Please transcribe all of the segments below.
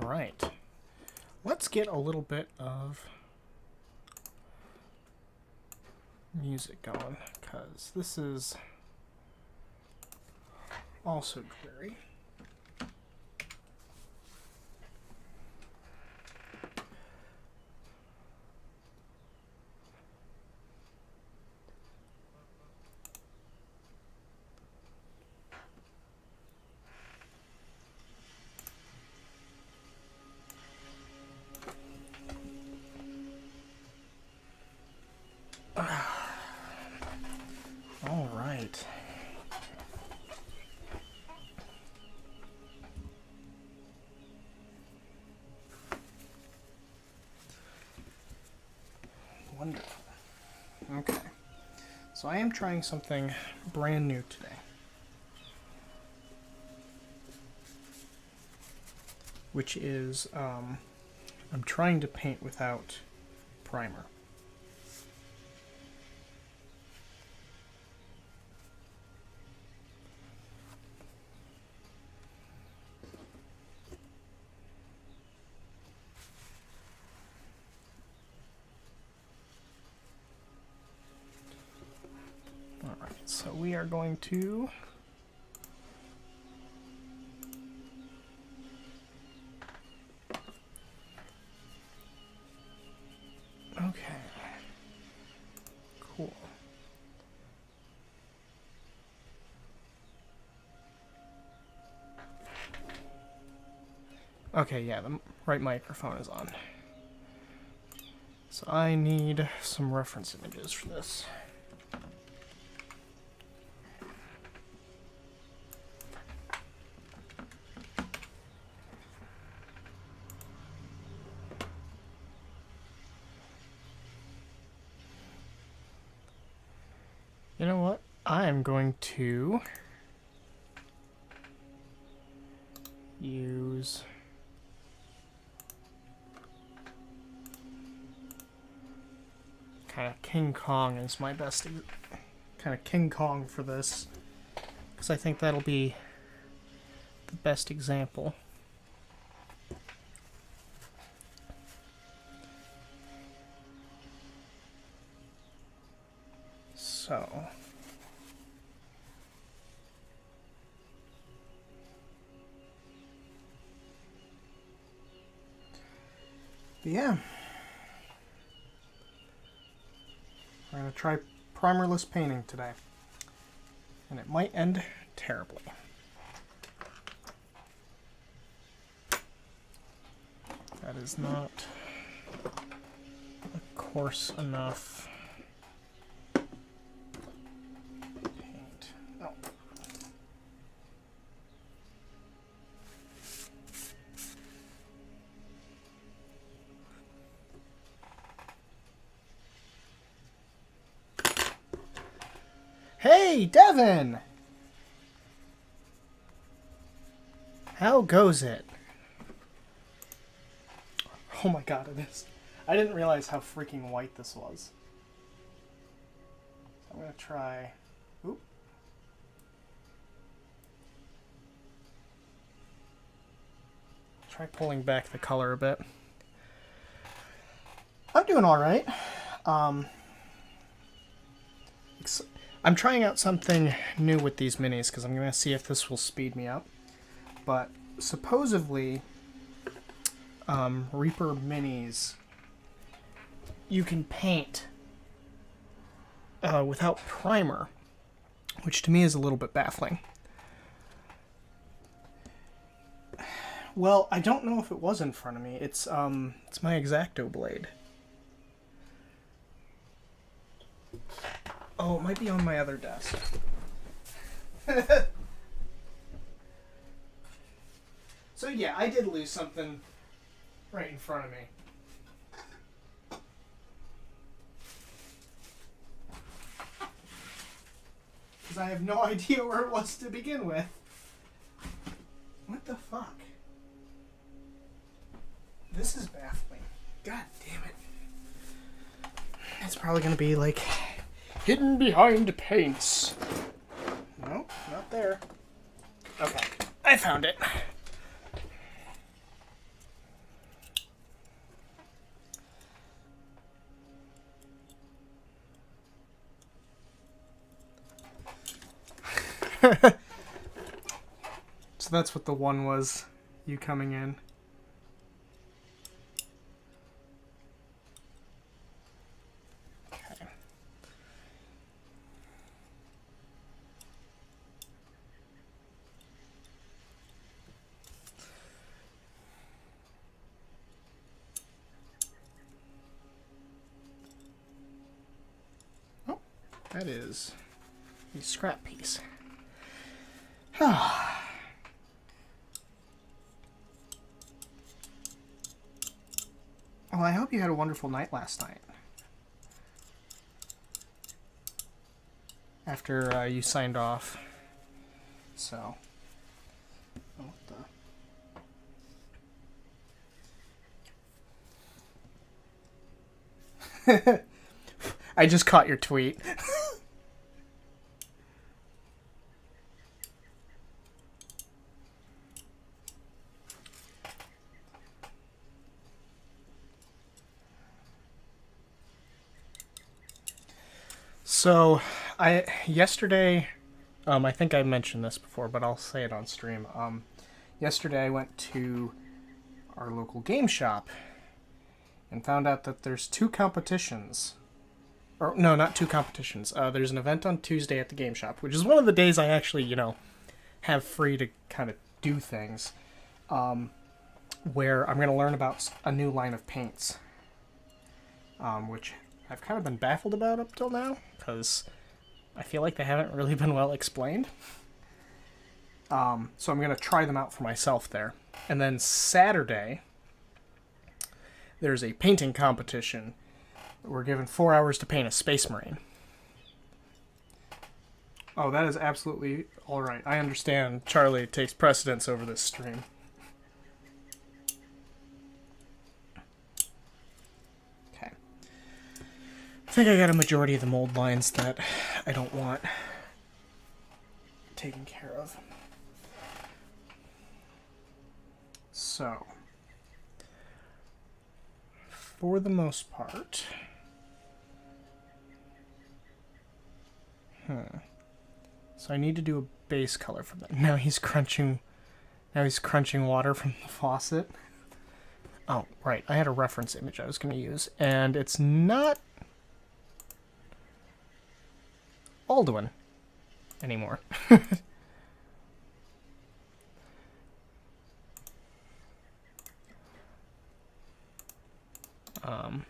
right. Let's get a little bit of music going, because this is also glary. All right. Wonderful. Okay. So I am trying something brand new today. Which is, I'm trying to paint without primer. Alright, so we are going to okay. Cool. Okay, yeah, the right microphone is on. So I need some reference images for this. You know what? I am going to use kind of King Kong as my best kind of King Kong for this, because I think that'll be the best example. So yeah, I'm going to try primerless painting today, and it might end terribly. That is not a coarse enough paint. Oh. Hey, Devin! How goes it? Oh my god, it is. I didn't realize how freaking white this was. So I'm gonna try... Oop. Try pulling back the color a bit. I'm doing alright. I'm trying out something new with these minis because I'm going to see if this will speed me up. But supposedly, Reaper minis, you can paint without primer, which to me is a little bit baffling. Well, I don't know if it was in front of me. It's my X-Acto blade. Oh, it might be on my other desk. So yeah, I did lose something right in front of me. Because I have no idea where it was to begin with. What the fuck? This is baffling. God damn it. It's probably going to be like... hidden behind paints. Nope, not there. Okay, I found it. So that's what the one was, you coming in. Okay. Oh, that is a scrap piece. Well, I hope you had a wonderful night last night. After you signed off. So. Oh, what the? I just caught your tweet. So, yesterday, I think I mentioned this before, but I'll say it on stream. Yesterday I went to our local game shop and found out that there's 2 competitions. Or, no, not 2 competitions. There's an event on Tuesday at the game shop, which is one of the days I actually, have free to kind of do things, where I'm going to learn about a new line of paints, which I've kind of been baffled about up till now, because I feel like they haven't really been well explained. So I'm going to try them out for myself there. And then Saturday, there's a painting competition. We're given 4 hours to paint a Space Marine. Oh, that is absolutely alright. I understand Charlie takes precedence over this stream. Okay. I think I got a majority of the mold lines that I don't want taken care of. So, for the most part, so I need to do a base color for that. Now he's crunching water from the faucet. Oh, right. I had a reference image I was going to use, and it's not Alduin anymore. I'm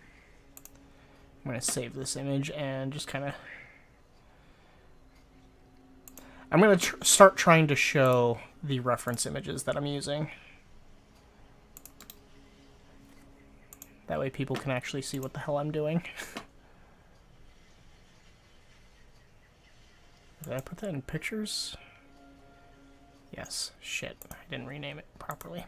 going to save this image and just kind of... I'm going to start trying to show the reference images that I'm using. That way people can actually see what the hell I'm doing. Did I put that in pictures? Yes. Shit. I didn't rename it properly.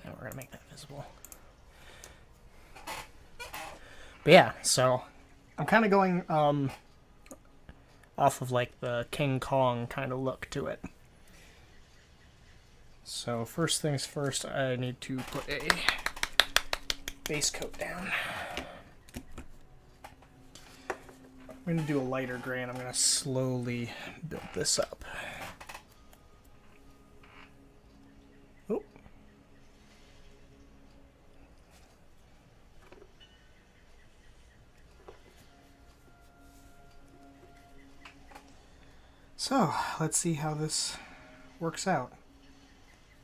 Now we're going to make that visible. But yeah, so I'm kind of going off of like the King Kong kind of look to it. So first things first, I need to put a base coat down. I'm going to do a lighter gray and I'm going to slowly build this up. Oh. So, let's see how this works out.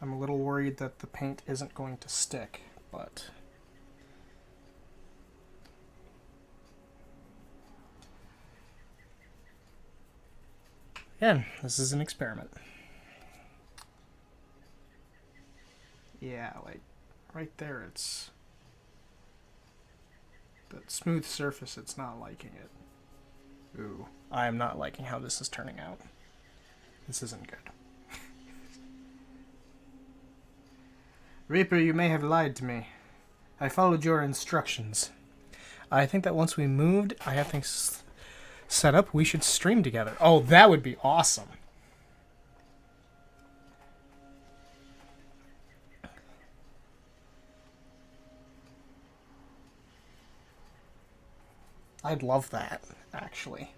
I'm a little worried that the paint isn't going to stick, but... Again, this is an experiment. Yeah, like, right there it's... That smooth surface, it's not liking it. Ooh, I am not liking how this is turning out. This isn't good. Reaper, you may have lied to me. I followed your instructions. I think that once we moved, I have things set up, we should stream together. Oh, that would be awesome. I'd love that, actually.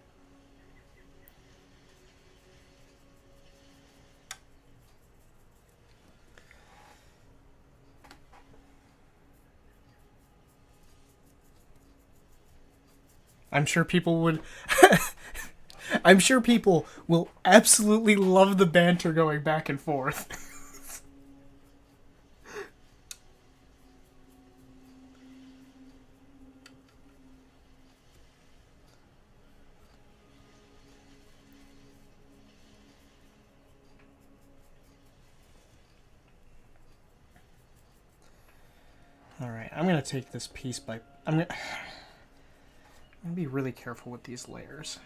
I'm sure people would. I'm sure people will absolutely love the banter going back and forth. All right, I'm gonna take this piece by. I'm gonna be really careful with these layers.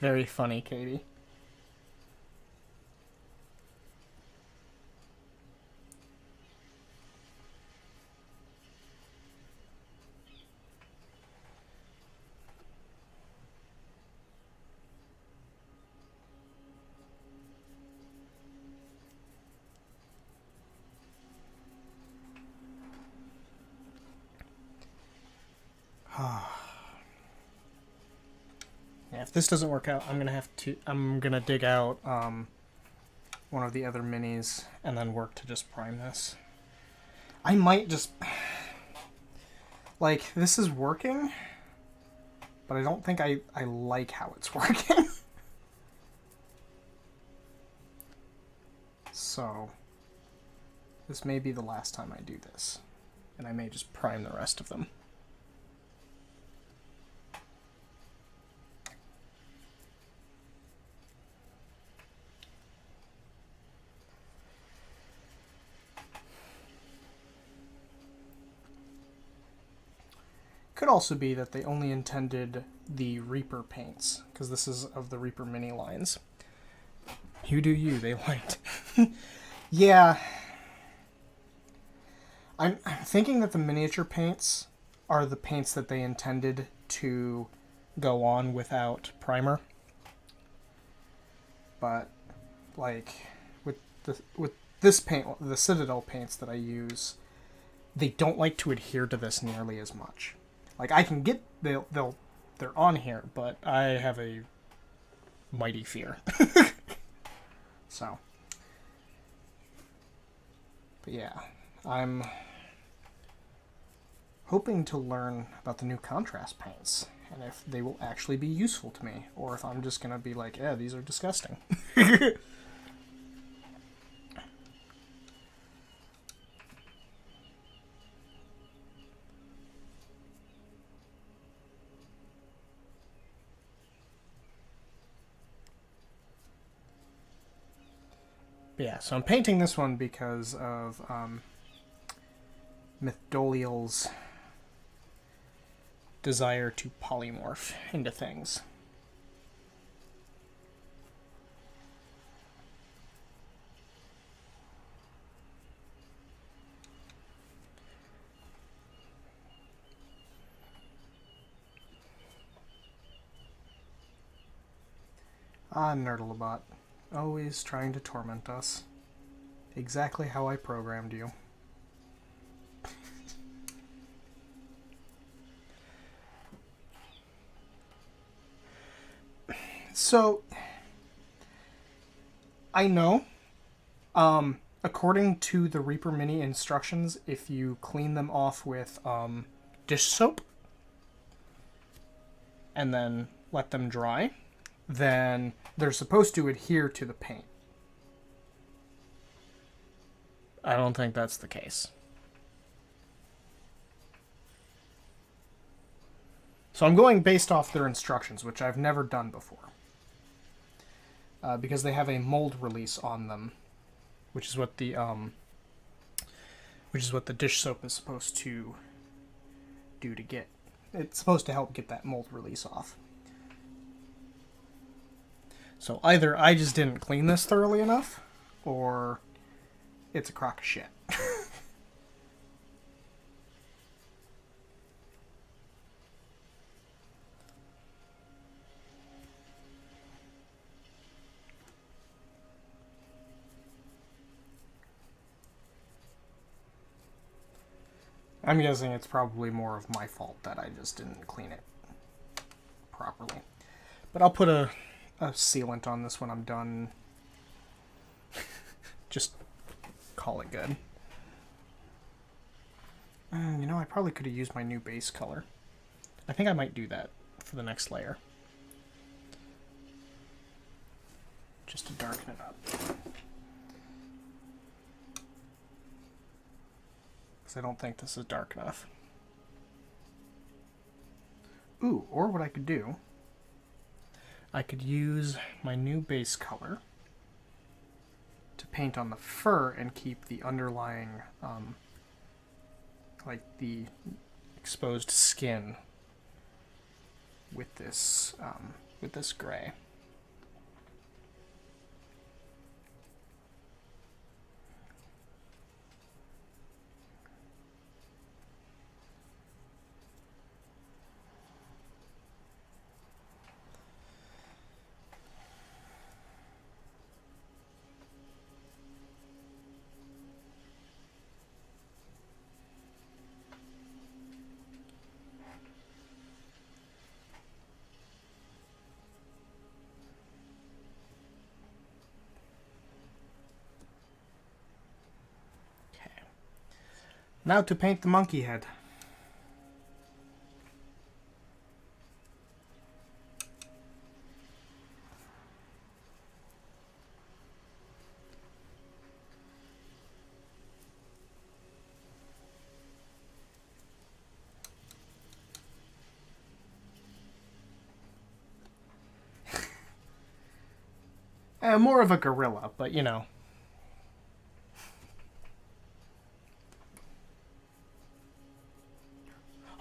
Very funny, Katie. Yeah, if this doesn't work out, I'm gonna dig out one of the other minis and then work to just prime this. I might just like this is working, but I don't think I like how it's working. So this may be the last time I do this, and I may just prime the rest of them. Could also be that they only intended the Reaper paints, because this is of the Reaper mini lines. You do you, they liked. Yeah. I'm thinking that the miniature paints are the paints that they intended to go on without primer. But, like, with this paint, the Citadel paints that I use, they don't like to adhere to this nearly as much. Like, I can get they're on here, but I have a mighty fear. So, but yeah, I'm hoping to learn about the new contrast paints and if they will actually be useful to me, or if I'm just gonna be like, yeah, these are disgusting. But yeah, so I'm painting this one because of Mythdolial's desire to polymorph into things. Ah, NerdoloBot. Always trying to torment us. Exactly how I programmed you. So, I know, according to the Reaper Mini instructions, if you clean them off with dish soap and then let them dry, then they're supposed to adhere to the paint. I don't think that's the case. So I'm going based off their instructions, which I've never done before. Because they have a mold release on them, which is what the dish soap is supposed to do to get. It's supposed to help get that mold release off. So either I just didn't clean this thoroughly enough, or it's a crock of shit. I'm guessing it's probably more of my fault that I just didn't clean it properly. But I'll put a sealant on this when I'm done. Just call it good. You know, I probably could have used my new base color. I think I might do that for the next layer. Just to darken it up. Because I don't think this is dark enough. Ooh, or what I could do, I could use my new base color to paint on the fur and keep the underlying, like the exposed skin with this gray. Now to paint the monkey head. More of a gorilla, but you know.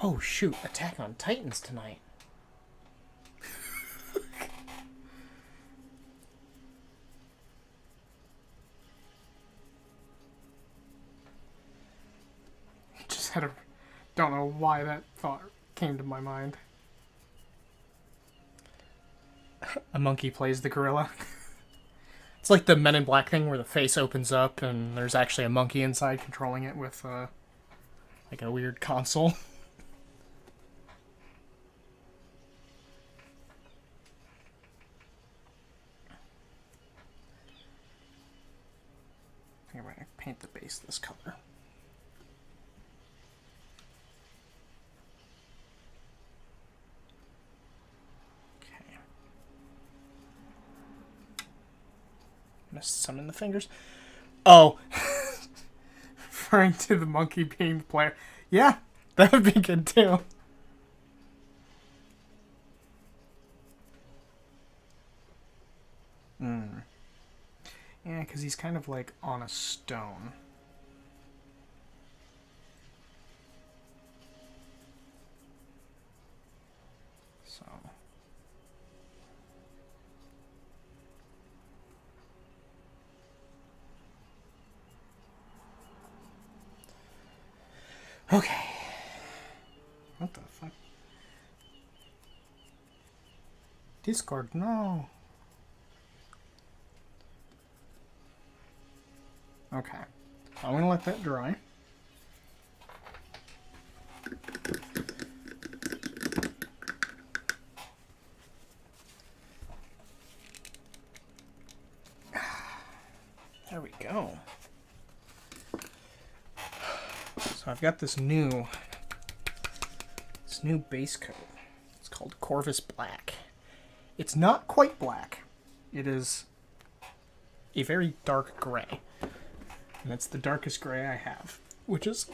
Oh shoot, Attack on Titans tonight. Just had a... Don't know why that thought came to my mind. A monkey plays the gorilla. It's like the Men in Black thing where the face opens up and there's actually a monkey inside controlling it with like a weird console. I'm going to paint the base this color. Okay. Missed some in the fingers. Oh. Referring to the monkey being the player. Yeah, that would be good too. Yeah, because he's kind of like on a stone. So. Okay. What the fuck? Discord, no. Okay. I'm going to let that dry. There we go. So I've got this new base coat. It's called Corvus Black. It's not quite black. It is a very dark gray. And it's the darkest gray I have, which is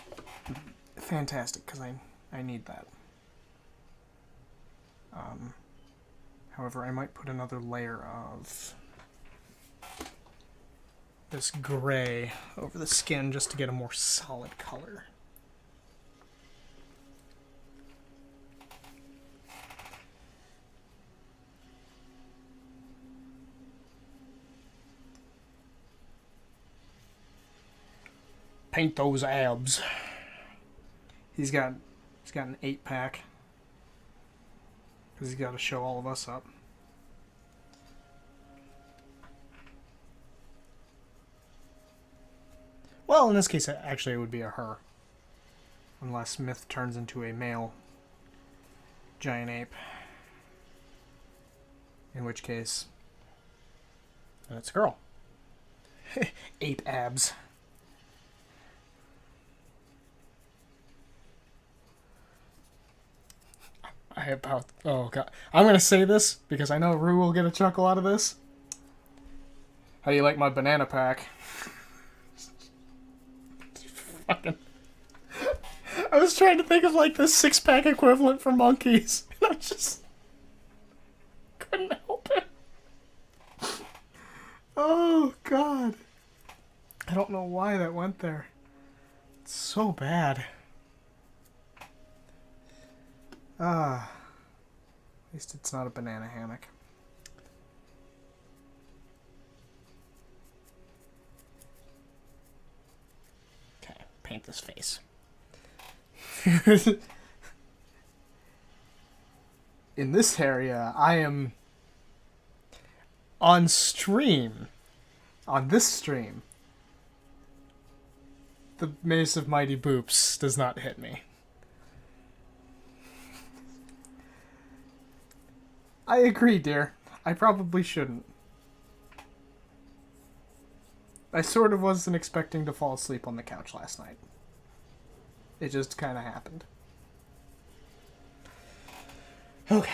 fantastic because I need that. However, I might put another layer of this gray over the skin just to get a more solid color. Paint those abs. He's got an 8-pack because he's got to show all of us up. Well, in this case, actually, it would be a her. Unless Myth turns into a male giant ape. In which case, it's a girl. Ape abs. Oh god. I'm gonna say this because I know Rue will get a chuckle out of this. How do you like my banana pack? Fucking. I was trying to think of like the 6-pack equivalent for monkeys, and I just couldn't help it. Oh god. I don't know why that went there. It's so bad. At least it's not a banana hammock. Okay, paint this face. In this area, I am on stream. On this stream, the Mace of Mighty Boops does not hit me. I agree, dear. I probably shouldn't. I sort of wasn't expecting to fall asleep on the couch last night. It just kind of happened. Okay.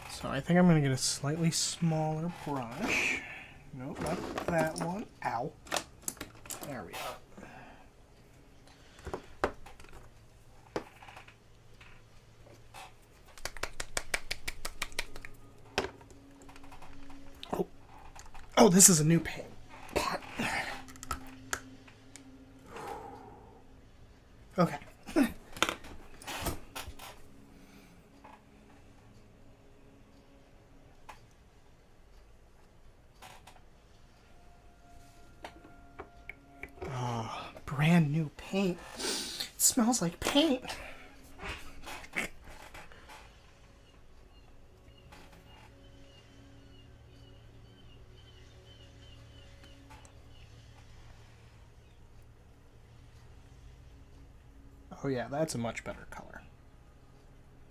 So I think I'm going to get a slightly smaller brush. Nope, not that one. Ow. There we go. Oh, this is a new paint pot. Okay. Oh, brand new paint. It smells like paint. Oh yeah, that's a much better color.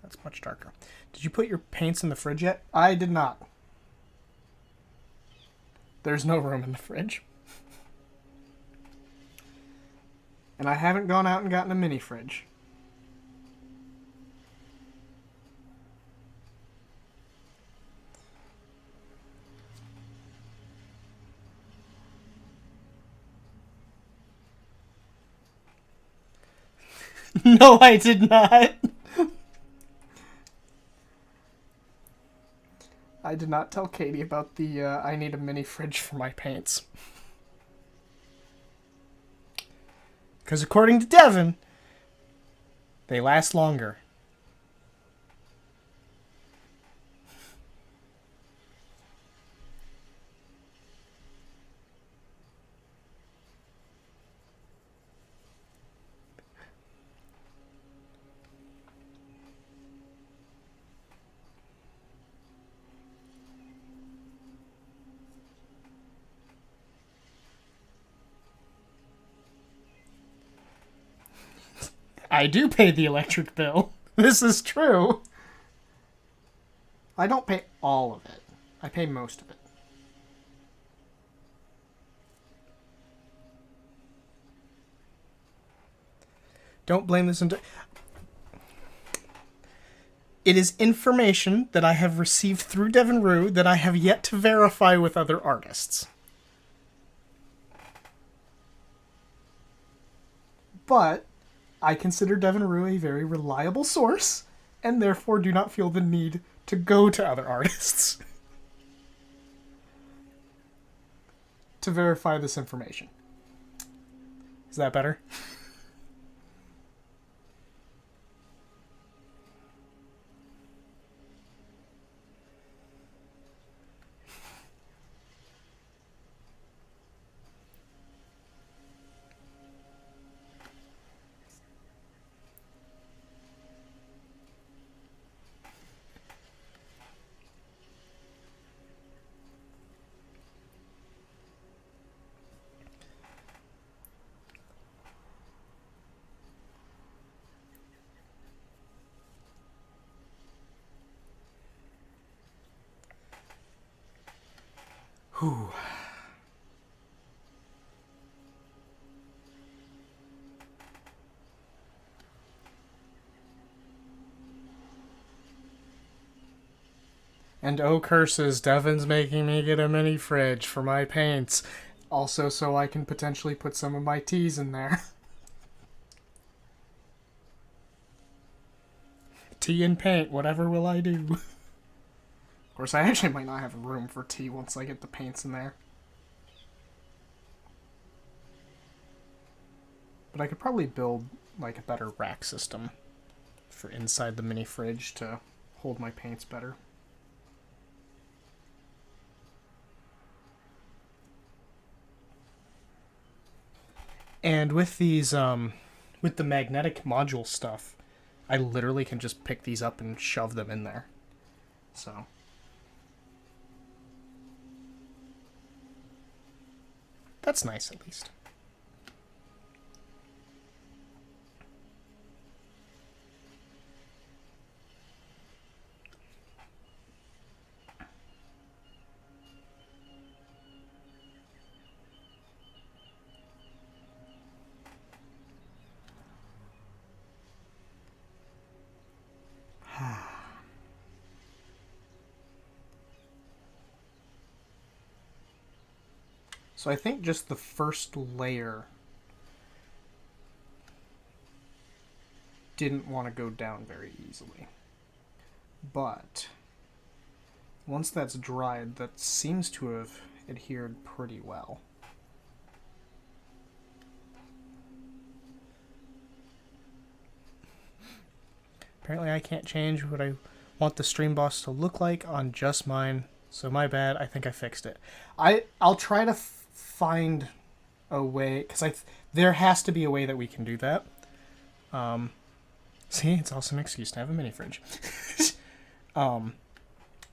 That's much darker. Did you put your paints in the fridge yet? I did not. There's no room in the fridge. And I haven't gone out and gotten a mini fridge. No, I did not. I did not tell Katie about the I need a mini fridge for my paints. Because according to Devin, they last longer. I do pay the electric bill. This is true. I don't pay all of it. I pay most of it. Don't blame this. It is information that I have received through Devin Rue that I have yet to verify with other artists. But I consider Devin Rue a very reliable source, and therefore do not feel the need to go to other artists to verify this information. Is that better? Whew. And oh curses, Devin's making me get a mini fridge for my paints. Also so I can potentially put some of my teas in there. Tea and paint, whatever will I do? Of course, I actually might not have room for tea once I get the paints in there. But I could probably build like a better rack system for inside the mini fridge to hold my paints better. And with these, with the magnetic module stuff, I literally can just pick these up and shove them in there. So. That's nice, at least. So I think just the first layer didn't want to go down very easily. But once that's dried, that seems to have adhered pretty well. Apparently I can't change what I want the stream boss to look like on just mine, so my bad. I think I fixed it. I'll try to find a way, because there has to be a way that we can do that. See, it's also an excuse to have a mini fridge. But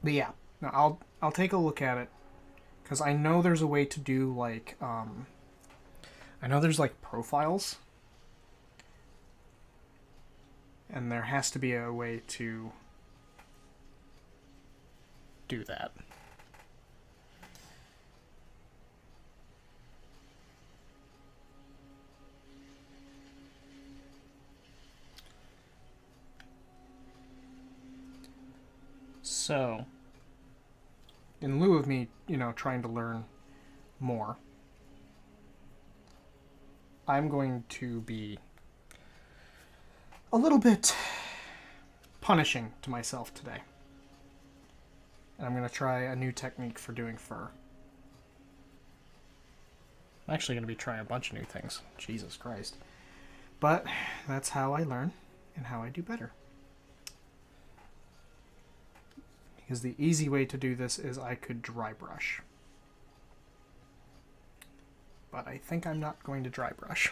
yeah, no, I'll take a look at it, because I know there's a way to do like I know there's like profiles, and there has to be a way to do that. So, in lieu of me, trying to learn more, I'm going to be a little bit punishing to myself today. And I'm going to try a new technique for doing fur. I'm actually going to be trying a bunch of new things. Jesus Christ. But that's how I learn and how I do better. Because the easy way to do this is I could dry brush. But I think I'm not going to dry brush.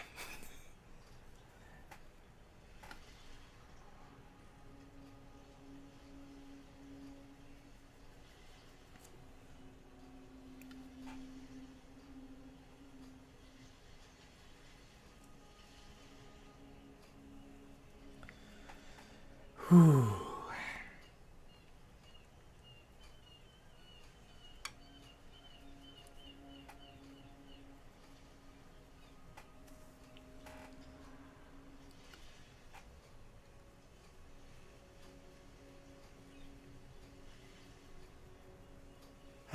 Whew.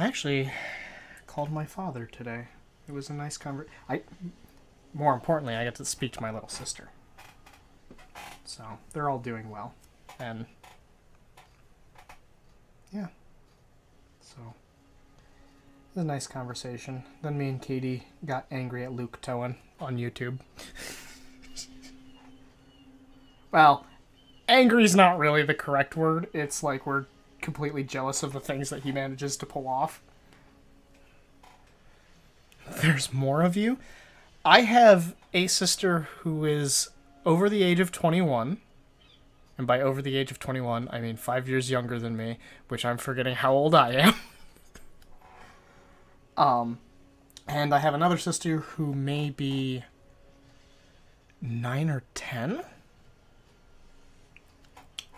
I actually called my father today. It was a nice conversation. More importantly, I got to speak to my little sister. So they're all doing well, and yeah. So it was a nice conversation. Then me and Katie got angry at Luke Towan on YouTube. Well, angry's not really the correct word. It's like we're completely jealous of the things that he manages to pull off. There's more of you? I have a sister who is over the age of 21. And by over the age of 21, I mean 5 years younger than me, which I'm forgetting how old I am. And I have another sister who may be 9 or 10?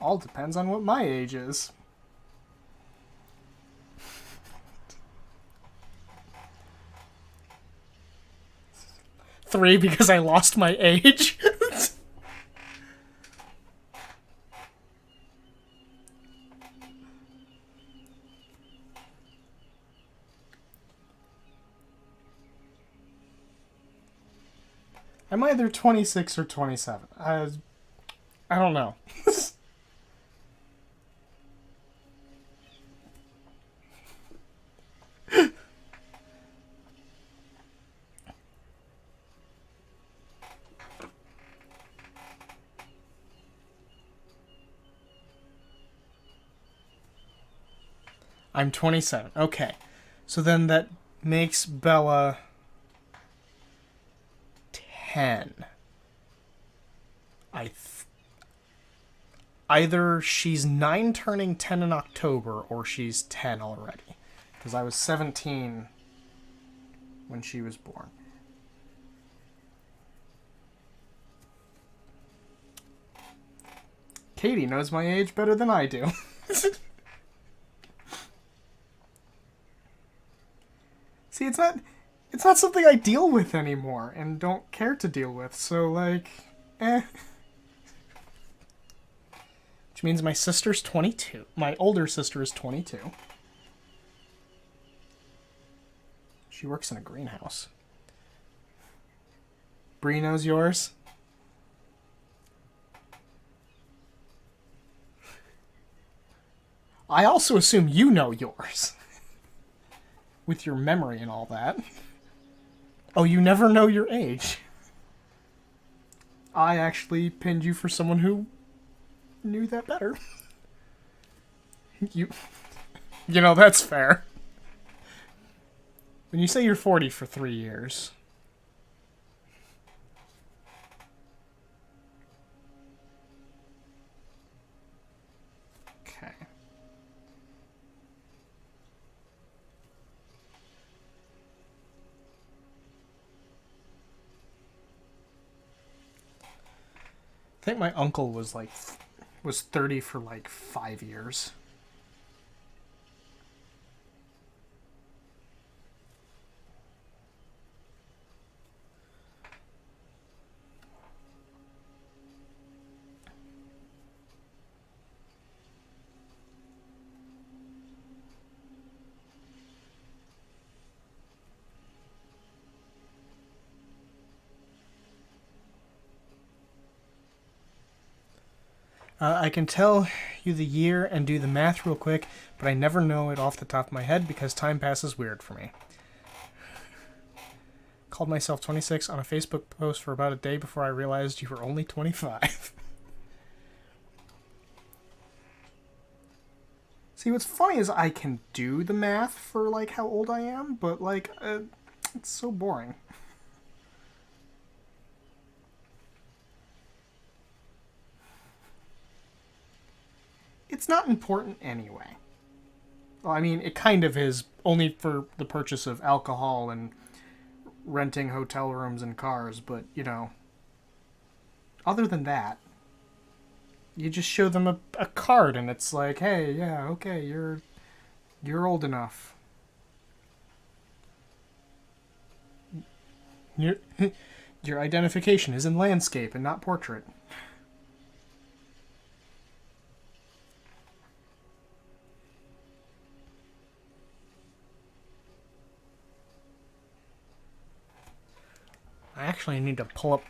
All depends on what my age is. 3 because I lost my age. I'm either 26 or 27. I don't know. I'm 27. Okay. So then that makes Bella 10. Either she's 9 turning 10 in October or she's 10 already. Because I was 17 when she was born. Katie knows my age better than I do. See, it's not something I deal with anymore and don't care to deal with. So like, Which means my sister's 22. My older sister is 22. She works in a greenhouse. Bree knows yours. I also assume you know yours. With your memory and all that. Oh, you never know your age. I actually pinned you for someone who knew that better. You know, that's fair. When you say you're 40 for 3 years... Okay. I think my uncle was 30 for like 5 years. I can tell you the year and do the math real quick, but I never know it off the top of my head because time passes weird for me. Called myself 26 on a Facebook post for about a day before I realized you were only 25. See, what's funny is I can do the math for, like, how old I am, but, like, it's so boring. It's not important anyway. Well, I mean, it kind of is, only for the purchase of alcohol and renting hotel rooms and cars, but, you know, other than that, you just show them a card and it's like, hey, yeah, okay, you're old enough. Your identification is in landscape and not portrait. I actually need to pull up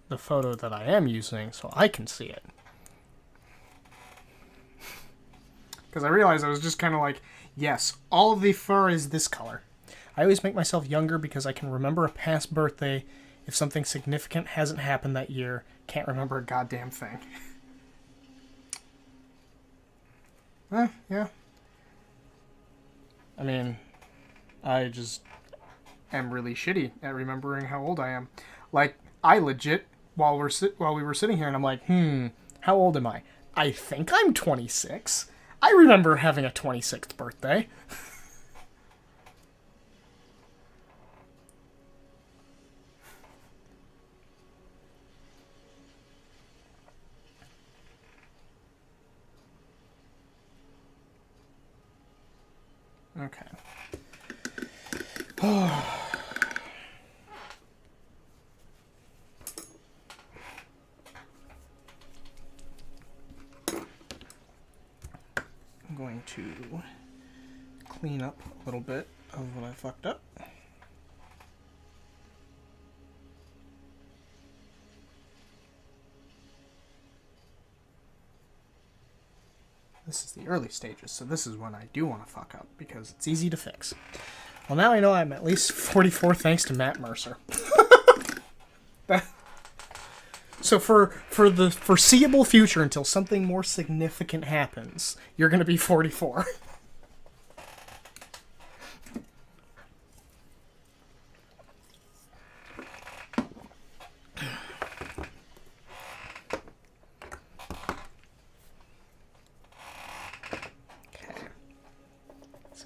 the photo that I am using so I can see it. Because I realized I was just kind of like, yes, all of the fur is this color. I always make myself younger because I can remember a past birthday if something significant hasn't happened that year. Can't remember a goddamn thing. Yeah. I mean, I just am really shitty at remembering how old I am. Like, I legit, while we were sitting here, and I'm like, how old am I? I think I'm 26. I remember having a 26th birthday. Okay. to clean up a little bit of what I fucked up. This is the early stages, so this is when I do want to fuck up, because it's easy to fix. Well, now I know I'm at least 44 thanks to Matt Mercer. So for the foreseeable future, until something more significant happens, you're going to be 44.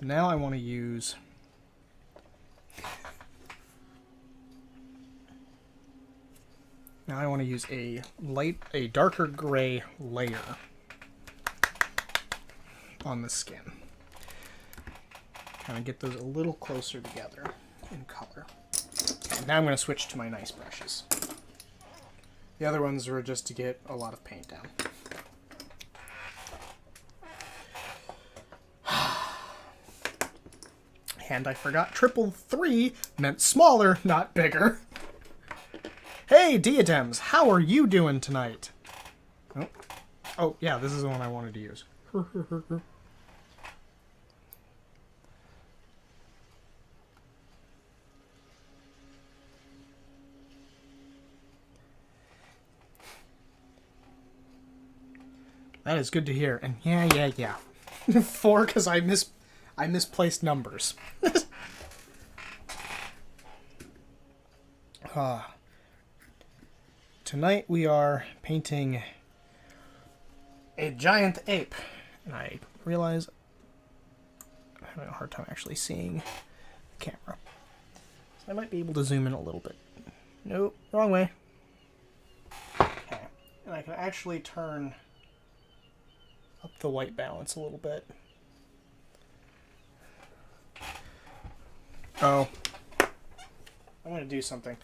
Now I want to use a darker gray layer on the skin. Kind of get those a little closer together in color. Okay, now I'm going to switch to my nice brushes. The other ones were just to get a lot of paint down. And I forgot 333 meant smaller, not bigger. Hey, Diadems, how are you doing tonight? Oh, yeah, this is the one I wanted to use. That is good to hear. And yeah. 4, because I misplaced numbers. Tonight we are painting a giant ape. And I realize I'm having a hard time actually seeing the camera. So I might be able to zoom in a little bit. Nope, wrong way. Okay. And I can actually turn up the white balance a little bit. Oh. I'm going to do something.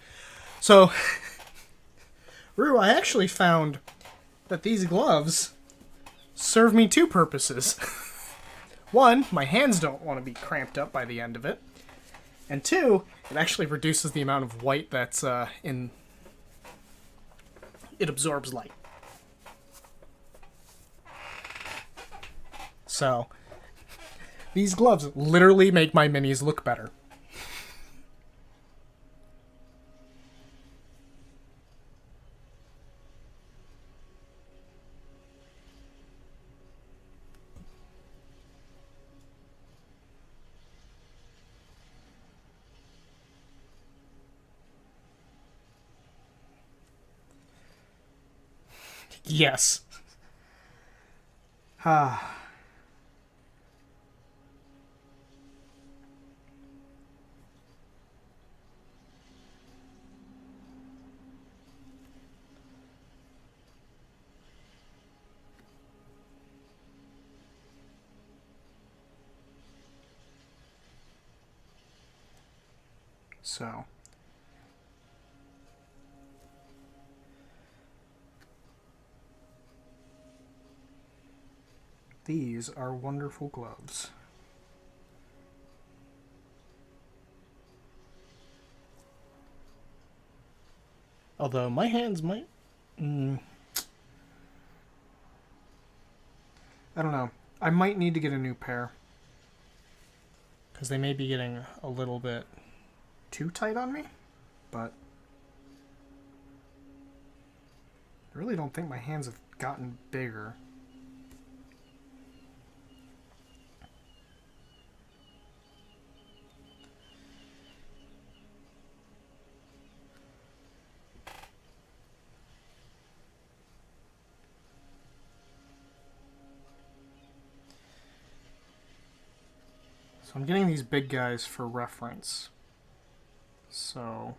So, Rue, I actually found that these gloves serve me 2 purposes. 1, my hands don't want to be cramped up by the end of it. And 2, it actually reduces the amount of white that's in... It absorbs light. So, these gloves literally make my minis look better. Yes. So. These are wonderful gloves. Although my hands might... I don't know. I might need to get a new pair. Because they may be getting a little bit too tight on me. But I really don't think my hands have gotten bigger. So I'm getting these big guys for reference. So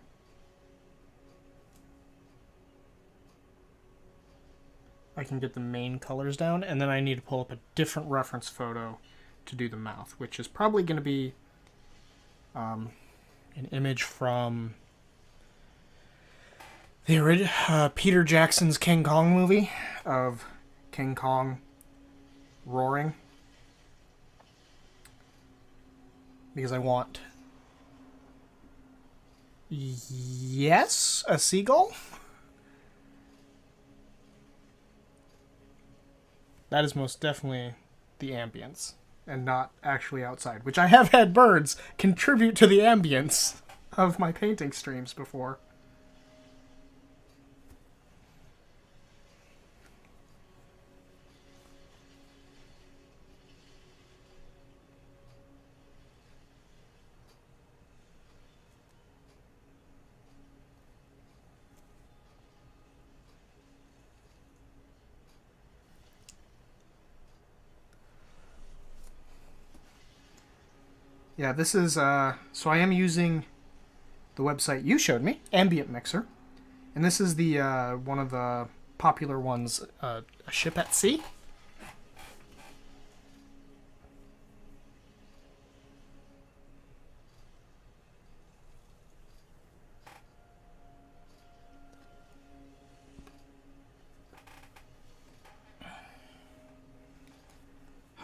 I can get the main colors down, and then I need to pull up a different reference photo to do the mouth, which is probably going to be an image from the Peter Jackson's King Kong movie of King Kong roaring. because I want... Yes, a seagull? That is most definitely the ambience, and not actually outside, which I have had birds contribute to the ambience of my painting streams before. Yeah, this is, so I am using the website you showed me, Ambient Mixer, and this is the, one of the popular ones, A Ship at Sea.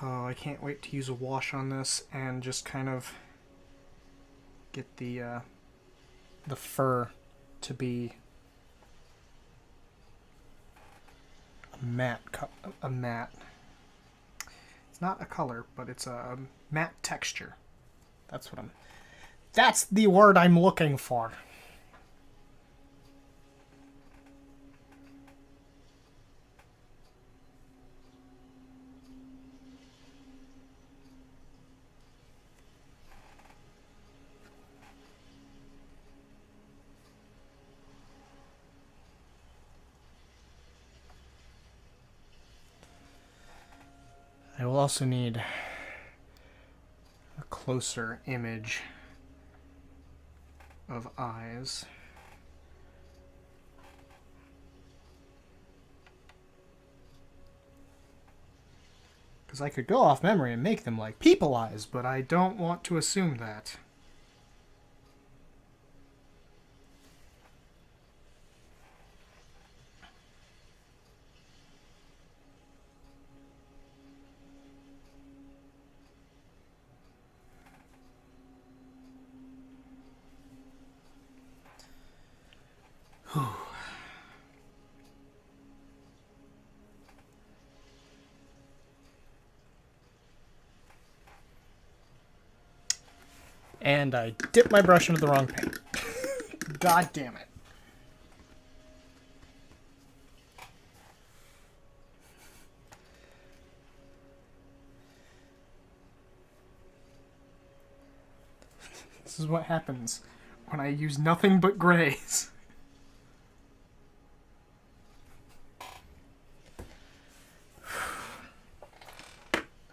Oh, I can't wait to use a wash on this and just kind of get the fur to be a matte. It's not a color, but it's a matte texture. That's the word I'm looking for. I will also need a closer image of eyes. Because I could go off memory and make them like people eyes, but I don't want to assume that. And I dipped my brush into the wrong paint. God damn it. This is what happens when I use nothing but grays.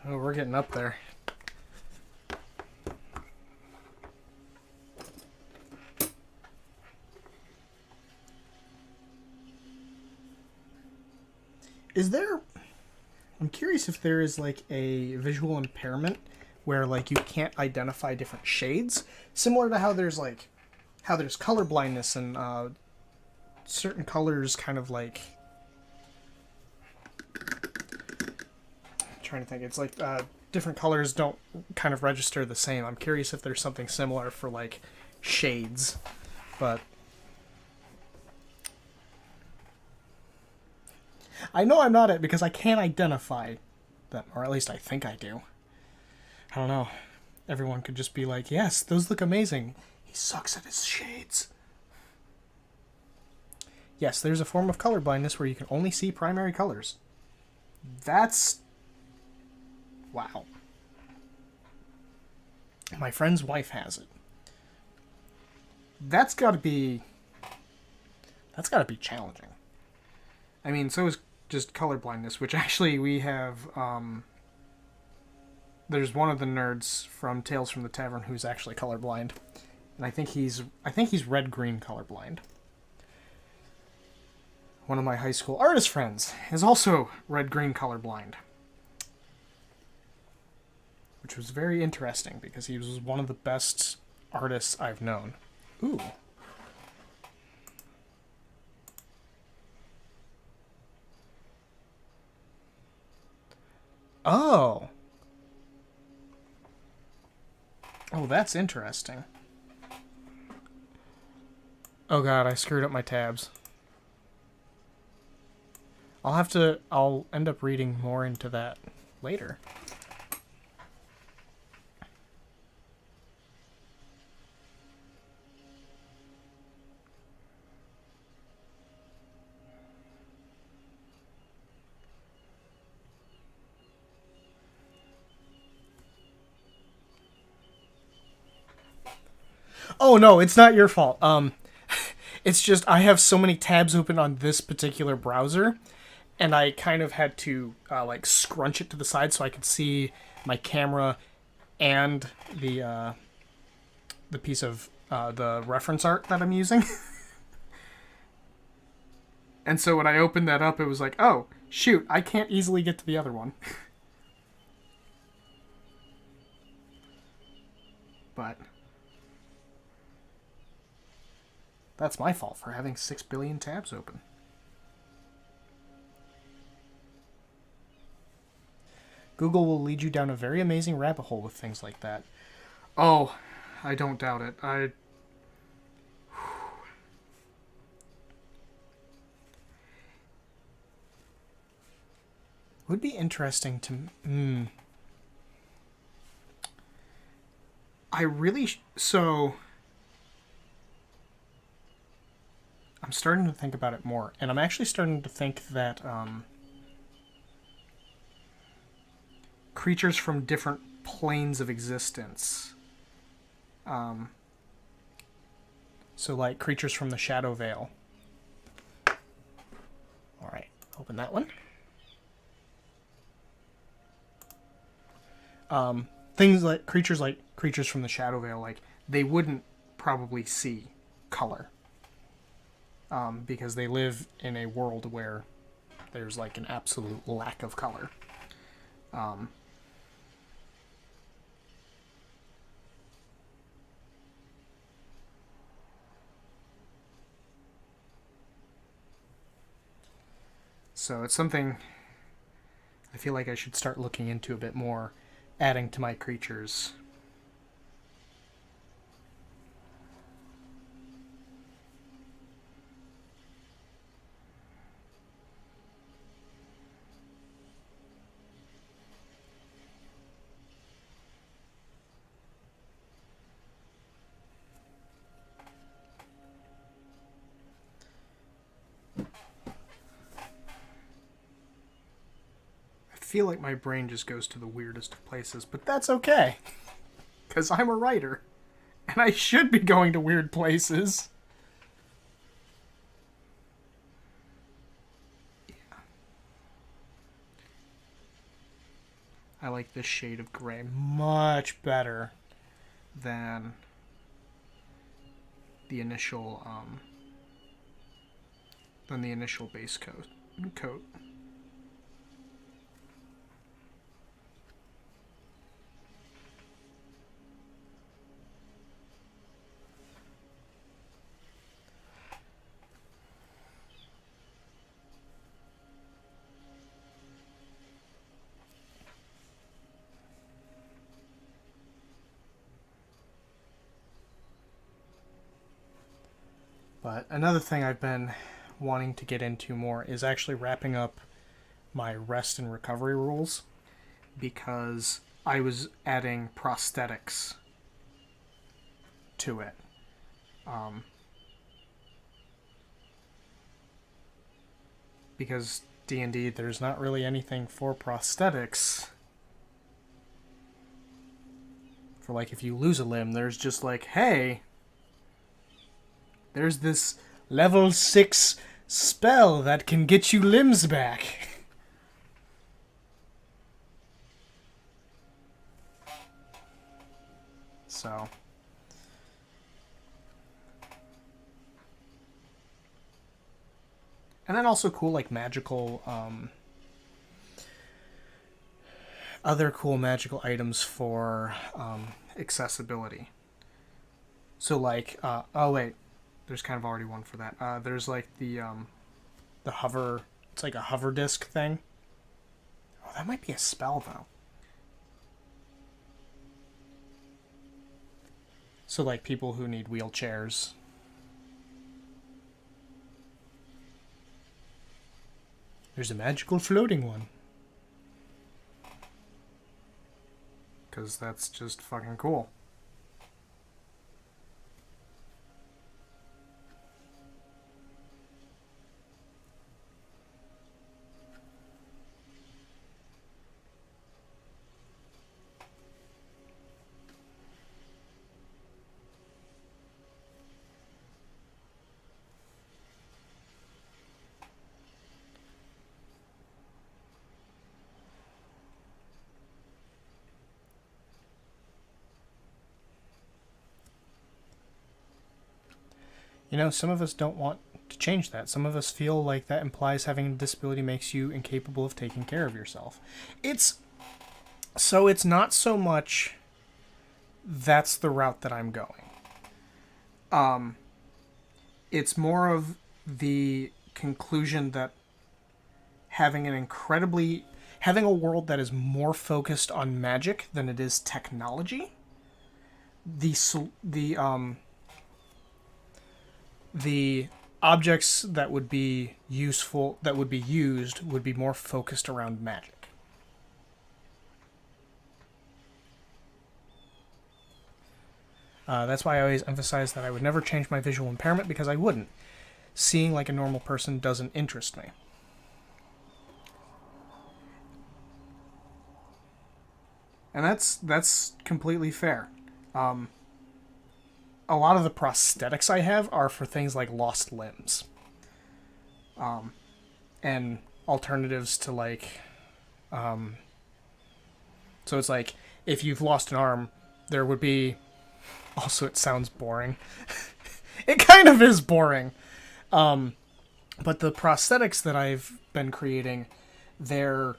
Oh, we're getting up there. I'm curious if there is like a visual impairment where like you can't identify different shades, similar to how there's color blindness and certain colors kind of like, I'm trying to think, it's like different colors don't kind of register the same. I'm curious if there's something similar for like shades, but I know I'm not it because I can't identify them, or at least I think I do. I don't know. Everyone could just be like, yes, those look amazing. He sucks at his shades. Yes, there's a form of color blindness where you can only see primary colors. That's... wow. My friend's wife has it. That's gotta be challenging. I mean, so is just color blindness, which actually we have, there's one of the nerds from Tales from the Tavern who's actually colorblind. And I think he's red-green colorblind. One of my high school artist friends is also red-green colorblind. Which was very interesting because he was one of the best artists I've known. Ooh. Oh. Oh, that's interesting. Oh god, I screwed up my tabs. I'll end up reading more into that later. Oh no, it's not your fault. It's just I have so many tabs open on this particular browser, and I kind of had to like scrunch it to the side so I could see my camera and the piece of the reference art that I'm using. And so when I opened that up, it was like, oh shoot, I can't easily get to the other one. But that's my fault for having 6 billion tabs open. Google will lead you down a very amazing rabbit hole with things like that. Oh, I don't doubt it. Would be interesting to. I really so. I'm starting to think about it more, and I'm actually starting to think that creatures from different planes of existence. So like creatures from the Shadow Veil. All right, open that one. Things like creatures from the Shadow Veil, like they wouldn't probably see color, because they live in a world where there's like an absolute lack of color. So it's something I feel like I should start looking into a bit more, adding to my creatures. I feel like my brain just goes to the weirdest of places, but that's okay, because I'm a writer, and I should be going to weird places. I like this shade of gray much better than the initial base coat. But another thing I've been wanting to get into more is actually wrapping up my rest and recovery rules, because I was adding prosthetics to it. Because D&D, there's not really anything for prosthetics. For like if you lose a limb, there's just like, hey, there's this level 6 spell that can get you limbs back. So and then also cool like magical other cool magical items for accessibility. So like oh wait, there's kind of already one for that. There's like the hover, it's like a hover disc thing. Oh, that might be a spell though. So, like, people who need wheelchairs. There's a magical floating one. Because that's just fucking cool. You know, some of us don't want to change that. Some of us feel like that implies having a disability makes you incapable of taking care of yourself. It's not so much that's the route that I'm going. It's more of the conclusion that having having a world that is more focused on magic than it is technology, the the objects that would be useful, that would be used, would be more focused around magic. That's why I always emphasize that I would never change my visual impairment, because I wouldn't. Seeing like a normal person doesn't interest me. And that's completely fair. A lot of the prosthetics I have are for things like lost limbs. And alternatives to like... so it's like, if you've lost an arm, there would be... Also, it sounds boring. It kind of is boring. But the prosthetics that I've been creating, they're...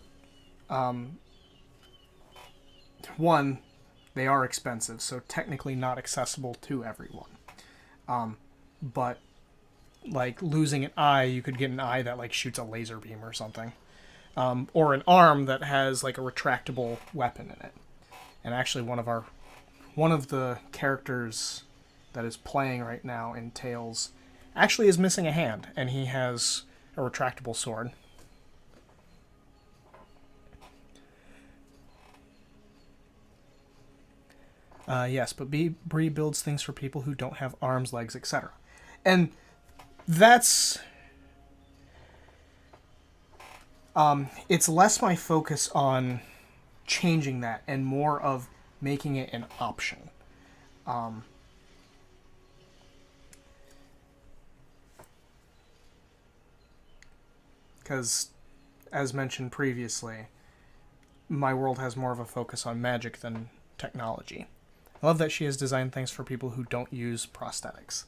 one, they are expensive, so technically not accessible to everyone. But like losing an eye, you could get an eye that like shoots a laser beam or something, or an arm that has like a retractable weapon in it. And actually, one of the characters that is playing right now in Tales actually is missing a hand, and he has a retractable sword. Yes, but Bree builds things for people who don't have arms, legs, etc. And that's... it's less my focus on changing that and more of making it an option. Because, as mentioned previously, my world has more of a focus on magic than technology. I love that she has designed things for people who don't use prosthetics.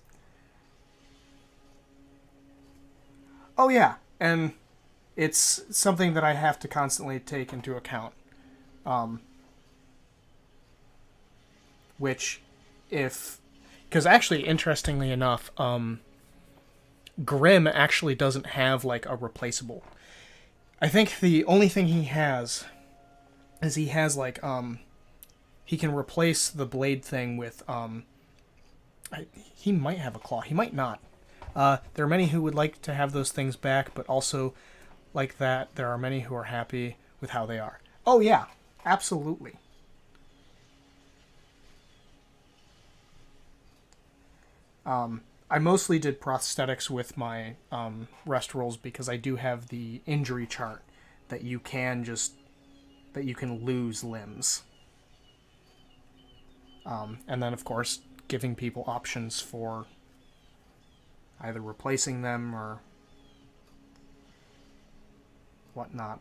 Oh yeah, and it's something that I have to constantly take into account. Which, if... Because actually, interestingly enough, Grimm actually doesn't have, like, a replaceable. I think the only thing he has is he has, like, he can replace the blade thing with, he might have a claw. He might not. There are many who would like to have those things back, but also, like that, there are many who are happy with how they are. Oh, yeah. Absolutely. I mostly did prosthetics with my rest rolls because I do have the injury chart that you can lose limbs. And then, of course, giving people options for either replacing them or whatnot.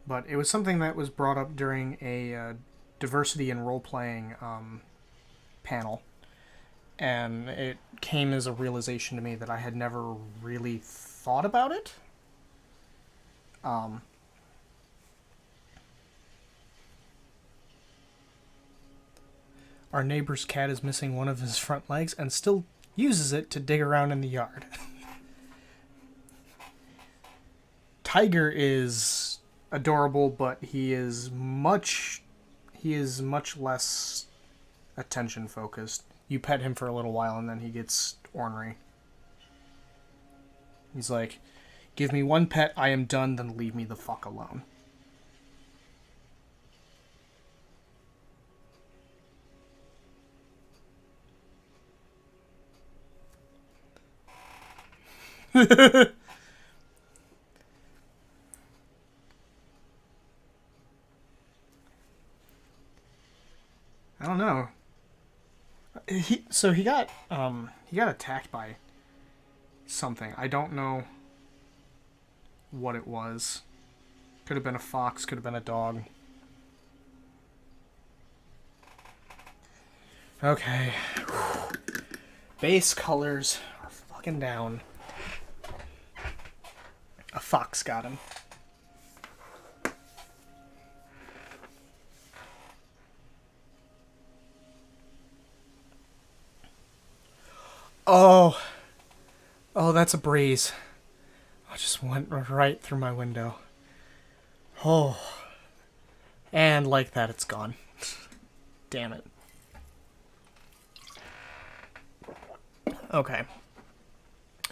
But it was something that was brought up during a diversity in role-playing panel. And it came as a realization to me that I had never really thought about it. Our neighbor's cat is missing one of his front legs and still uses it to dig around in the yard. Tiger is adorable, but he is much less attention focused. You pet him for a little while and then he gets ornery. He's like, give me one pet, I am done, then leave me the fuck alone. I don't know. He got attacked by something. I don't know what it was. Could have been a fox, could have been a dog. Okay. Base colors are fucking down. A fox got him. Oh, that's a breeze. I just went right through my window. Oh. And like that, it's gone. Damn it. Okay.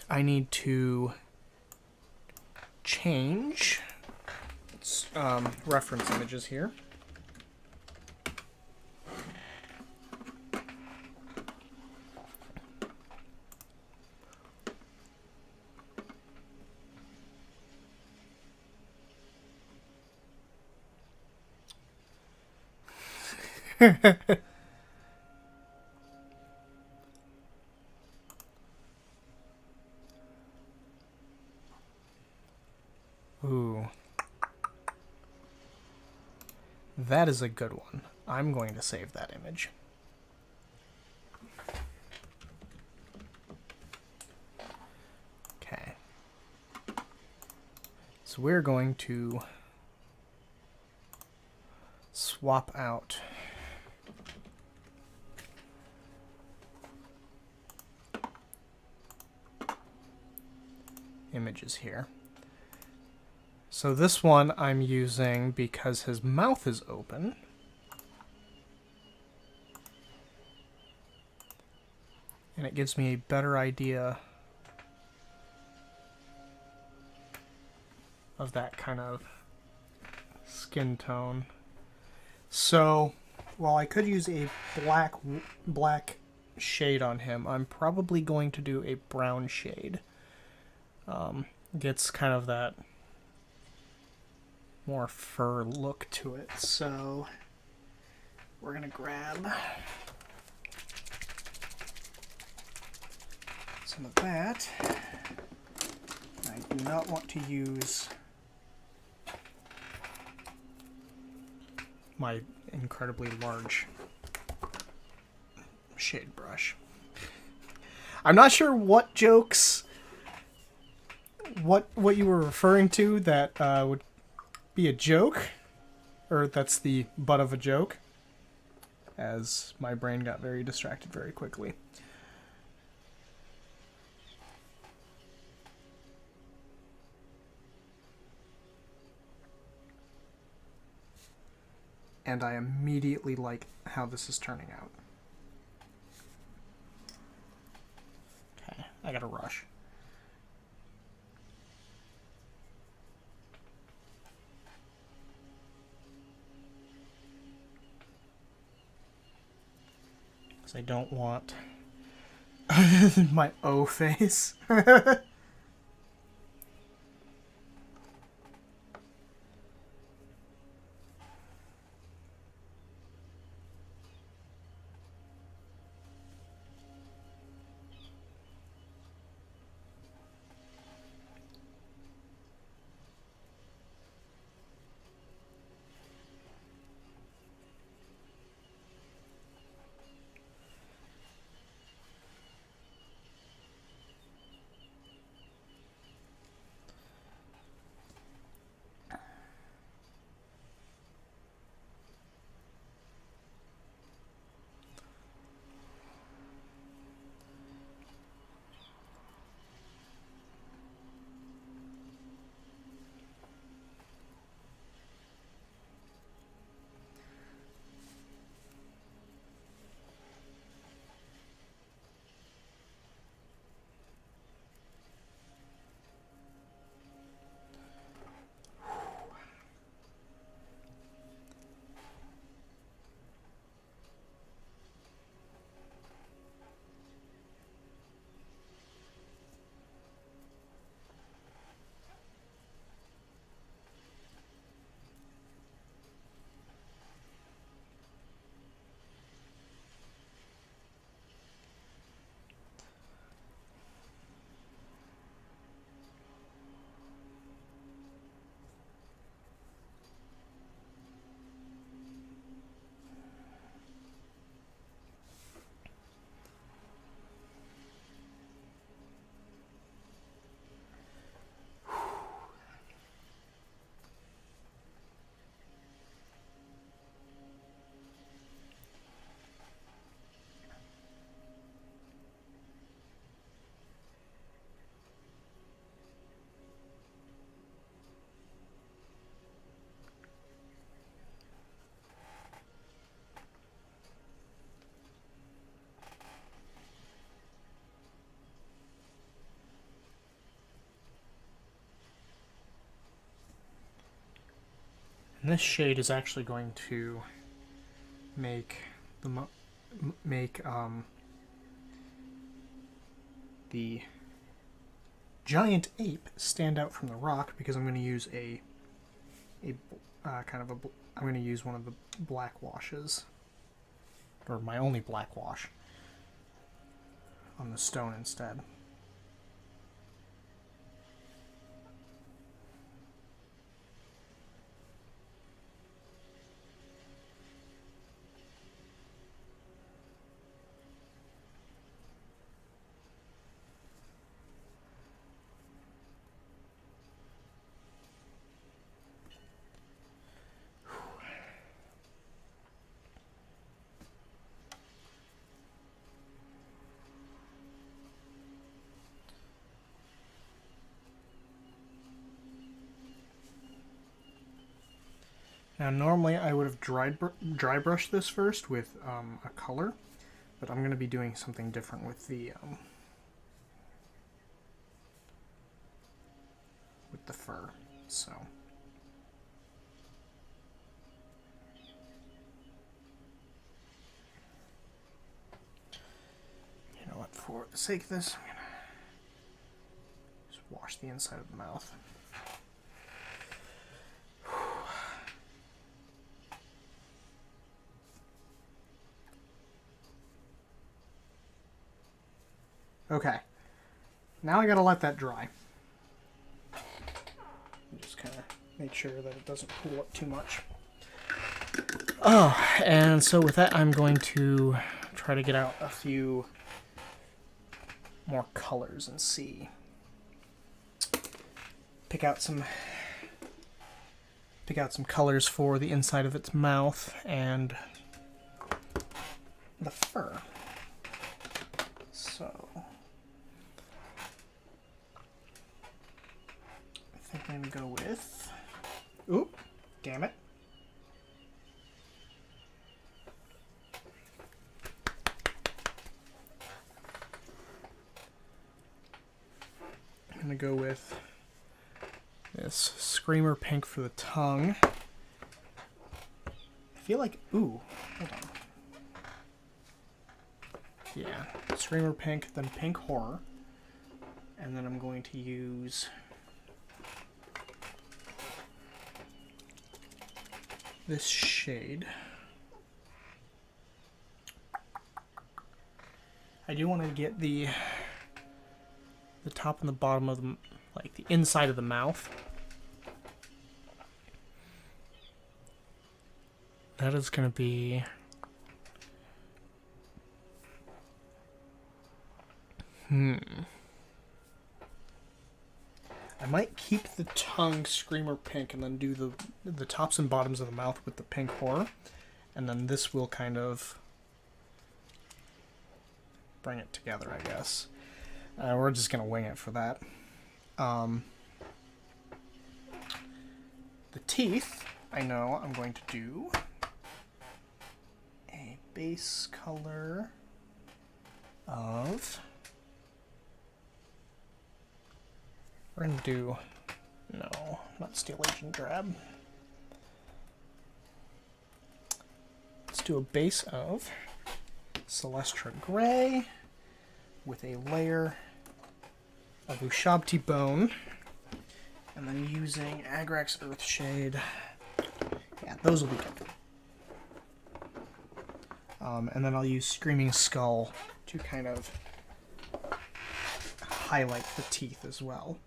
I need to change reference images here. Ooh. That is a good one. I'm going to save that image. Okay. So we're going to swap out images here. So this one I'm using because his mouth is open. And it gives me a better idea of that kind of skin tone. So, while I could use a black shade on him, I'm probably going to do a brown shade. Gets kind of that more fur look to it. So, we're gonna grab some of that. I do not want to use my incredibly large shade brush. I'm not sure what jokes, what you were referring to that would be a joke, or that's the butt of a joke, as my brain got very distracted very quickly. And I immediately like how this is turning out. Okay, I gotta rush. Because I don't want my O face. And this shade is actually going to make the giant ape stand out from the rock, because I'm going to use I'm going to use one of the black washes, or my only black wash, on the stone instead. Now, normally I would have dry brushed this first with a color, but I'm going to be doing something different with the fur. So, you know what? For the sake of this, I'm going to just wash the inside of the mouth. Okay, now I gotta let that dry. Just kind of make sure that it doesn't pool up too much. Oh, and so with that, I'm going to try to get out a few more colors and see. Pick out some colors for the inside of its mouth and the fur. So I think I'm going to go with... Oop, damn it. I'm going to go with this Screamer Pink for the tongue. I feel like... Ooh, hold on. Yeah, Screamer Pink, then Pink Horror. And then I'm going to use... this shade. I do want to get the top and the bottom of the, like the inside of the mouth. That is going to be I might keep the tongue Screamer Pink and then do the tops and bottoms of the mouth with the Pink Horror, and then this will kind of bring it together, I guess. We're just going to wing it for that. The teeth, I know I'm going to do a base color of... We're going to do... No, not Steel Agent Drab. Let's do a base of Celestra Gray with a layer of Ushabti Bone, and then using Agrax Earthshade. Yeah, those will be good. And then I'll use Screaming Skull to kind of highlight the teeth as well.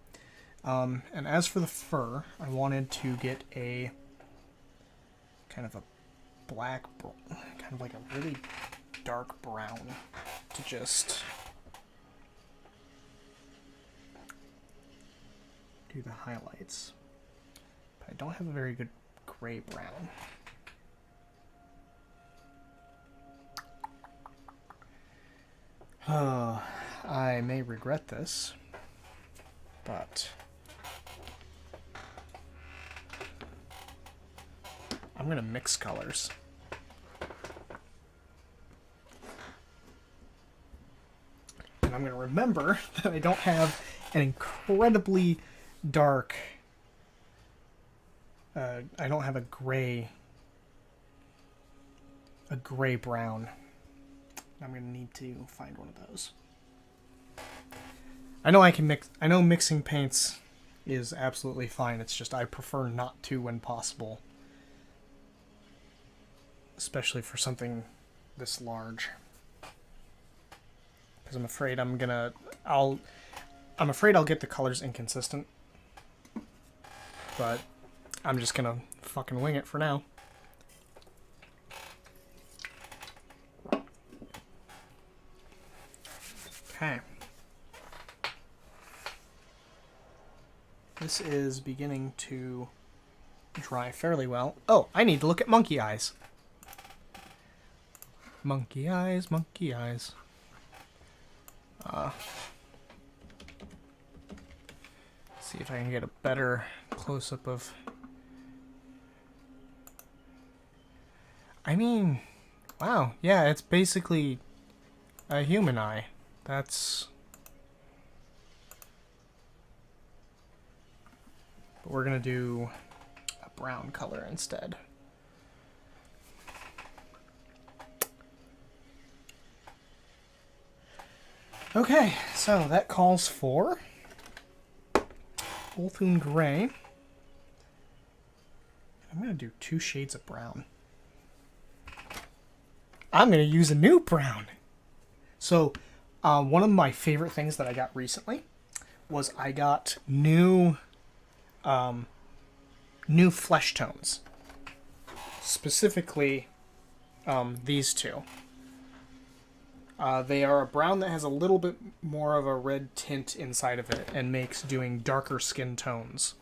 And as for the fur, I wanted to get a kind of a black, kind of like a really dark brown to just do the highlights. But I don't have a very good gray brown. I may regret this, but I'm going to mix colors. And I'm going to remember that I don't have an incredibly dark I don't have a gray brown. I'm going to need to find one of those. I know I can mix. I know mixing paints is absolutely fine. It's just I prefer not to when possible. Especially for something this large. Because I'm afraid I'm afraid I'll get the colors inconsistent. But I'm just gonna fucking wing it for now. Okay. This is beginning to dry fairly well. Oh, I need to look at monkey eyes. Monkey eyes, monkey eyes. See if I can get a better close-up of... I mean, wow, yeah, it's basically a human eye. That's... But we're gonna do a brown color instead. Okay, so that calls for Ulthun Gray. I'm gonna do 2 shades of brown. I'm gonna use a new brown. So, one of my favorite things that I got recently was I got new flesh tones. Specifically, these two. They are a brown that has a little bit more of a red tint inside of it and makes doing darker skin tones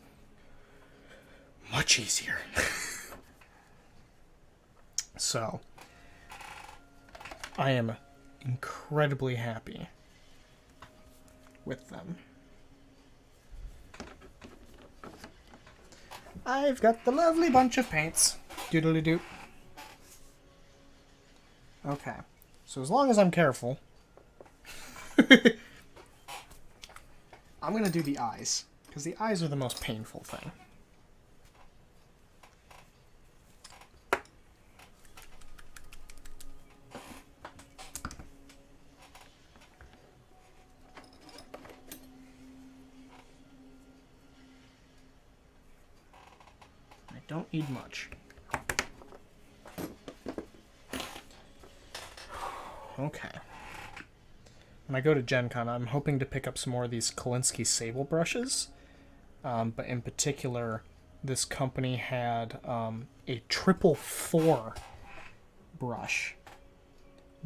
much easier. So, I am incredibly happy with them. I've got the lovely bunch of paints. Doodly-doo. Okay. So as long as I'm careful, I'm going to do the eyes, because the eyes are the most painful thing. I don't need much. Okay. When I go to Gen Con, I'm hoping to pick up some more of these Kolinsky Sable brushes. But in particular, this company had a 444 brush,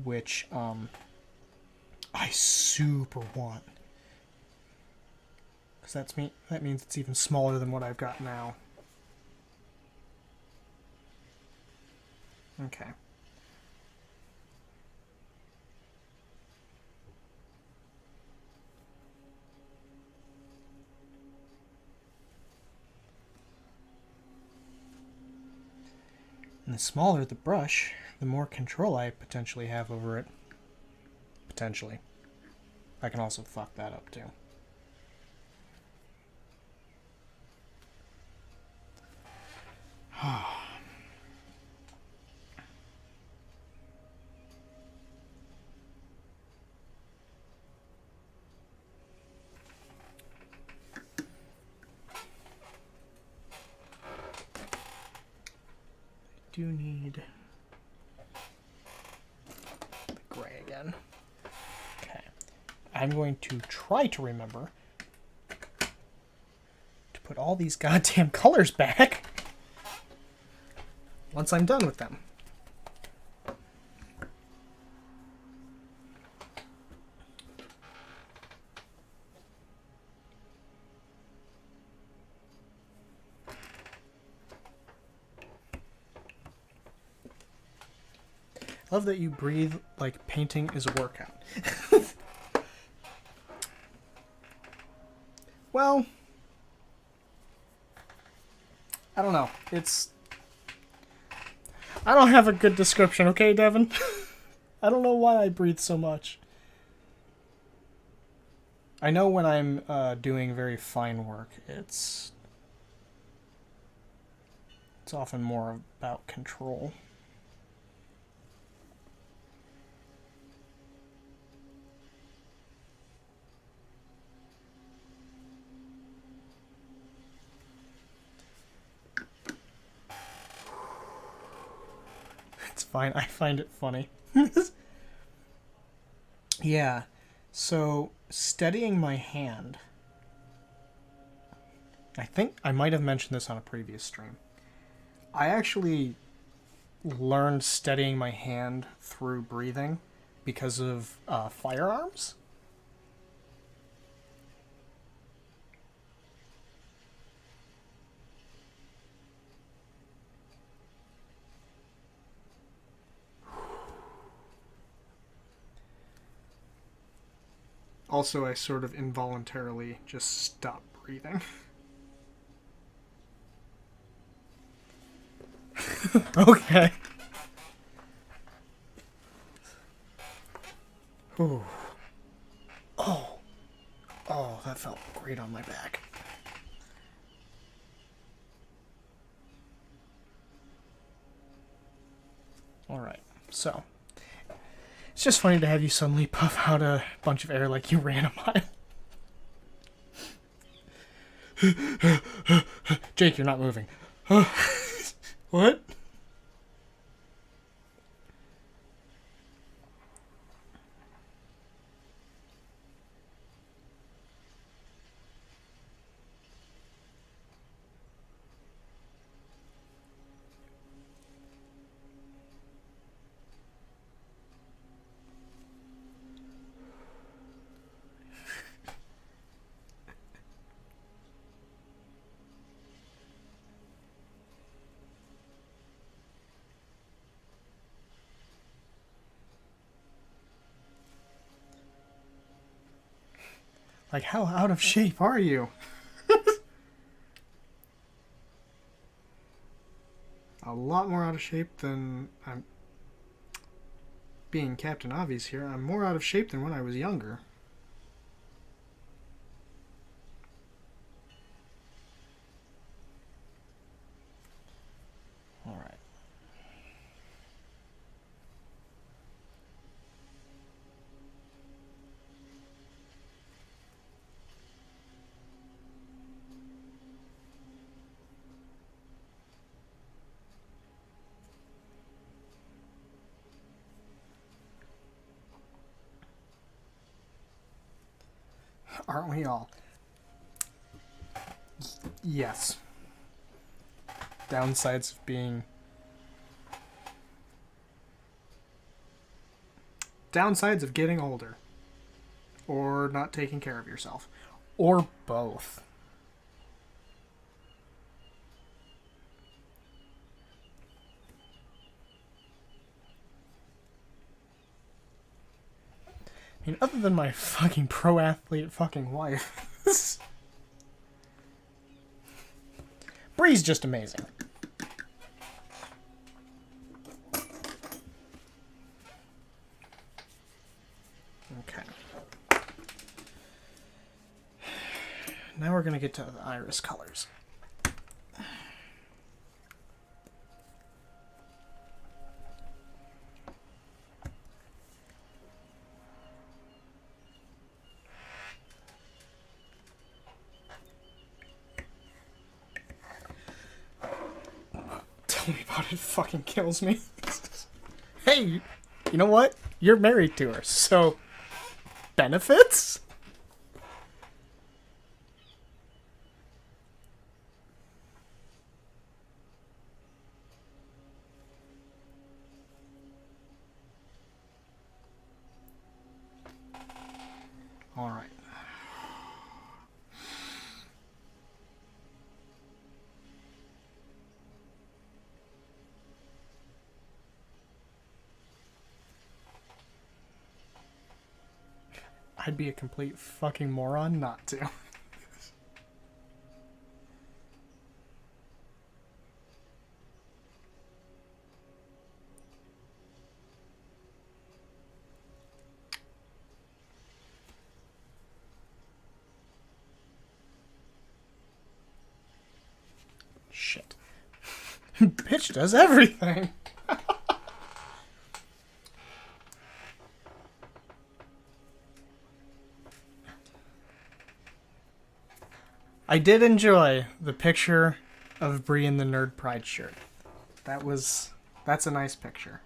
which I super want. Because that means it's even smaller than what I've got now. Okay. And the smaller the brush, the more control I potentially have over it. Potentially. I can also fuck that up too. Do need the gray again. Okay. I'm going to try to remember to put all these goddamn colors back once I'm done with them. I love that you breathe like painting is a workout. Well, I don't know. I don't have a good description, okay, Devin? I don't know why I breathe so much. I know when I'm doing very fine work, it's It's often more about control. It's fine. I find it funny. Yeah. So, steadying my hand. I think I might have mentioned this on a previous stream. I actually learned steadying my hand through breathing because of firearms. Also, I sort of involuntarily just stopped breathing. Okay. Ooh. Oh. Oh, that felt great on my back. Alright, so. It's just funny to have you suddenly puff out a bunch of air like you ran a mile. Jake, you're not moving. What? Like, how out of shape are you? A lot more out of shape than I'm. Being Captain Obvious here, I'm more out of shape than when I was younger. Alright. Aren't we all? Yes. Downsides of being... Downsides of getting older. Or not taking care of yourself. Or both. I mean, other than my fucking pro athlete fucking wife. Bree's just amazing. Okay. Now we're gonna get to the iris colors. Tell me about it. It fucking kills me. Hey, you know what? You're married to her, so benefits? All right. I'd be a complete fucking moron not to. Shit. Bitch does everything. I did enjoy the picture of Bree in the Nerd Pride shirt. That's a nice picture.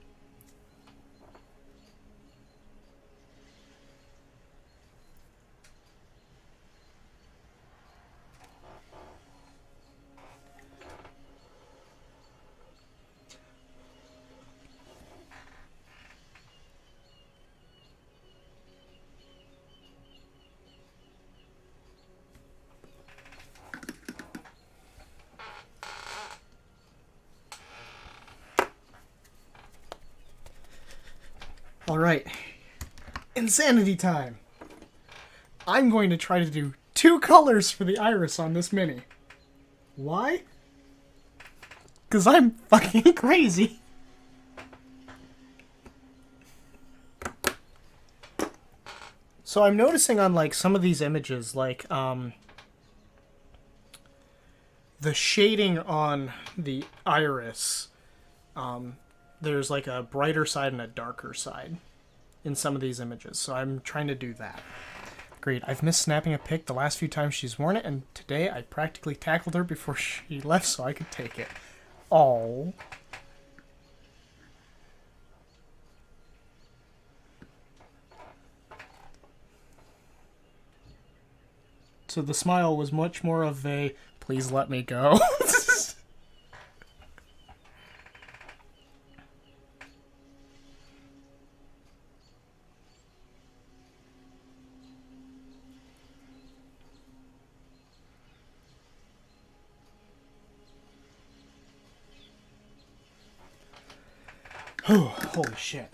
Alright, insanity time. I'm going to try to do 2 colors for the iris on this mini. Why? Because I'm fucking crazy. So I'm noticing on like some of these images, like the shading on the iris, there's like a brighter side and a darker side in some of these images. So I'm trying to do that. Great. I've missed snapping a pic the last few times she's worn it, and today I practically tackled her before she left so I could take it. Oh. So the smile was much more of a, please let me go. Holy shit.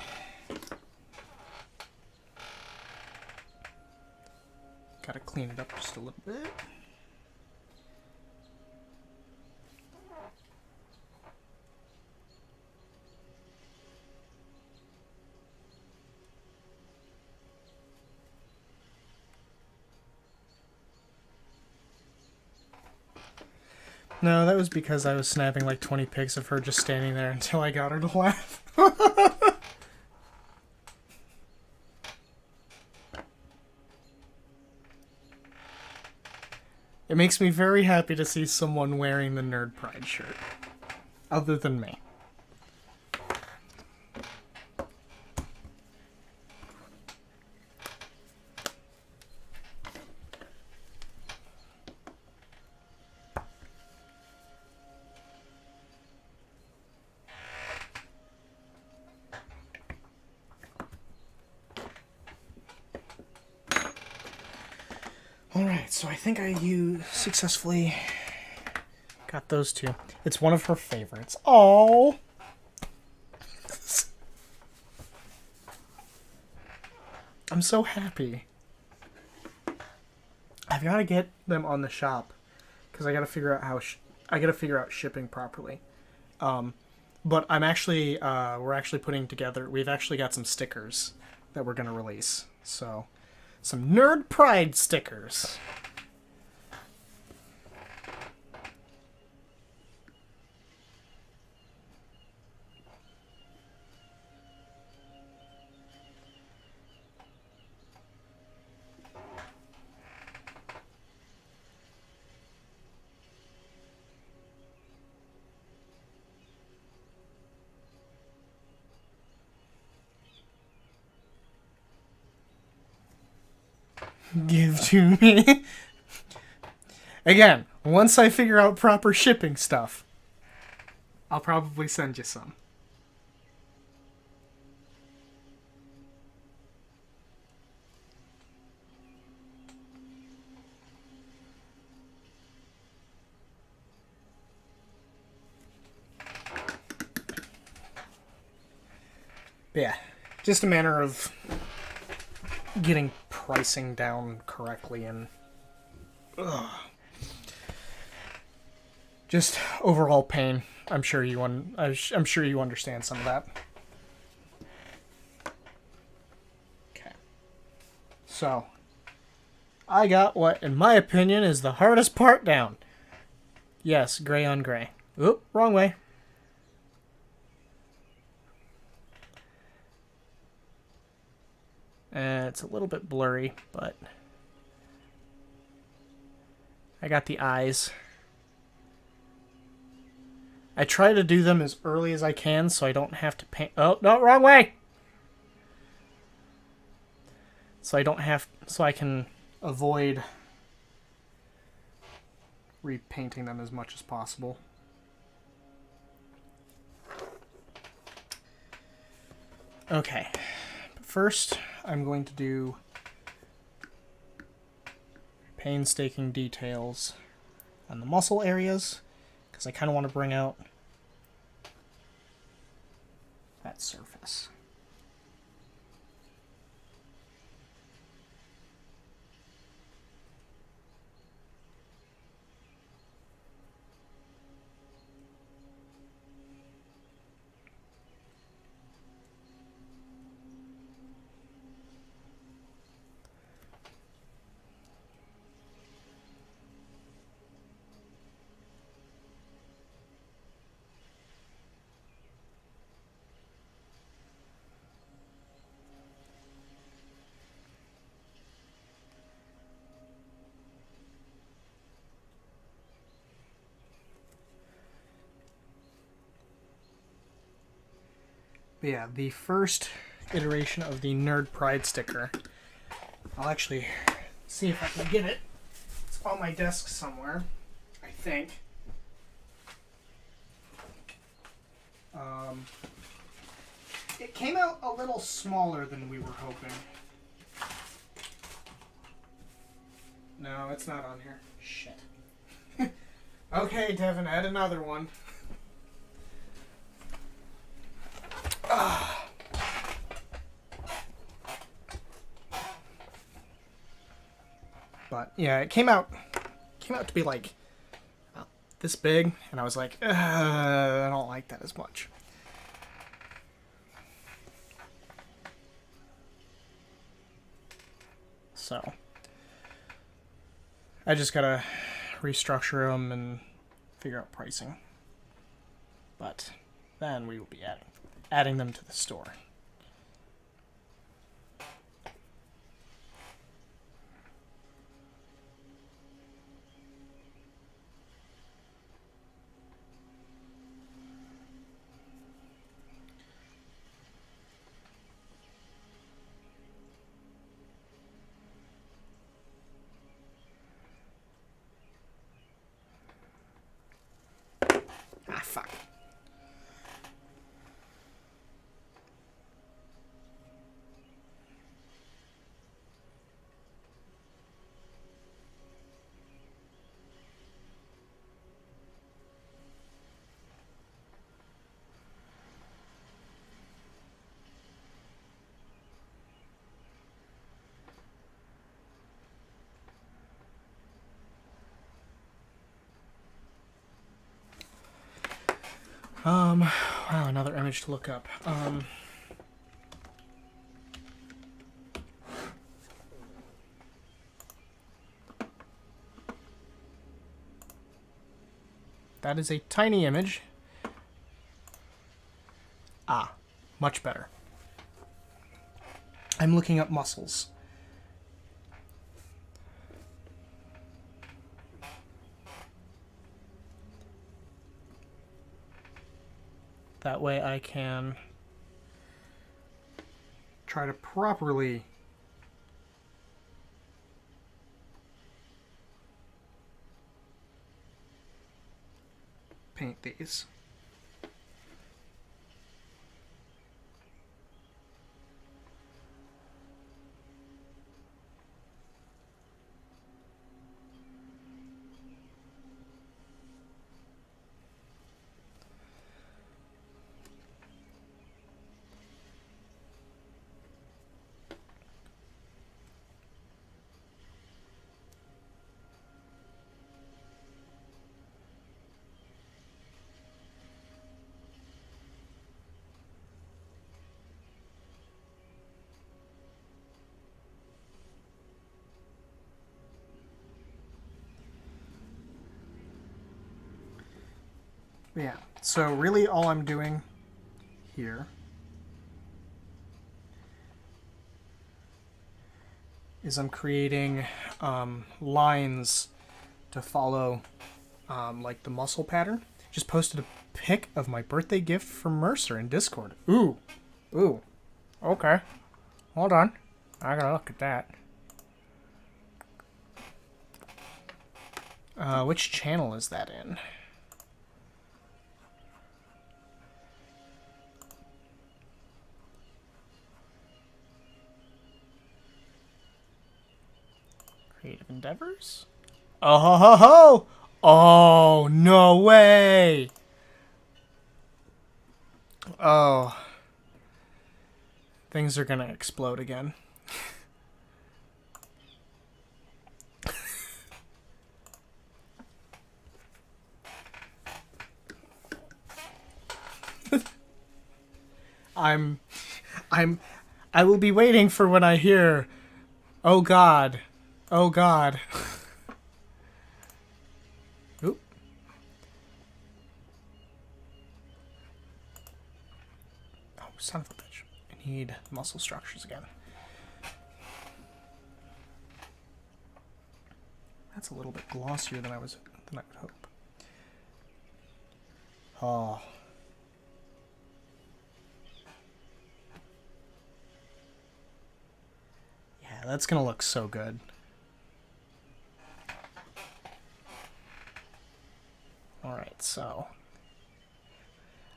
Gotta clean it up just a little bit. No, that was because I was snapping like 20 pics of her just standing there until I got her to laugh. It makes me very happy to see someone wearing the Nerd Pride shirt. Other than me. Alright, so I think you successfully got those 2. It's one of her favorites. Oh. I'm so happy. I've got to get them on the shop because I got to figure out shipping properly. But I'm actually we're actually putting together. We've actually got some stickers that we're gonna release. So. Some Nerd Pride stickers. Give to me. Again, once I figure out proper shipping stuff, I'll probably send you some. But yeah, just a matter of getting pricing down correctly and just overall pain. I'm sure you understand some of that. Okay. So, I got what, in my opinion, is the hardest part down. Yes, gray on gray. Oop, wrong way. it's a little bit blurry, but I got the eyes. I try to do them as early as I can so I don't have to paint... Oh, no, wrong way! So I can avoid repainting them as much as possible. Okay, first I'm going to do painstaking details on the muscle areas because I kind of want to bring out that surface. But yeah, the first iteration of the Nerd Pride sticker, I'll actually see if I can get it. It's on my desk somewhere, I think. It came out a little smaller than we were hoping. No, it's not on here. Shit. Okay, Devin, add another one. But yeah, it came out to be like this big, and I was like, I don't like that as much. So I just gotta restructure them and figure out pricing. But then we will be adding them to the store. Ah, fuck. Wow, another image to look up. That is a tiny image. Ah, much better. I'm looking up muscles. That way I can try to properly paint these. Yeah, so really all I'm doing here is I'm creating lines to follow like the muscle pattern. Just posted a pic of my birthday gift from Mercer in Discord. Ooh. Ooh. Okay. Hold on. I gotta look at that. Which channel is that in? Creative Endeavors? Oh ho ho ho! Oh, no way! Oh. Things are gonna explode again. I will be waiting for when I hear, oh God, oh God. Oop. Oh, son of a bitch. I need muscle structures again. That's a little bit glossier than I would hope. Oh. Yeah, that's gonna look so good. Alright, so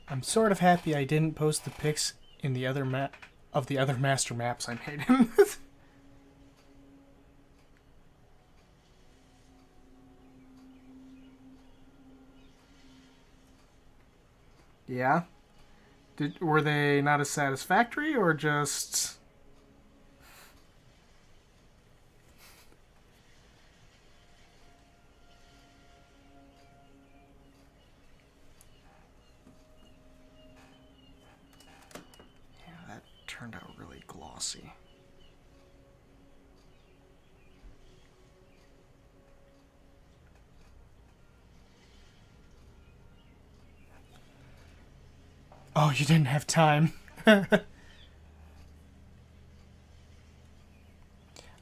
I'm sort of happy I didn't post the pics in the other of the other master maps I made him. Yeah? Were they not as satisfactory, or just... Yeah, that turned out really glossy. Oh, you didn't have time.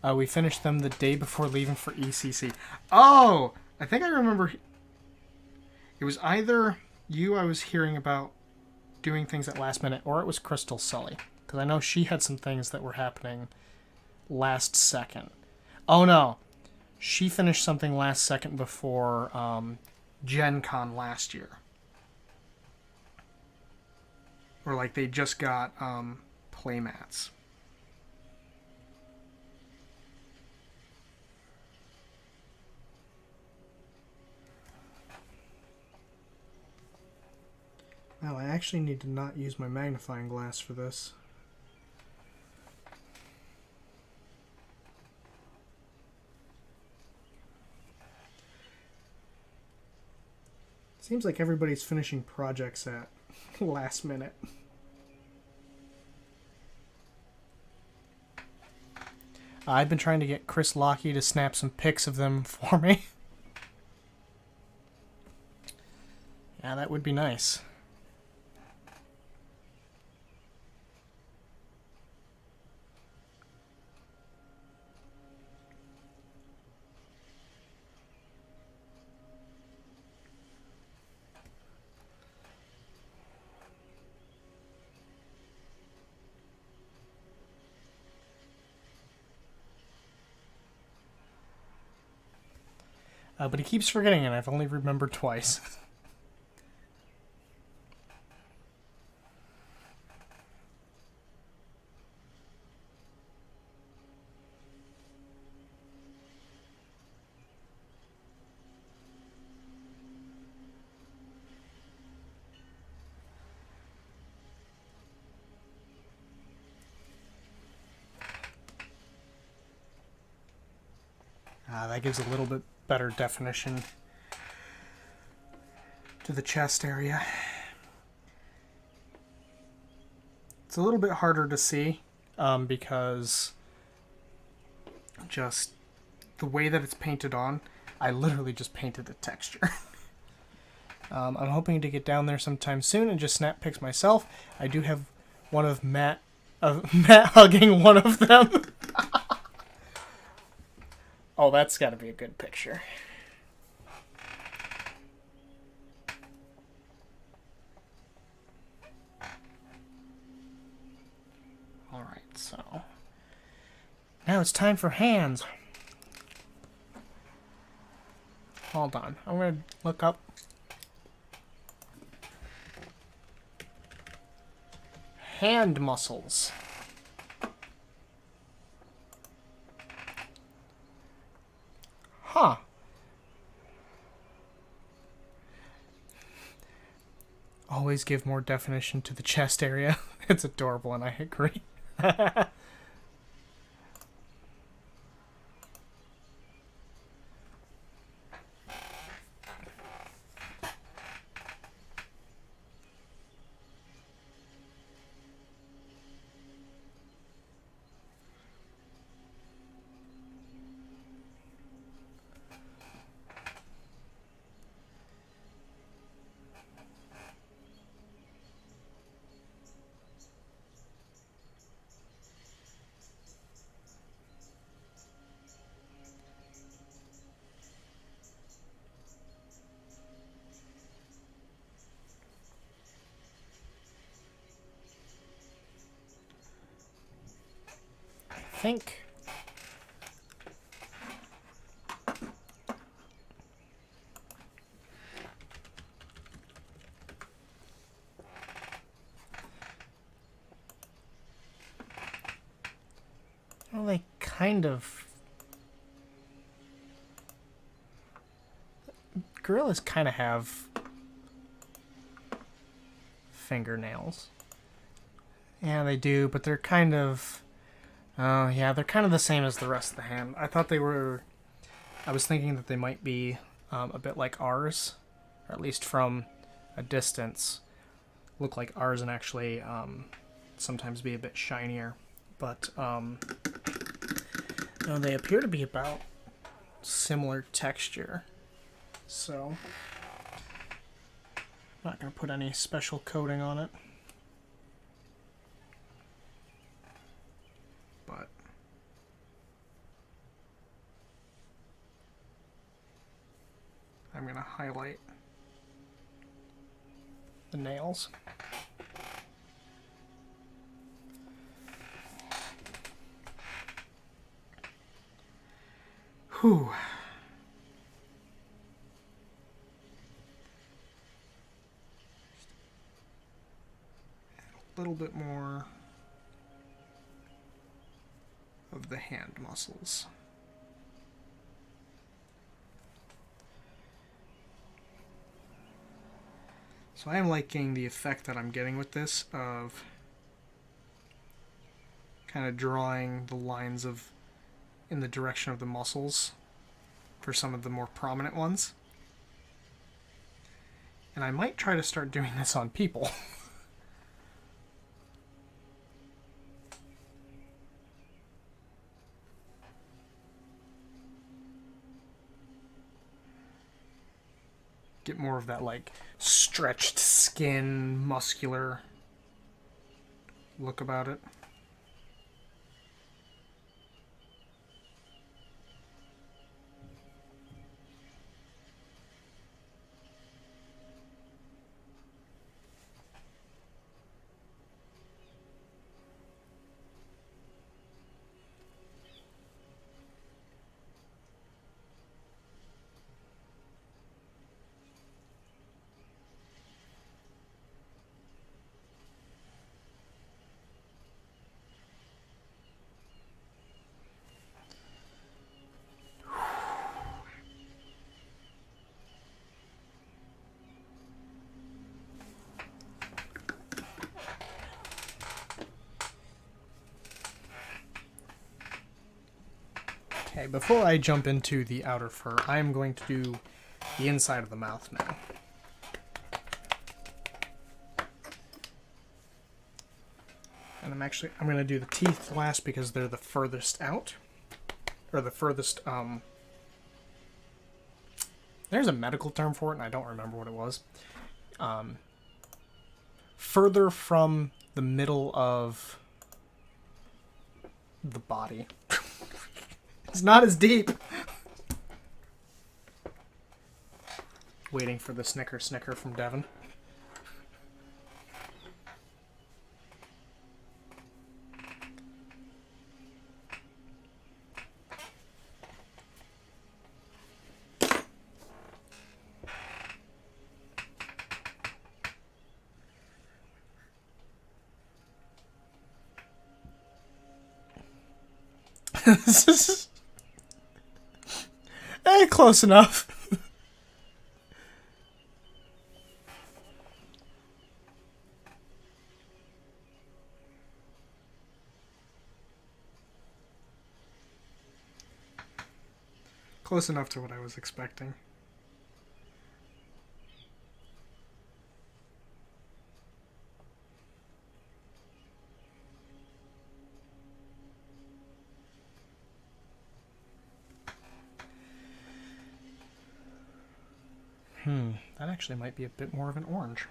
We finished them the day before leaving for ECC. Oh! I think I remember... It was either you I was hearing about doing things at last minute, or it was Crystal Sully. Because I know she had some things that were happening last second. Oh, no. She finished something last second before Gen Con last year. Or like they just got playmats. Well, I actually need to not use my magnifying glass for this. Seems like everybody's finishing projects at last minute. I've been trying to get Chris Lockey to snap some pics of them for me. Yeah, that would be nice. But he keeps forgetting, and I've only remembered twice. That gives a little bit better definition to the chest area. It's a little bit harder to see because just the way that it's painted on, I literally just painted the texture. I'm hoping to get down there sometime soon and just snap pics myself. I do have one of Matt hugging one of them. Oh, that's got to be a good picture. Alright, so... now it's time for hands. Hold on. I'm going to look up... hand muscles. Huh. Always give more definition to the chest area. It's adorable and I agree. I think well, they kind of... gorillas kind of have fingernails. Yeah, they do, but they're kind of... oh, yeah, they're kind of the same as the rest of the hand. I thought they were... I was thinking that they might be a bit like ours, or at least from a distance, look like ours and actually sometimes be a bit shinier. But no, they appear to be about similar texture. So, I'm not going to put any special coating on it. But I'm going to highlight the nails. Whew. A little bit more of the hand muscles. So I am liking the effect that I'm getting with this of kind of drawing the lines of in the direction of the muscles for some of the more prominent ones. And I might try to start doing this on people. Get more of that like stretched skin, muscular look about it. Okay, before I jump into the outer fur, I am going to do the inside of the mouth now. And I'm going to do the teeth last because they're the furthest out. Or the furthest, there's a medical term for it and I don't remember what it was. Further from the middle of the body. It's not as deep. waiting for the Snicker from Devin. Close enough. Close enough to what I was expecting. That actually might be a bit more of an orange.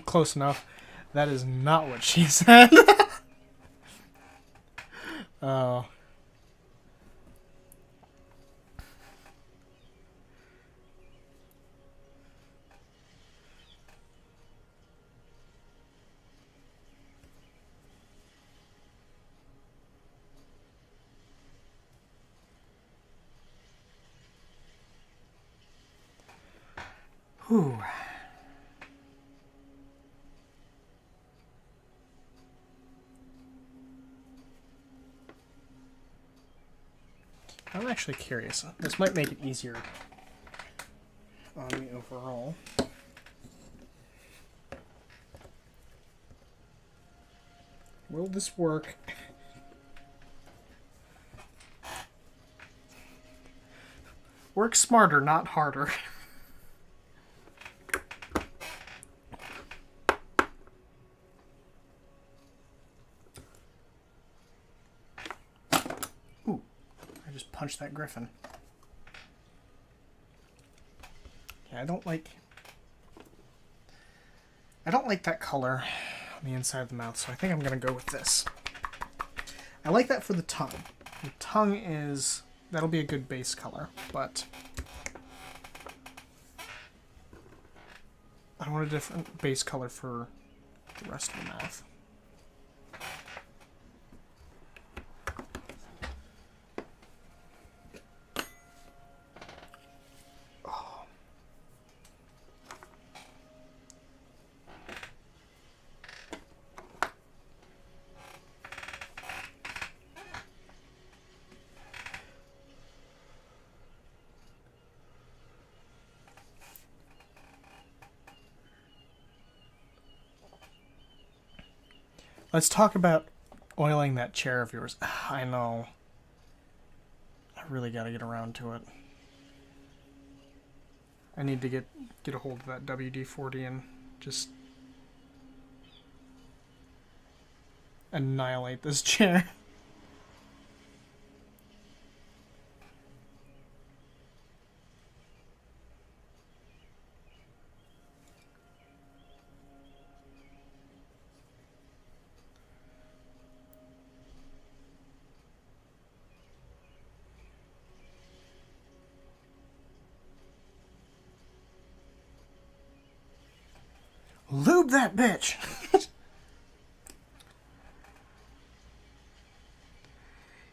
Close enough. That is not what she said. Oh. Whew. I'm actually curious. This might make it easier on me overall. Will this work? Work smarter, not harder. Ooh, I just punched that griffin. Yeah, I don't like that color on the inside of the mouth, so I think I'm gonna go with this. I like that for the tongue. The tongue is, that'll be a good base color, but I want a different base color for the rest of the mouth. Let's talk about oiling that chair of yours. I know. I really got to get around to it. I need to get a hold of that WD-40 and just annihilate this chair. Lube that bitch!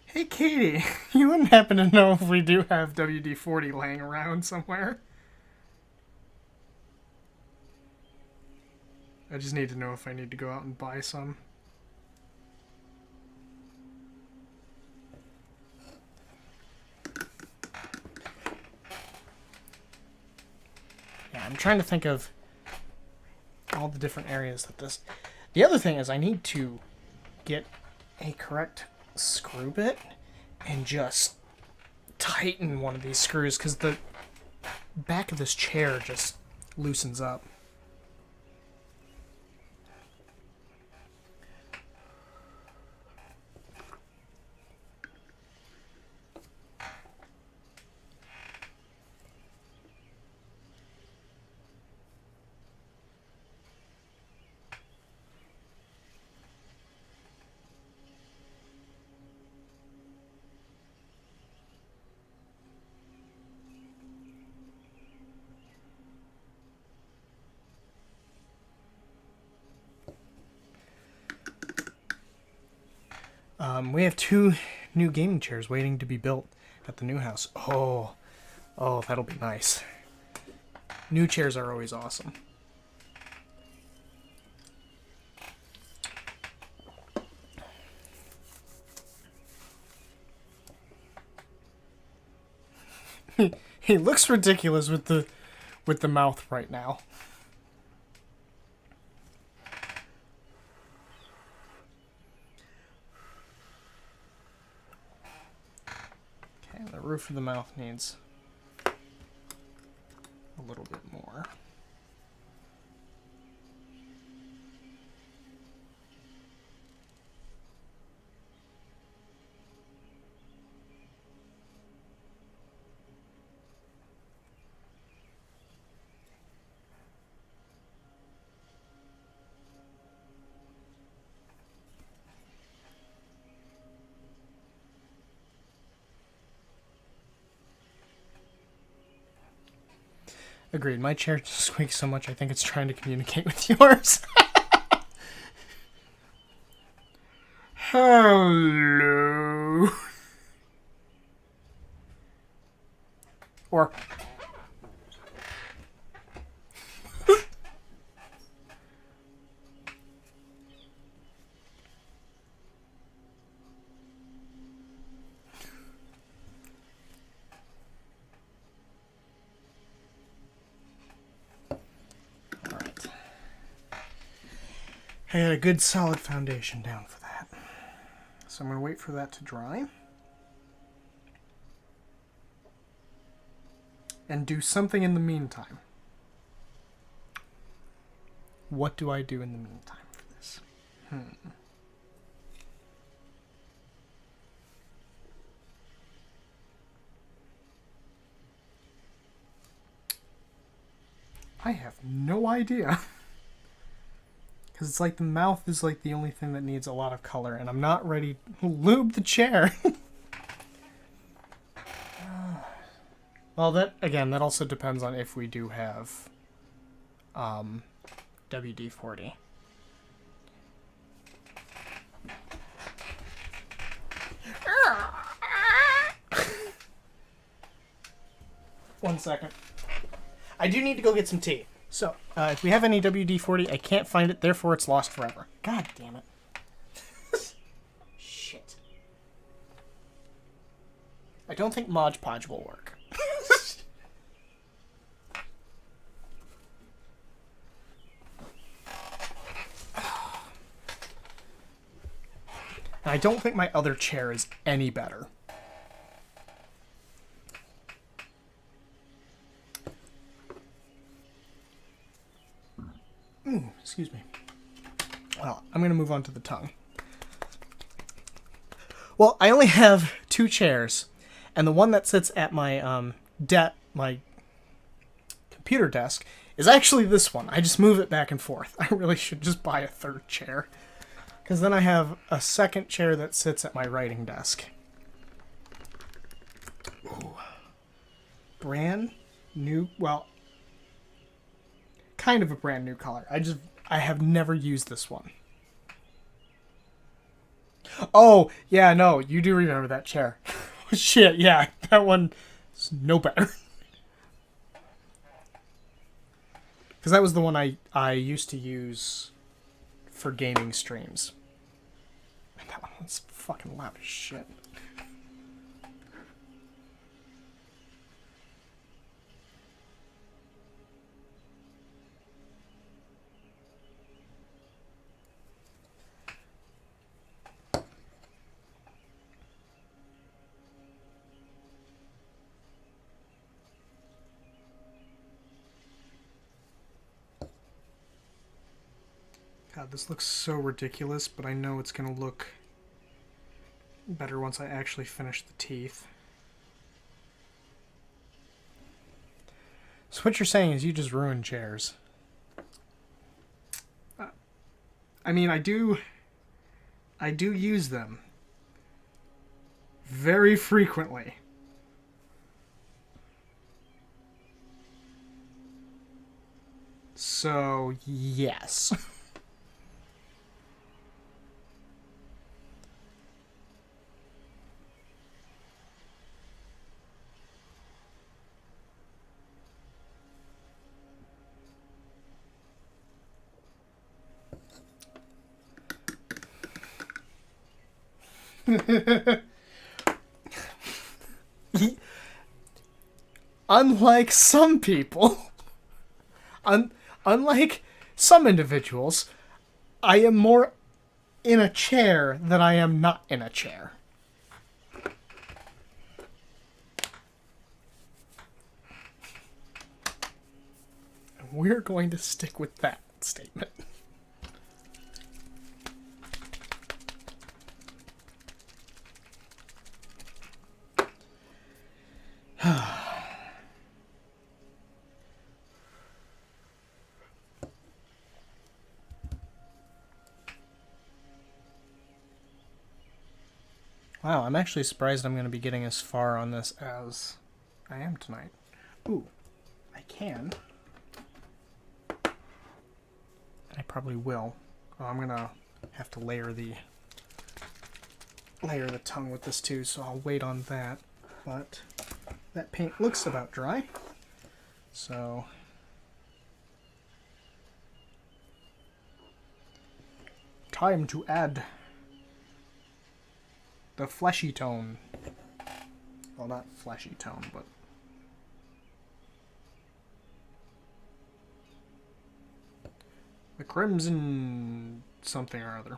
Hey Katie, you wouldn't happen to know if we do have WD-40 laying around somewhere? I just need to know if I need to go out and buy some. Yeah, I'm trying to think of all the different areas that this... The other thing is I need to get a correct screw bit and just tighten one of these screws because the back of this chair just loosens up. We have 2 new gaming chairs waiting to be built at the new house. Oh, that'll be nice. New chairs are always awesome. He looks ridiculous with the mouth right now. Okay, the roof of the mouth needs a little bit more. Agreed. My chair squeaks so much I think it's trying to communicate with yours. Hello. Or... Alright. I got a good solid foundation down for that. So I'm going to wait for that to dry. And do something in the meantime. What do I do in the meantime for this? I have no idea. Because it's like the mouth is like the only thing that needs a lot of color, and I'm not ready to lube the chair. Well, that also depends on if we do have WD-40. One second. I do need to go get some tea. So, if we have any WD-40, I can't find it, therefore it's lost forever. God damn it. Shit. I don't think Mod Podge will work. And I don't think my other chair is any better. Excuse me. Well, I'm going to move on to the tongue. Well, I only have 2 chairs, and the one that sits at my my computer desk is actually this one. I just move it back and forth. I really should just buy a 3rd chair, because then I have a 2nd chair that sits at my writing desk. Ooh. Brand new, well, kind of a brand new color. I have never used this one. Oh, yeah, no, you do remember that chair. Shit, yeah, that one is no better. Because that was the one I used to use for gaming streams. And that one was fucking loud as shit. God, this looks so ridiculous, but I know it's going to look better once I actually finish the teeth. So what you're saying is you just ruined chairs. I mean, I do use them very frequently. So, yes. Unlike some people, unlike some individuals, I am more in a chair than I am not in a chair. We're going to stick with that statement. Wow, I'm actually surprised I'm going to be getting as far on this as I am tonight. Ooh, I can. I probably will. Oh, I'm going to have to layer the tongue with this too, so I'll wait on that. But that paint looks about dry. So time to add the fleshy tone. Well, not fleshy tone, but the crimson something or other.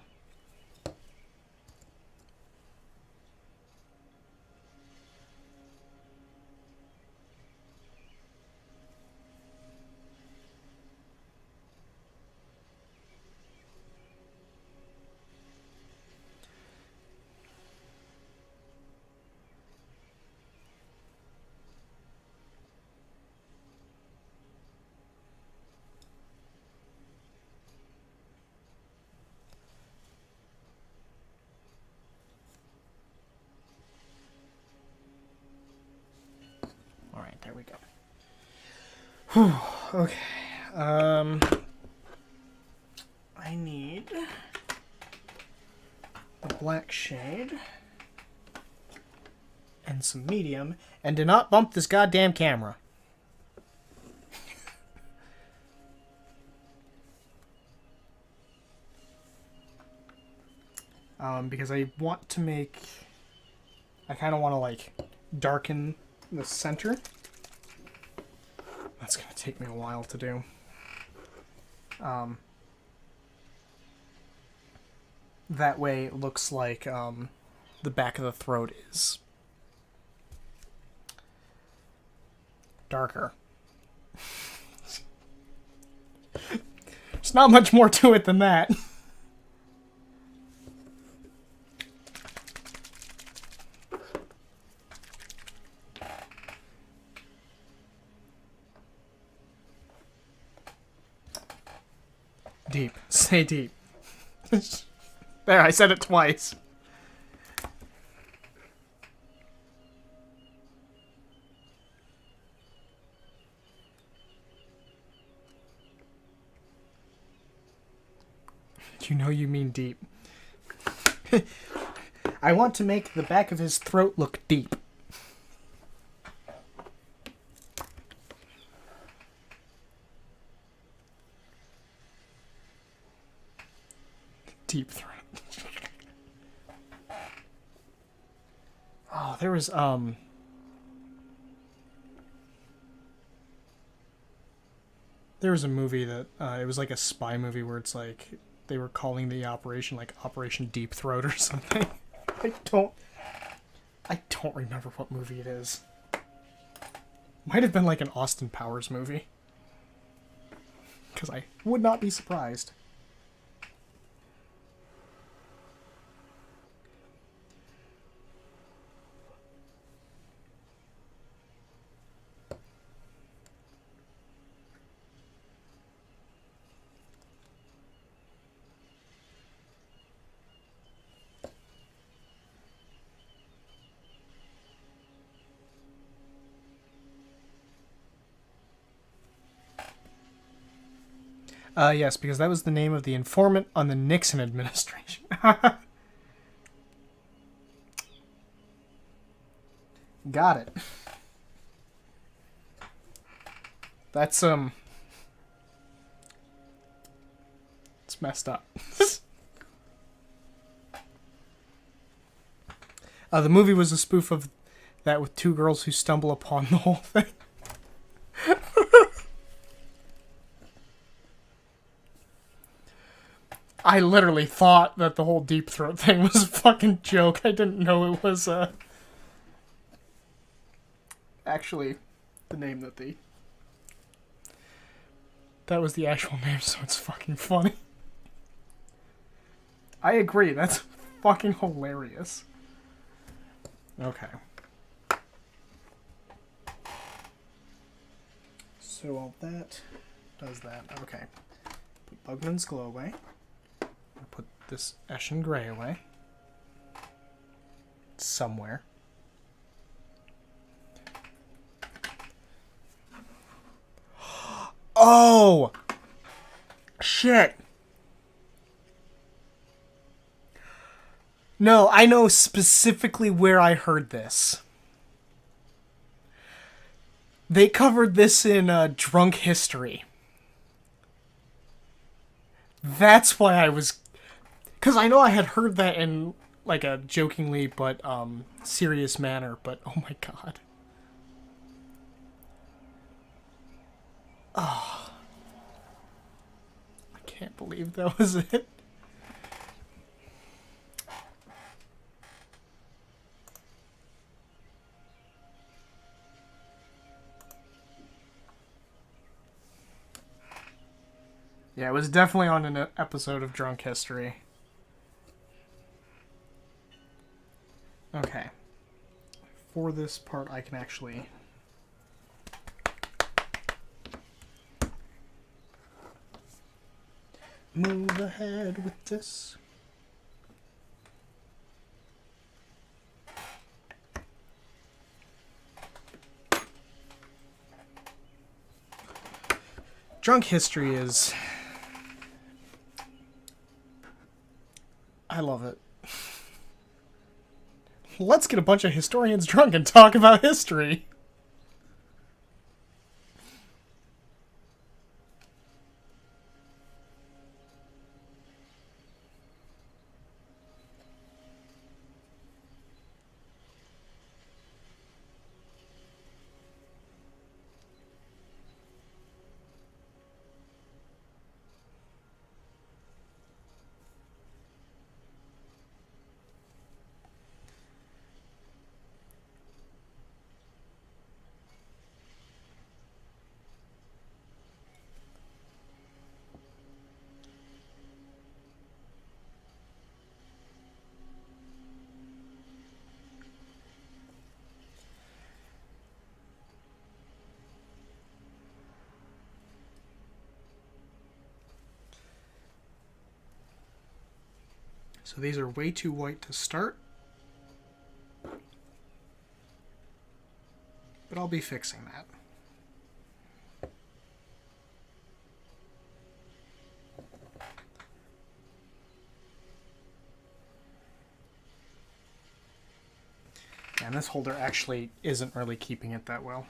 Alright, there we go. Whew, okay. I need the black shade and some medium, and do not bump this goddamn camera. Because I want to make... I kind of want to, like, darken the center. That's going to take me a while to do. That way it looks like the back of the throat is darker. There's not much more to it than that. Deep. Say deep. There, I said it twice. You know you mean deep. I want to make the back of his throat look deep. Deep throat. Oh, there was a movie that it was like a spy movie where it's like they were calling the operation like Operation Deep Throat or something. I don't remember what movie it is. Might have been like an Austin Powers movie. Because I would not be surprised. Yes, because that was the name of the informant on the Nixon administration. Got it. That's, it's messed up. The movie was a spoof of that with two girls who stumble upon the whole thing. I literally thought that the whole Deep Throat thing was a fucking joke. I didn't know it was actually the name that was the actual name, so it's fucking funny. I agree, that's fucking hilarious. Okay. So all that does that. Okay. Put Bugman's Glow away. I'll put this Eshin Gray away. Somewhere. Oh! Shit! No, I know specifically where I heard this. They covered this in Drunk History. That's why I was... Because I know I had heard that in, like, a jokingly but serious manner, but oh my god. Oh. I can't believe that was it. Yeah, it was definitely on an episode of Drunk History. Okay. For this part, I can actually... move ahead with this. Drunk History is... I love it. Let's get a bunch of historians drunk and talk about history. So these are way too white to start. But I'll be fixing that. And this holder actually isn't really keeping it that well.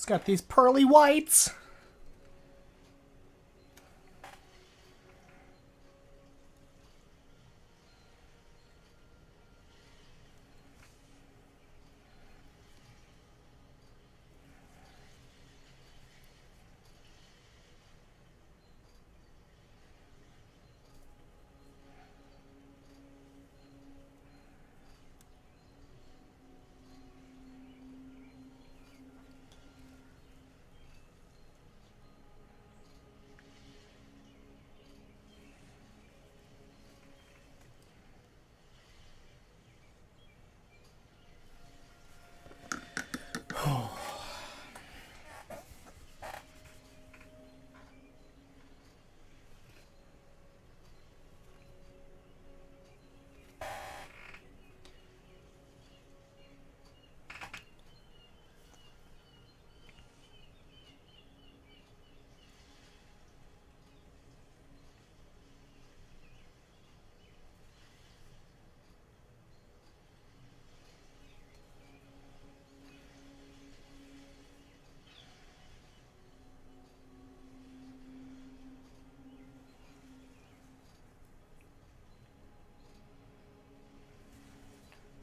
It's got these pearly whites.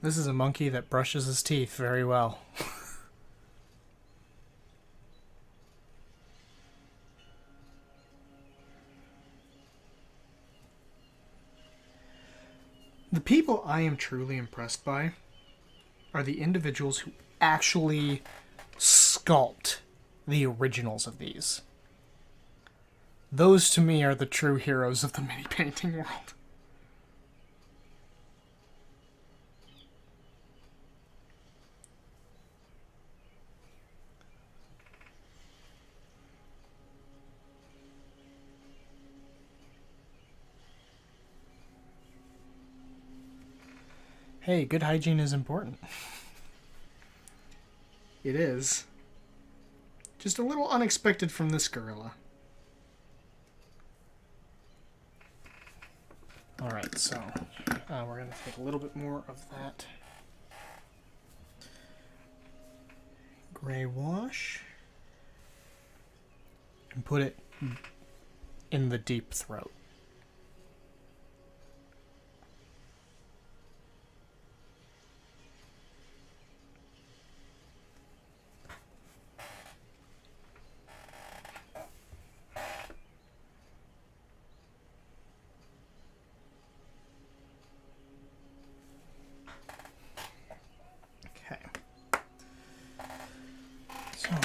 This is a monkey that brushes his teeth very well. The people I am truly impressed by are the individuals who actually sculpt the originals of these. Those, to me, are the true heroes of the mini painting world. Hey, good hygiene is important. It is. Just a little unexpected from this gorilla. Alright, so we're going to take a little bit more of that gray wash and put it in the deep throat.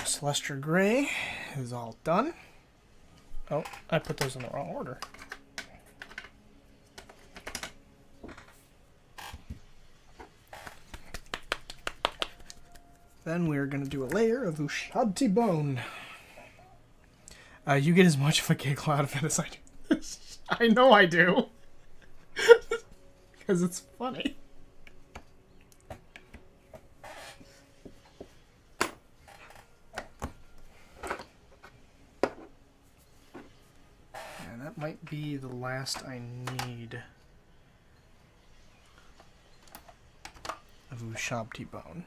Celestial Gray is all done. Oh, I put those in the wrong order. Then we're going to do a layer of Ushabti Bone. You get as much of a giggle out of it as I do. I know I do. Because it's funny. That might be the last I need of Ushabti Bone.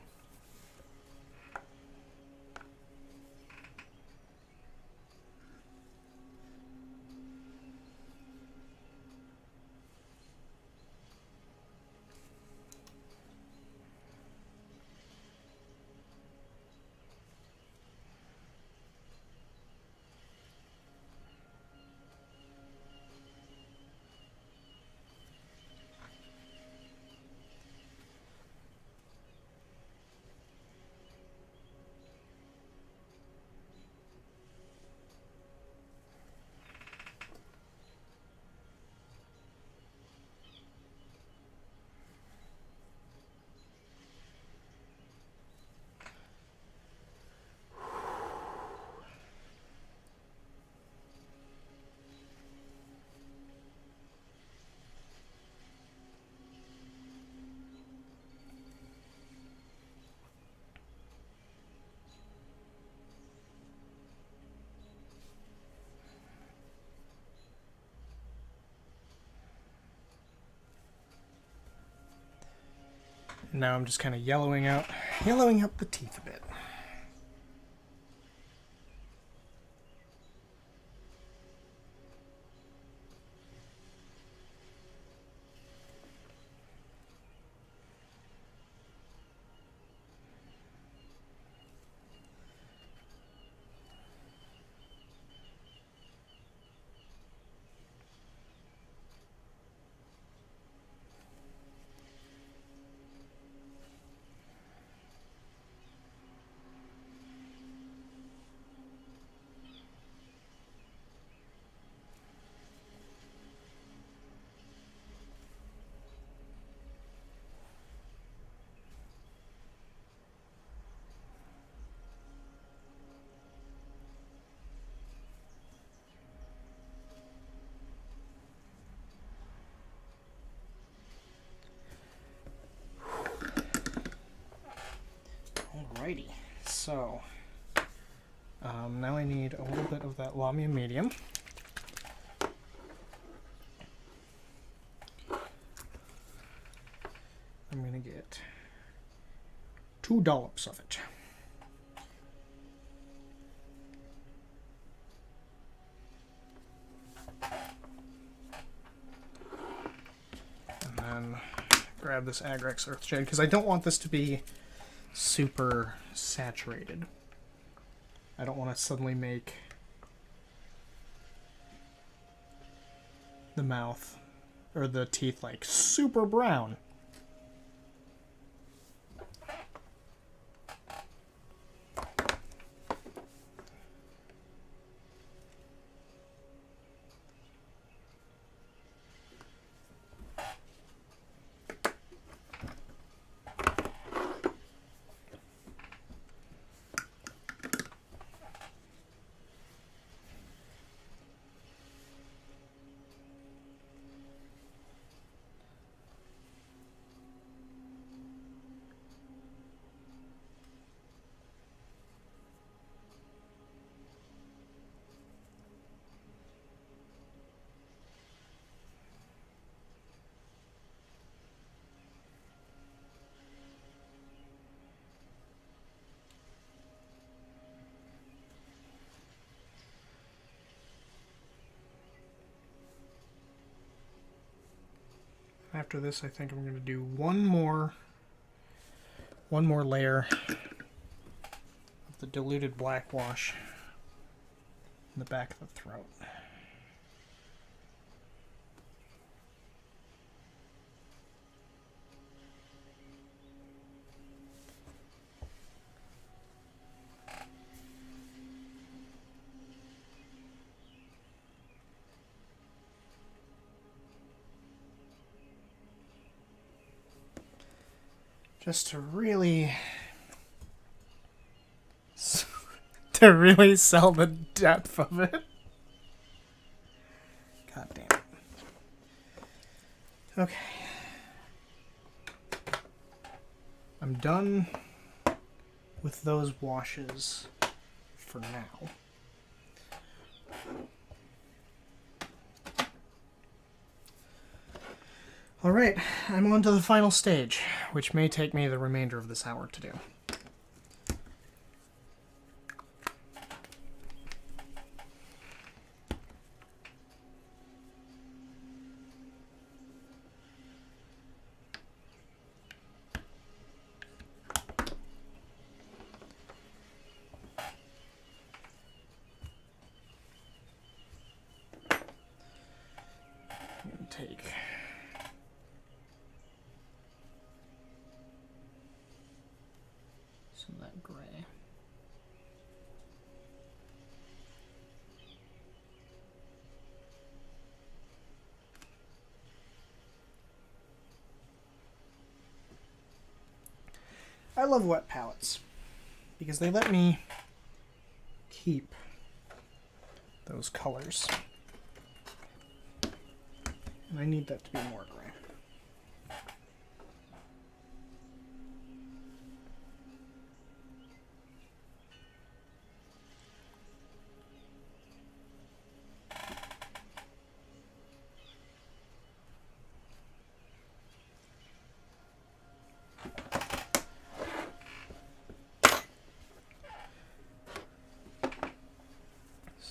Now I'm just kind of yellowing up the teeth a bit. Alrighty, so now I need a little bit of that Lamia medium. I'm going to get 2 dollops of it. And then grab grab this Agrex Earthshade because I don't want this to be super saturated. I don't want to suddenly make the mouth or the teeth like super brown. After this, I think I'm going to do one more layer of the diluted black wash in the back of the throat. Just to really sell the depth of it. God damn it. Okay. I'm done with those washes for now. Alright, I'm on to the final stage, which may take me the remainder of this hour to do. I'm going to take some of that gray. I love wet palettes because they let me keep those colors. And I need that to be more gray.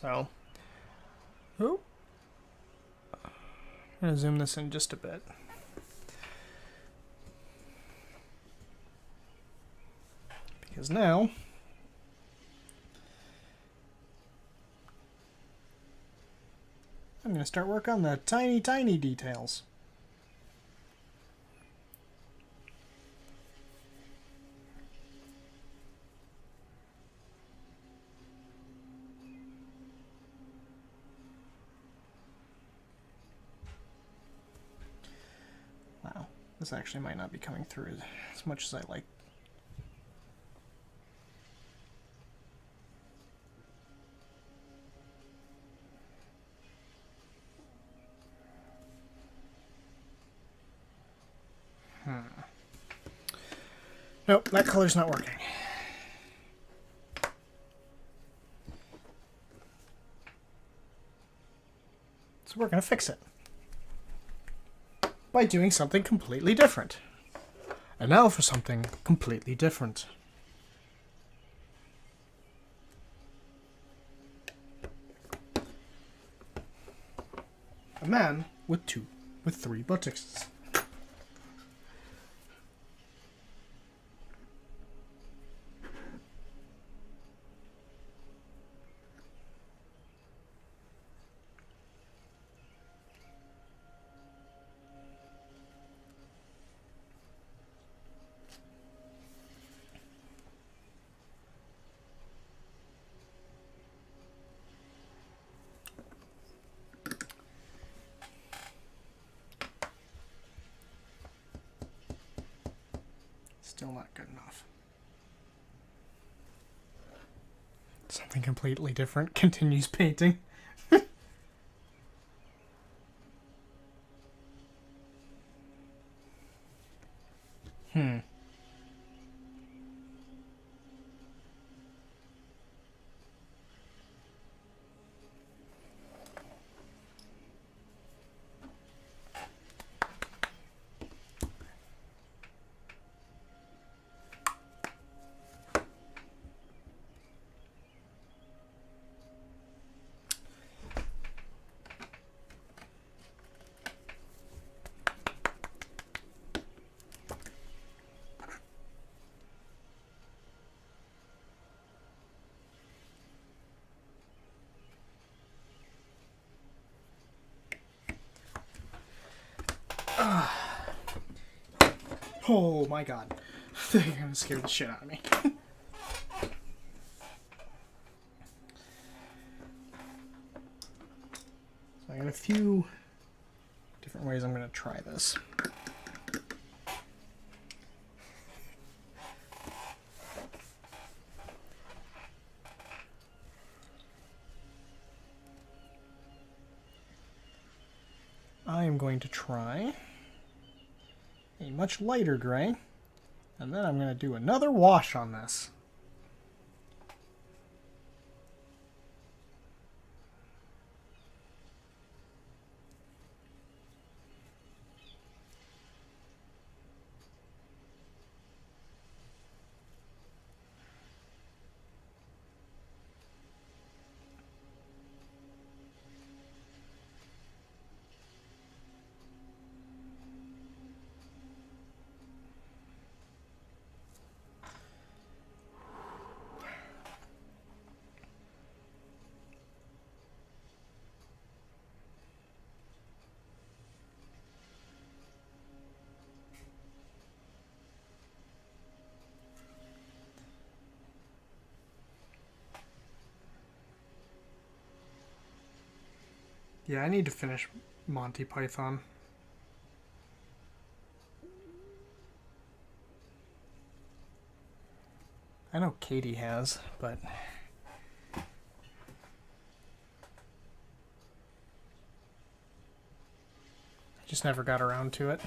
So, I'm going to zoom this in just a bit. Because now, I'm going to start work on the tiny, tiny details. Wow, this actually might not be coming through as much as I like. Nope, that color's not working. So we're going to fix it by doing something completely different. And now for something completely different. A man with three buttocks. Still not good enough. Something completely different. Continues painting. Hmm. Oh my god. They're gonna scare the shit out of me. So I got a few different ways I'm gonna try this. I am going to try a much lighter gray, and then I'm going to do another wash on this. Yeah, I need to finish Monty Python. I know Katie has, but I just never got around to it.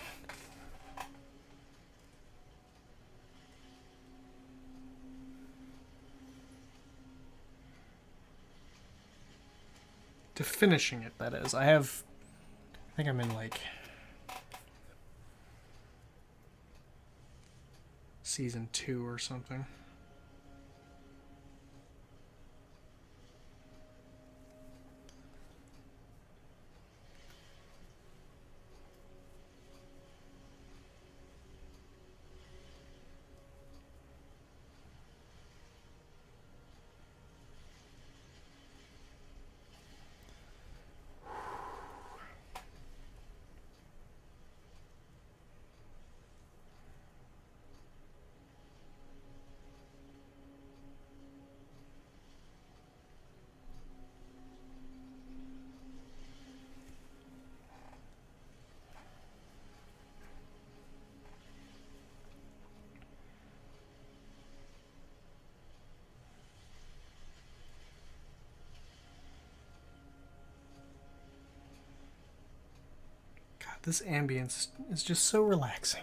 To finishing it, that is. I think I'm in like season 2 or something. God, this ambience is just so relaxing.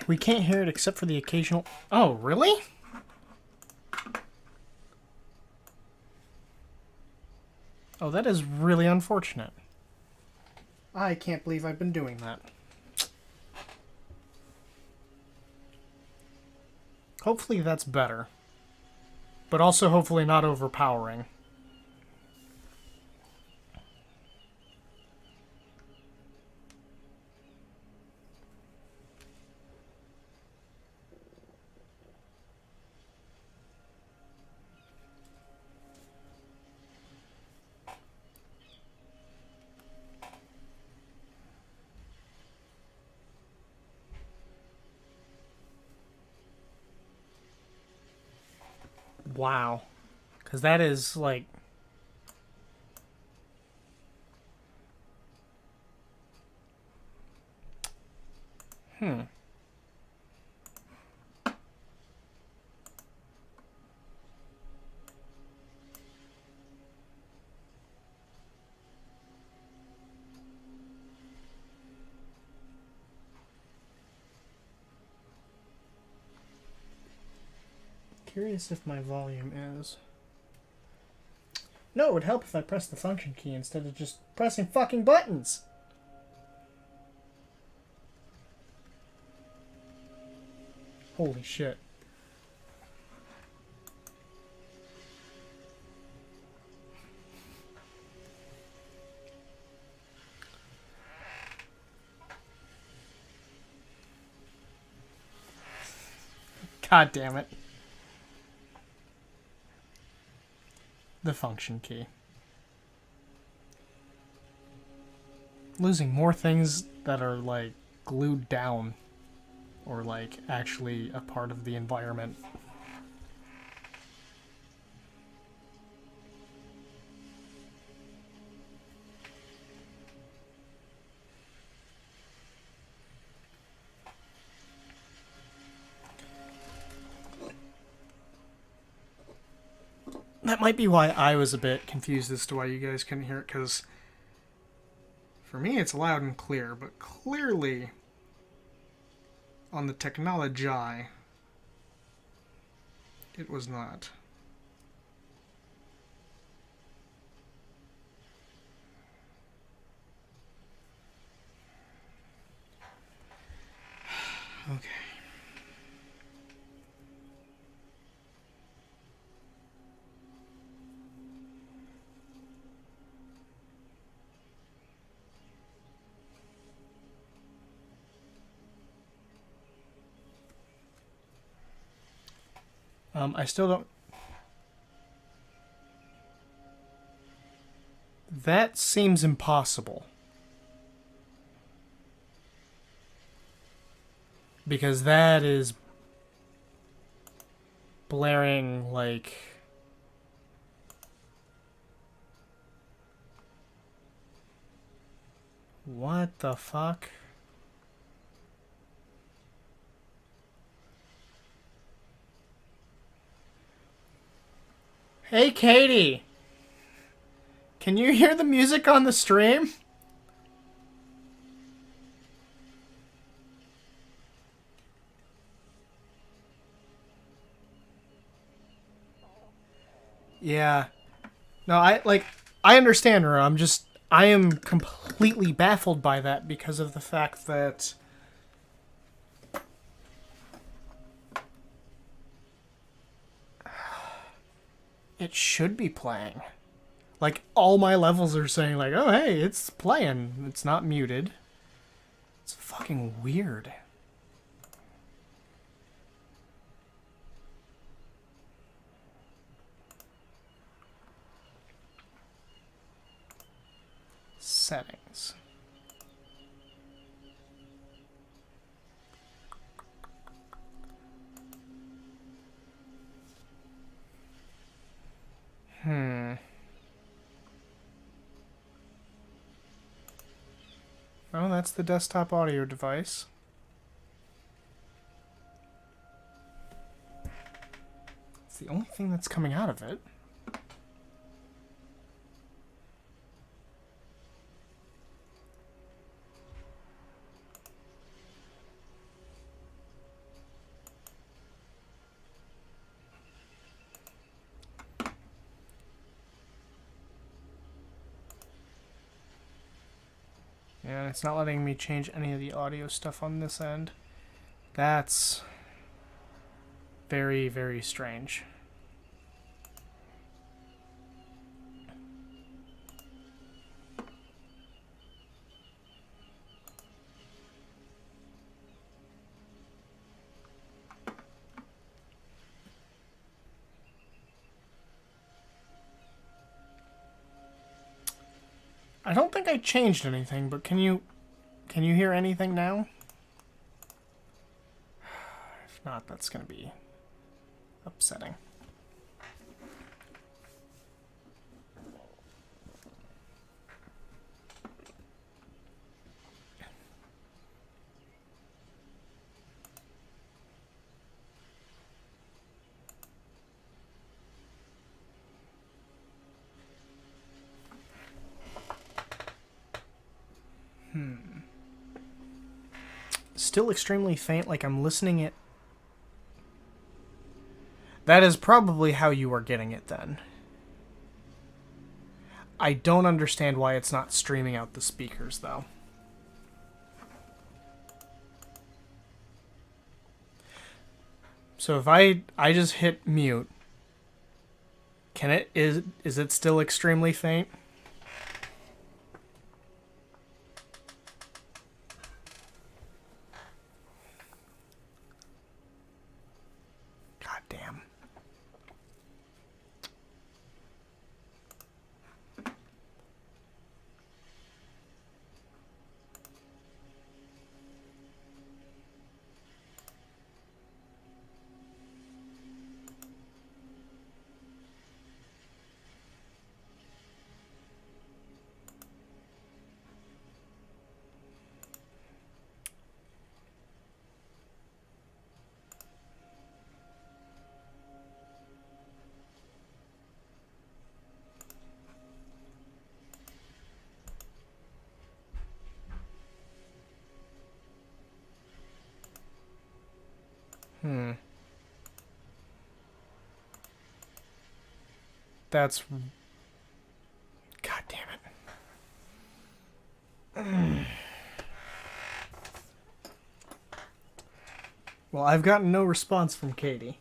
We can't hear it except for the occasional... Oh, really? Oh, that is really unfortunate. I can't believe I've been doing that. Hopefully that's better. But also hopefully not overpowering. Wow. Because that is like... Curious if my volume is... No, it would help if I pressed the function key instead of just pressing fucking buttons. Holy shit. God damn it. The function key. Losing more things that are like glued down or like actually a part of the environment. That might be why I was a bit confused as to why you guys couldn't hear it, because for me it's loud and clear, but clearly on the technology it was not. Okay. I still don't... That seems impossible. Because that is blaring like... What the fuck? Hey, Katie! Can you hear the music on the stream? Yeah. No, I understand her. I am completely baffled by that because of the fact that it should be playing. Like, all my levels are saying, like, oh, hey, it's playing. It's not muted. It's fucking weird. Settings. Oh, that's the desktop audio device. It's the only thing that's coming out of it. And it's not letting me change any of the audio stuff on this end. That's very, very strange. I don't think I changed anything, but can you hear anything now? If not, that's going to be upsetting. Still extremely faint, like I'm listening it. That is probably how you are getting it then. I don't understand why it's not streaming out the speakers, though. So if I just hit mute, is it still extremely faint? God damn. That's... God damn it. Well, I've gotten no response from Katie.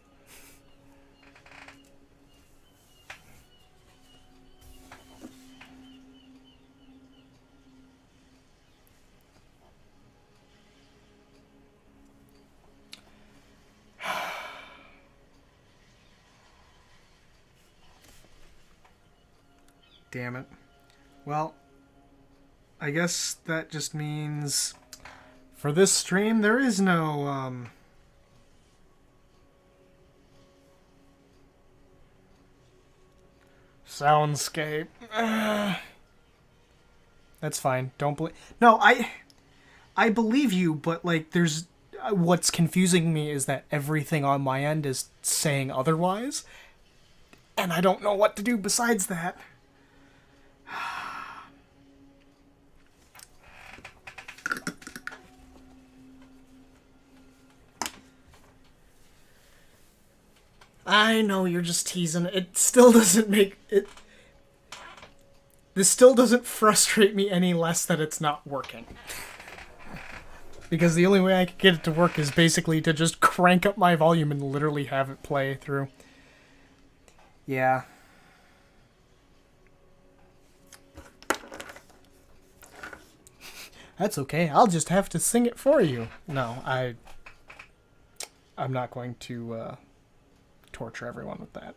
Damn it. Well, I guess that just means for this stream there is no soundscape. That's fine. Don't believe. No, I believe you, but like there's what's confusing me is that everything on my end is saying otherwise, and I don't know what to do besides that. I know you're just teasing. It still doesn't make it. This still doesn't frustrate me any less that it's not working. Because the only way I could get it to work is basically to just crank up my volume and literally have it play through. Yeah. That's okay. I'll just have to sing it for you. No, I'm not going to torture everyone with that.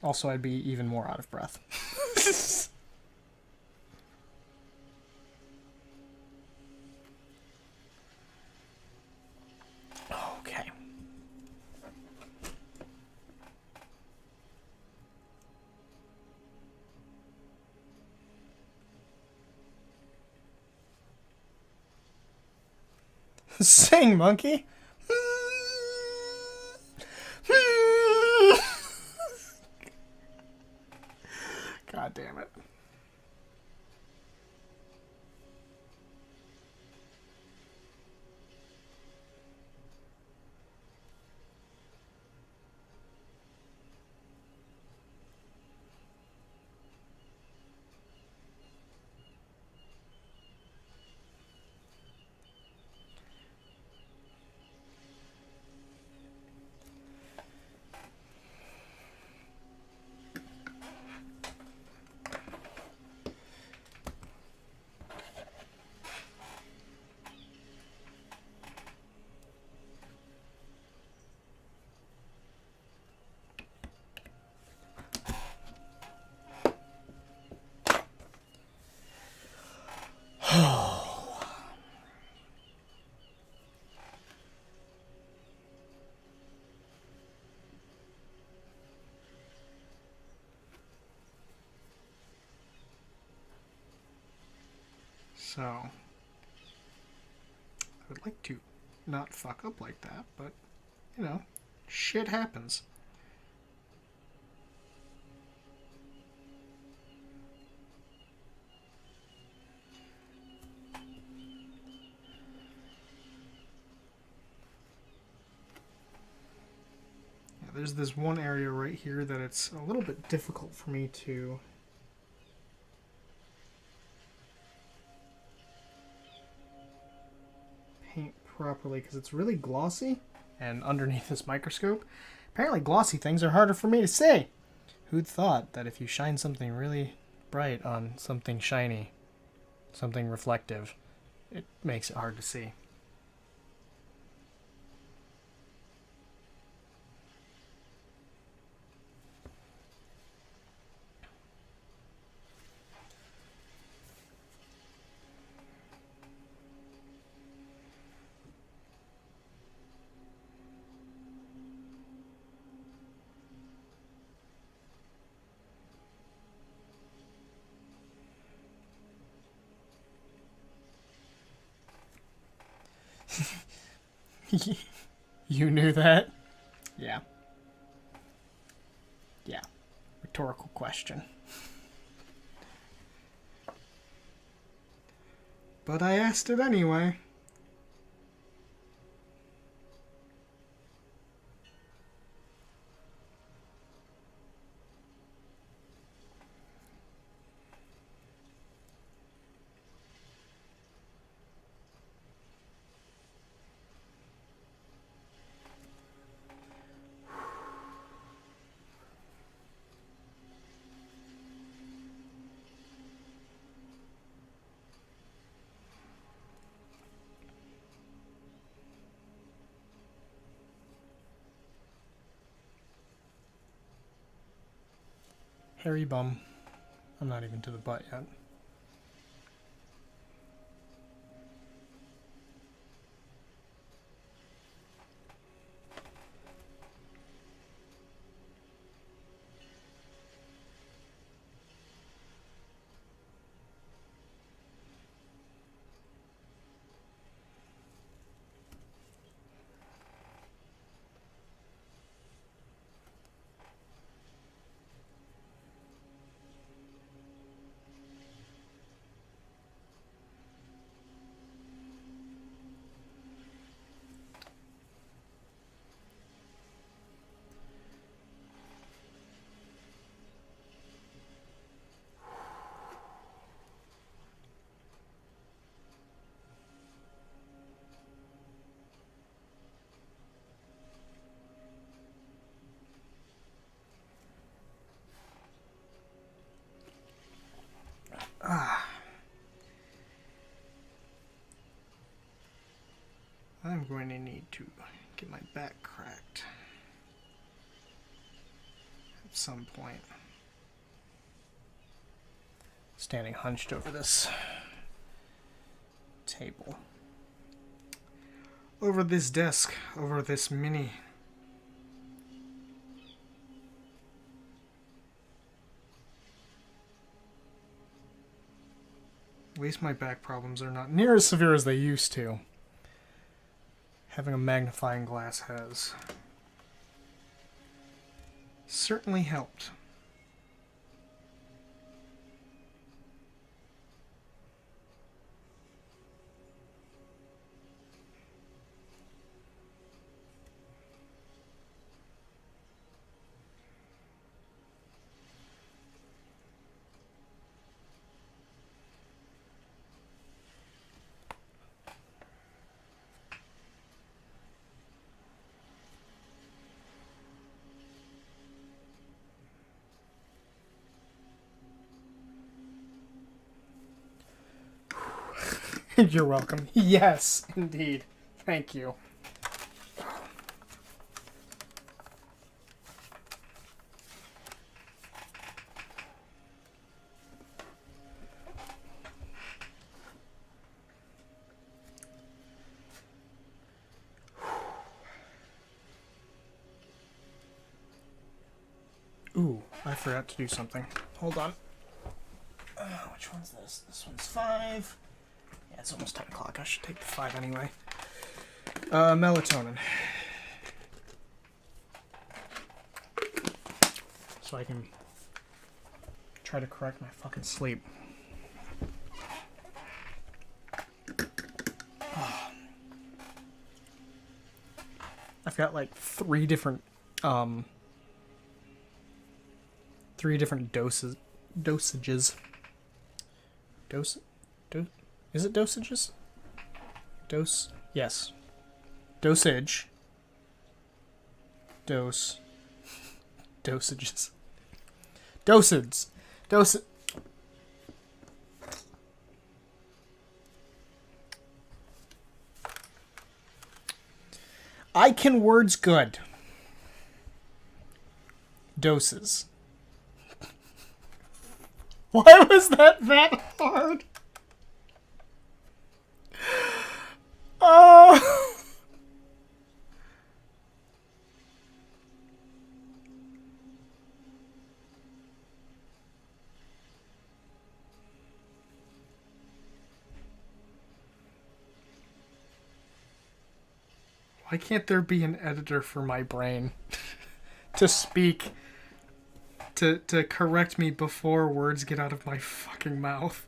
Also, I'd be even more out of breath. Okay. Sing, monkey. God damn it. So, I would like to not fuck up like that, but, you know, shit happens. Yeah, there's this one area right here that it's a little bit difficult for me to paint properly because it's really glossy, and underneath this microscope, apparently glossy things are harder for me to see. Who'd thought that if you shine something really bright on something shiny, something reflective, it makes it hard to see. You knew that? Yeah. Yeah. Rhetorical question. But I asked it anyway. Hairy bum. I'm not even to the butt yet. I'm going to need to get my back cracked at some point. Standing hunched over this table. Over this desk, over this mini. At least my back problems are not near as severe as they used to. Having a magnifying glass has certainly helped. You're welcome. Yes, indeed. Thank you. Ooh, I forgot to do something. Hold on. Which one's this? This one's 5. Yeah, it's almost 10 o'clock. I should take the 5 anyway. Melatonin. So I can try to correct my fucking sleep. I've got like 3 different dosages. Is it dosages? Yes. Dosage. Dosages. I can words good. Doses. Why was that hard? Oh. Why can't there be an editor for my brain to speak, to correct me before words get out of my fucking mouth?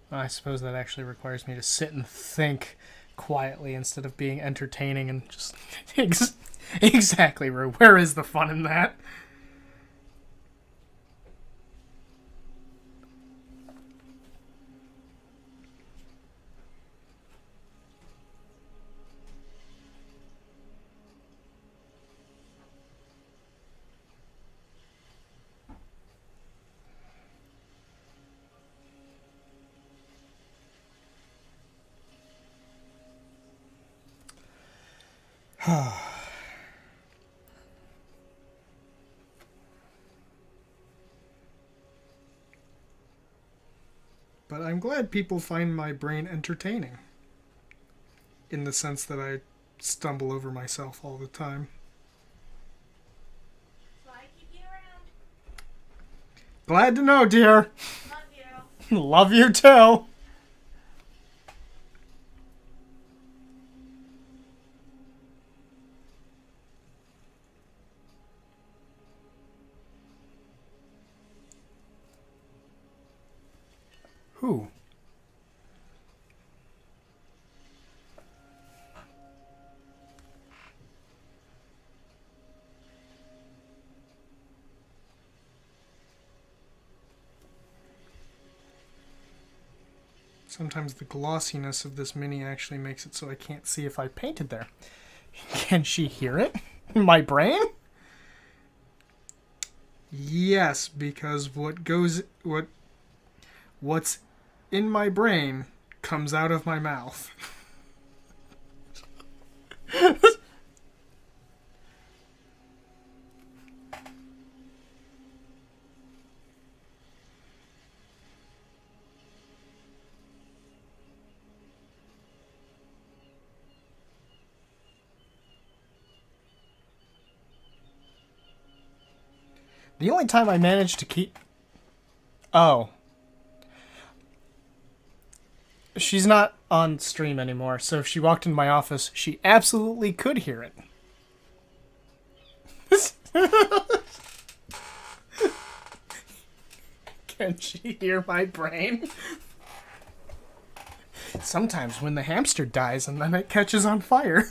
I suppose that actually requires me to sit and think quietly instead of being entertaining and just... Exactly, Rue. Where is the fun in that? But I'm glad people find my brain entertaining. In the sense that I stumble over myself all the time. So I keep you around. Glad to know, dear. Love you. Love you too. Who? Sometimes the glossiness of this mini actually makes it so I can't see if I painted there. Can she hear it? My brain? Yes, because what's in my brain comes out of my mouth. The only time I managed to keep... Oh. She's not on stream anymore, so if she walked into my office, she absolutely could hear it. Can she hear my brain? Sometimes when the hamster dies and then it catches on fire.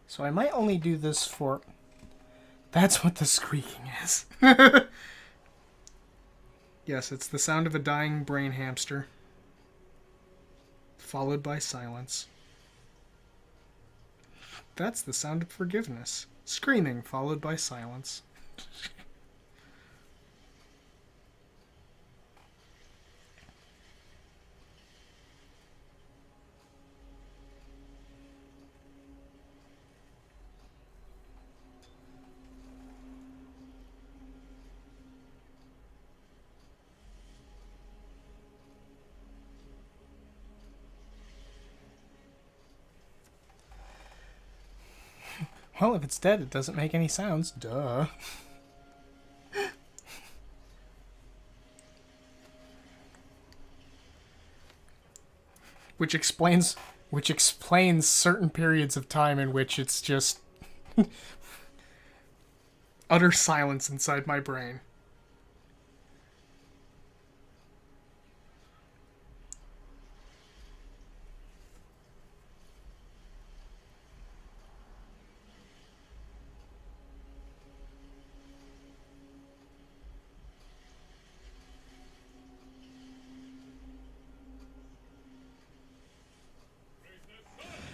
So I might only do this for... That's what the squeaking is. Yes, it's the sound of a dying brain hamster. Followed by silence. That's the sound of forgiveness. Screaming followed by silence. Well, if it's dead, it doesn't make any sounds. Duh. Which explains certain periods of time in which it's just utter silence inside my brain.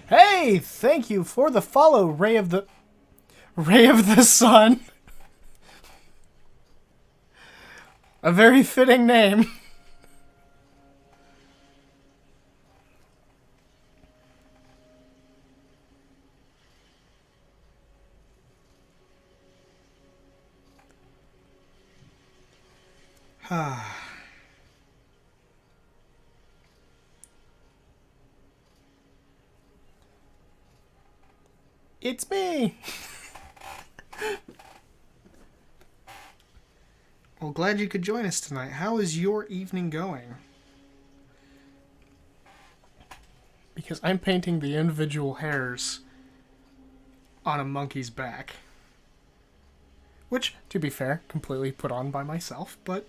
Hey, thank you for the follow, Ray of the Sun. A very fitting name. It's me. Well, glad you could join us tonight. How is your evening going? Because I'm painting the individual hairs on a monkey's back. Which, to be fair, completely put on by myself, but...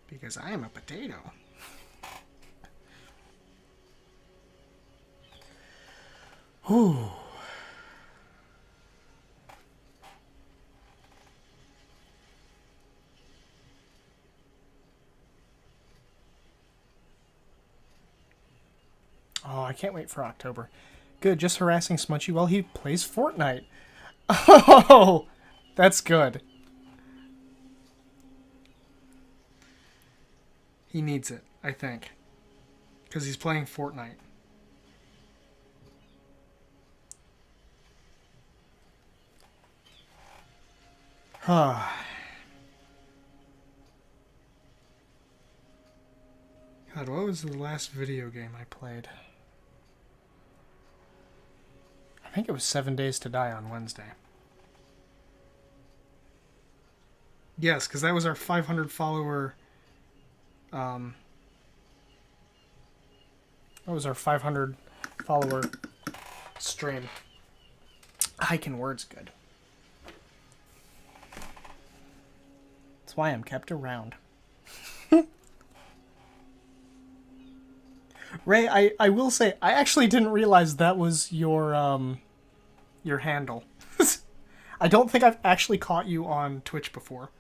because I am a potato. Ooh. Oh, I can't wait for October. Good, just harassing Smunchy while he plays Fortnite. Oh, that's good. He needs it, I think. Because he's playing Fortnite. God, what was the last video game I played? I think it was 7 Days to Die on Wednesday. Yes, because that was our 500 follower... that was our 500 follower stream. I can words good. That's why I'm kept around. Ray, I will say, I actually didn't realize that was your handle. I don't think I've actually caught you on Twitch before.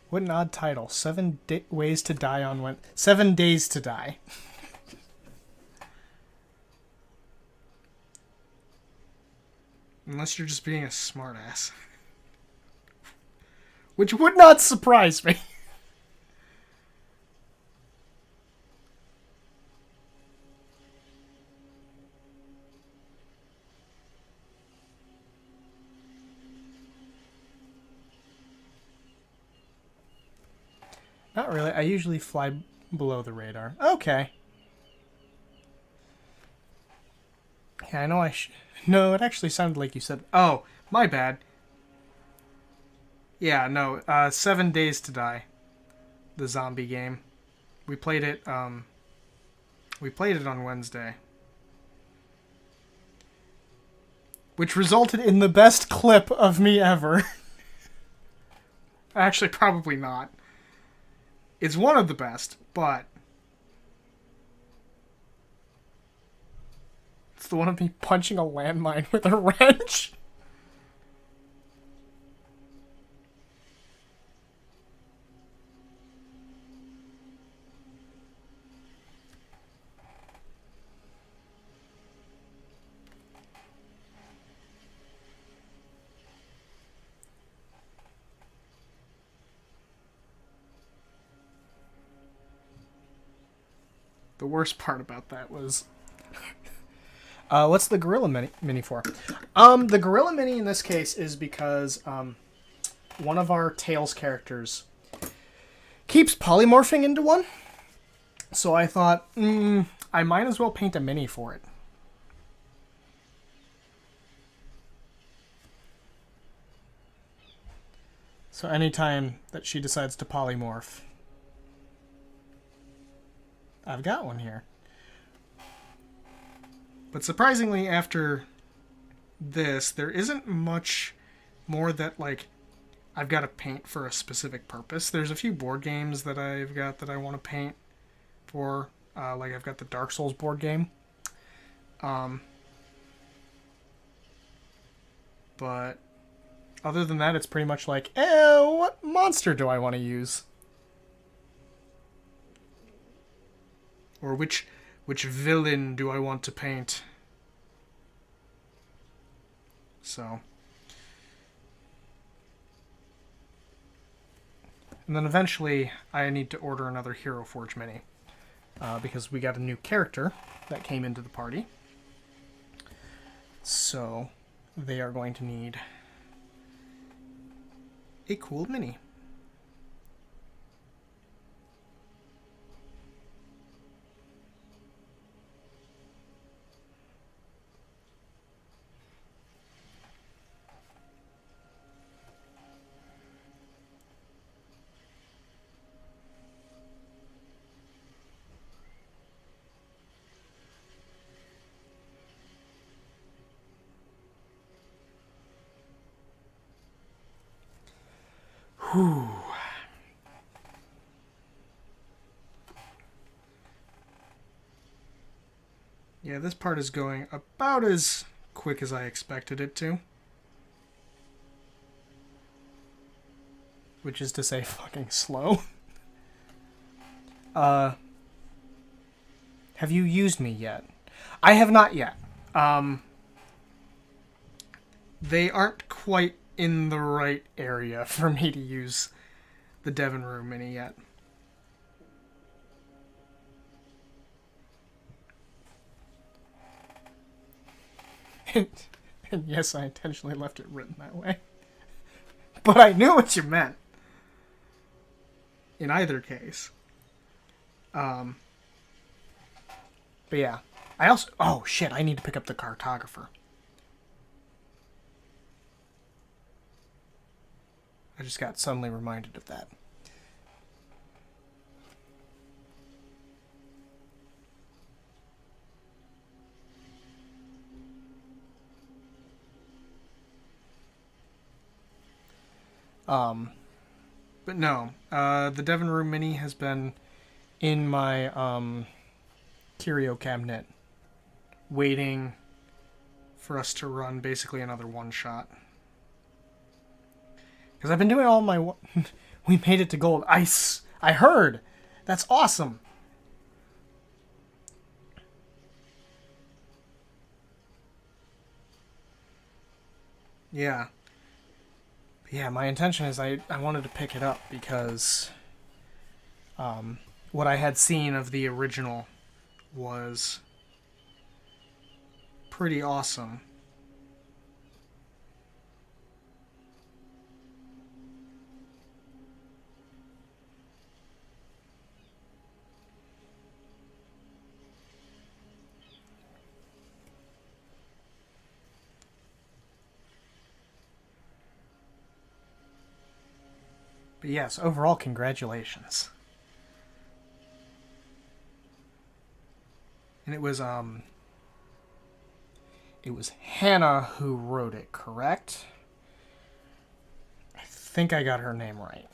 What an odd title. 7 ways to die on when... 7 days to die. Unless you're just being a smartass. Which would not surprise me. Not really. I usually fly below the radar. Okay. Yeah, I know No, it actually sounded like you said... Oh, my bad. Yeah, no. 7 Days to Die. The zombie game. We played it on Wednesday. which resulted in the best clip of me ever. Actually, probably not. It's one of the best, but it's the one of me punching a landmine with a wrench. The worst part about that was... what's the Gorilla Mini for? The Gorilla Mini in this case is because one of our Tails characters keeps polymorphing into one. So I thought, I might as well paint a mini for it. So anytime that she decides to polymorph, I've got one here. But surprisingly, after this, there isn't much more that, like, I've got to paint for a specific purpose. There's a few board games that I've got that I want to paint for. Like, I've got the Dark Souls board game. But other than that, it's pretty much like, what monster do I want to use? Or which villain do I want to paint? So. And then eventually, I need to order another Hero Forge mini. Because we got a new character that came into the party. So, they are going to need a cool mini. Whew. Yeah, this part is going about as quick as I expected it to. Which is to say fucking slow. Have you used me yet? I have not yet. They aren't quite in the right area for me to use the Devon Room Mini yet. And yes, I intentionally left it written that way. But I knew what you meant. In either case. But yeah. I also... Oh, shit, I need to pick up the cartographer. I just got suddenly reminded of that. But no, the Devon Room Mini has been in my curio cabinet, waiting for us to run basically another one-shot. Because I've been doing all my... We made it to gold. I heard! That's awesome! Yeah. Yeah, my intention is I wanted to pick it up because what I had seen of the original was pretty awesome. But yes, overall, congratulations. And it it was Hannah who wrote it, correct? I think I got her name right.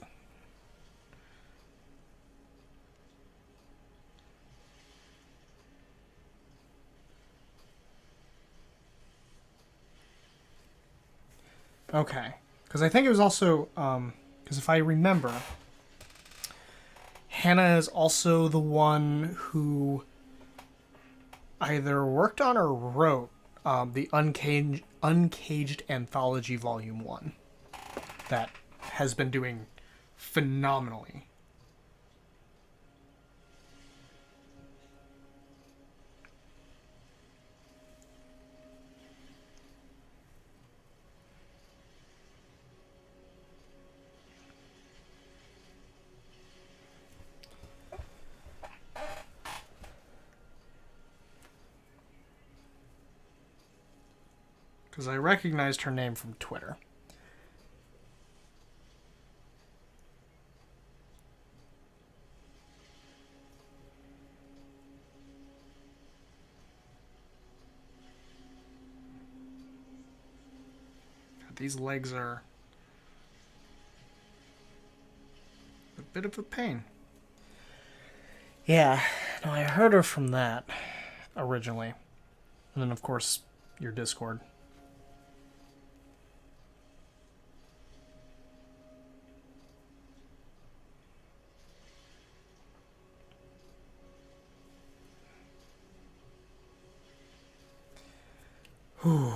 Okay. Because I think it was also, because if I remember, Hannah is also the one who either worked on or wrote the Uncaged Anthology Volume 1 that has been doing phenomenally. Because I recognized her name from Twitter. These legs are a bit of a pain. Yeah, no, I heard her from that originally. And then, of course, your Discord. Whew.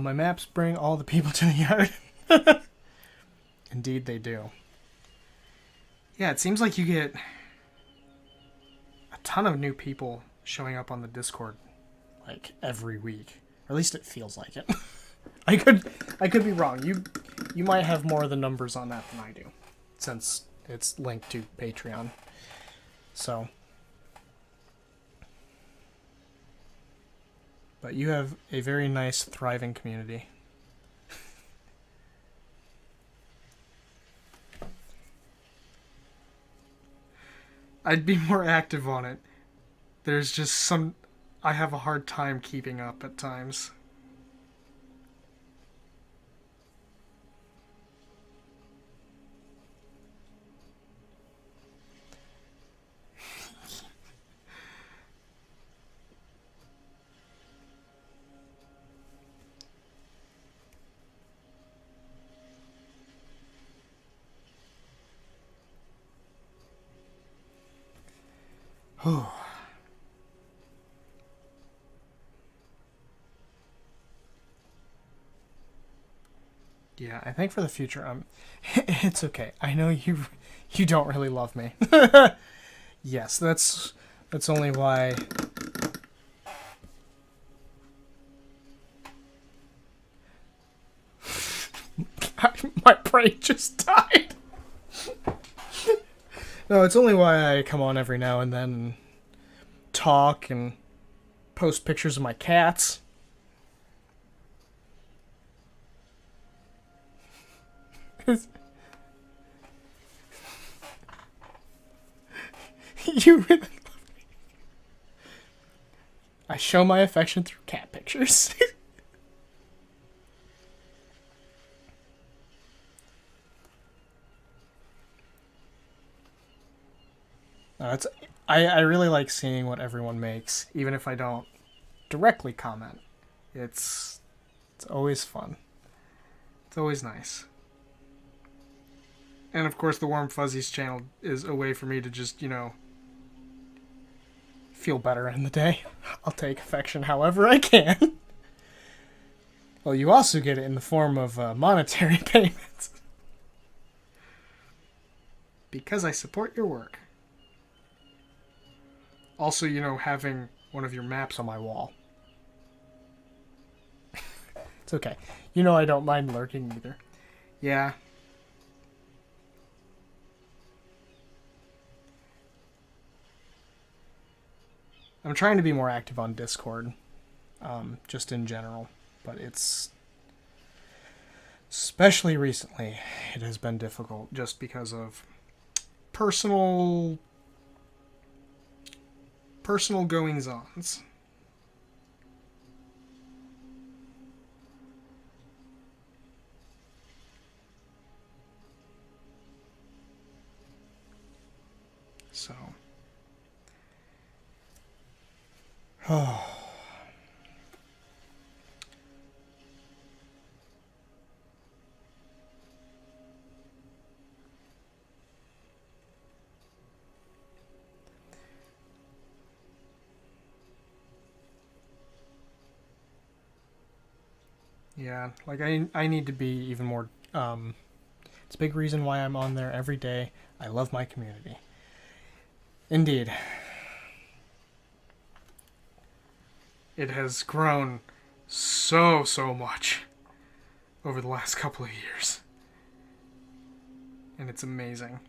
My maps bring all the people to the yard. Indeed, they do. Yeah, it seems like you get a ton of new people showing up on the Discord, like every week. Or at least it feels like it. I could be wrong. You might have more of the numbers on that than I do, since it's linked to Patreon. So, but you have a very nice, thriving community. I'd be more active on it. There's just some... I have a hard time keeping up at times. Yeah, I think for the future, it's okay. I know you don't really love me. Yes, that's only why. My brain just died. No, it's only why I come on every now and then and talk and post pictures of my cats. You really love me. I show my affection through cat pictures. It's I really like seeing what everyone makes, even if I don't directly comment. It's always fun. It's always nice. And of course, the Warm Fuzzies channel is a way for me to just, feel better in the day. I'll take affection however I can. Well, you also get it in the form of monetary payments. Because I support your work. Also, having one of your maps on my wall. It's okay. You know I don't mind lurking either. Yeah. I'm trying to be more active on Discord, just in general, but it's especially recently it has been difficult just because of personal goings ons. So, oh. Yeah, like I need to be even more. It's a big reason why I'm on there every day. I love my community. Indeed, it has grown so much over the last couple of years, and it's amazing.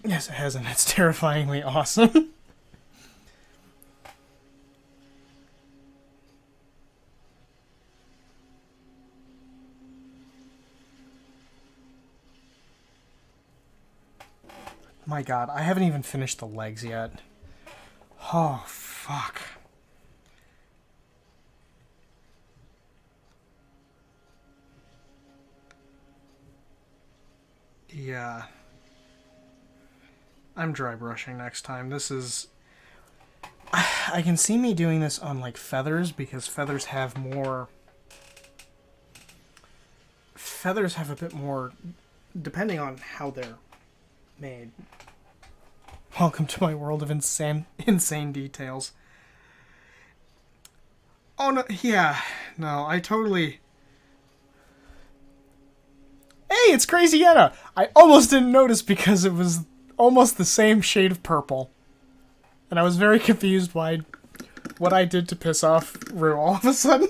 Yes, it has, and it's terrifyingly awesome. My god, I haven't even finished the legs yet. Oh, fuck. Yeah. I'm dry brushing next time. This is... I can see me doing this on, like, feathers, because feathers have more... Feathers have a bit more... Depending on how they're made. Welcome to my world of insane details. Oh, no, yeah. No, I totally... Hey, it's Crazy Anna! I almost didn't notice because it was almost the same shade of purple. And I was very confused why what I did to piss off Rue all of a sudden.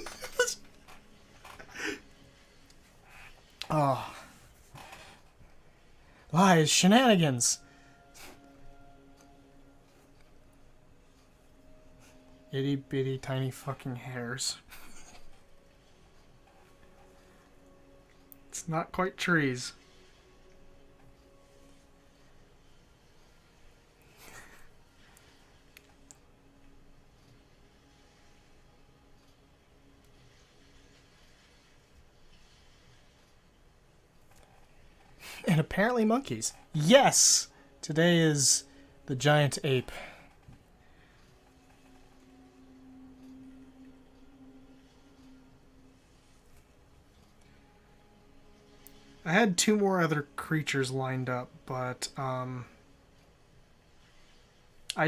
Oh. Lies, shenanigans. Itty bitty tiny fucking hairs. It's not quite trees. And apparently monkeys. Yes! Today is the giant ape. I had two more other creatures lined up, but I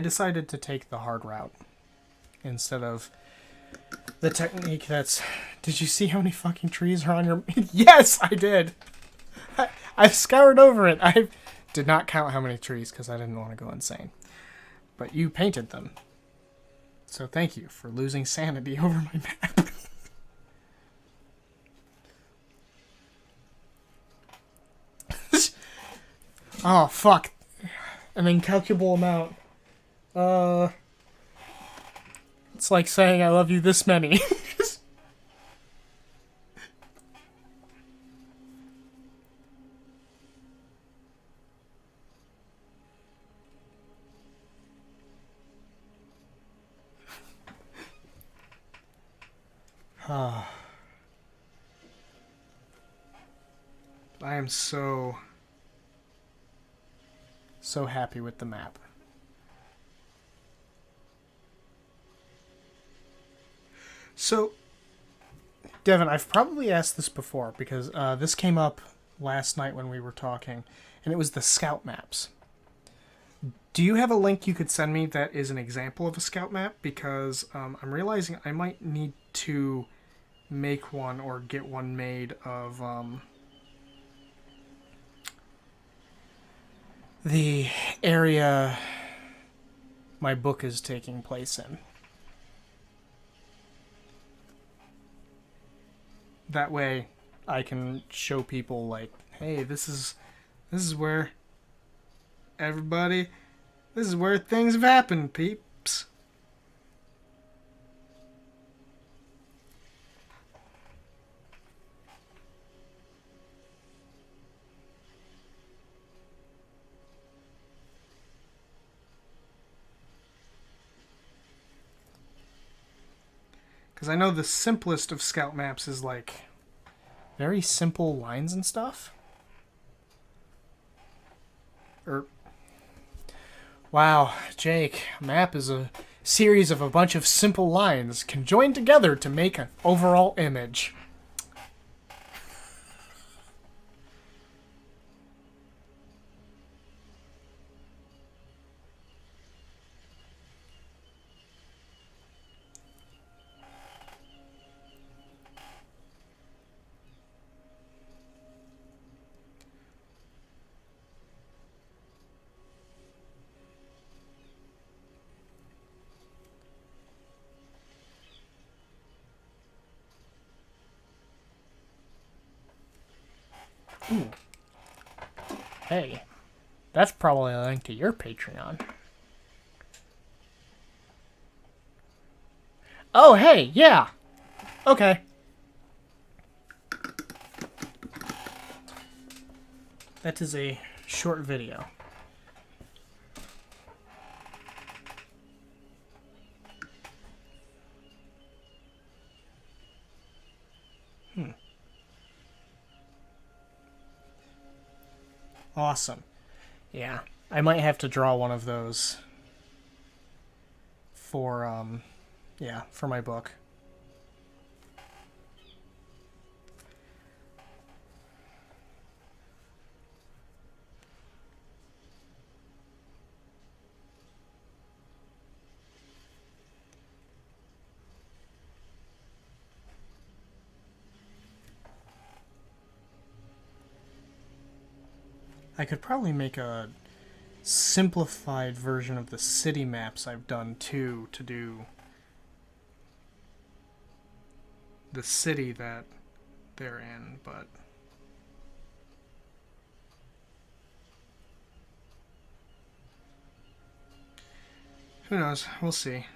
decided to take the hard route instead of the technique that's... Did you see how many fucking trees are on your... Yes, I did! I've scoured over it. I did not count how many trees because I didn't want to go insane. But you painted them. So thank you for losing sanity over my map. Oh, fuck. An incalculable amount. It's like saying I love you this many. I am so so happy with the map. So, Devin, I've probably asked this before because this came up last night when we were talking, and it was the scout maps. Do you have a link you could send me that is an example of a scout map? Because I'm realizing I might need to make one or get one made of the area my book is taking place in. That way I can show people, like, hey, this is where everybody, this is where things have happened, peeps. Because I know the simplest of scout maps is like very simple lines and stuff. Wow, Jake, a map is a series of a bunch of simple lines conjoined together to make an overall image. Ooh. Hey, that's probably a link to your Patreon. Oh, hey, yeah. Okay. That is a short video. Awesome. Yeah, I might have to draw one of those for for my book. I could probably make a simplified version of the city maps I've done too, to do the city that they're in, but who knows? We'll see.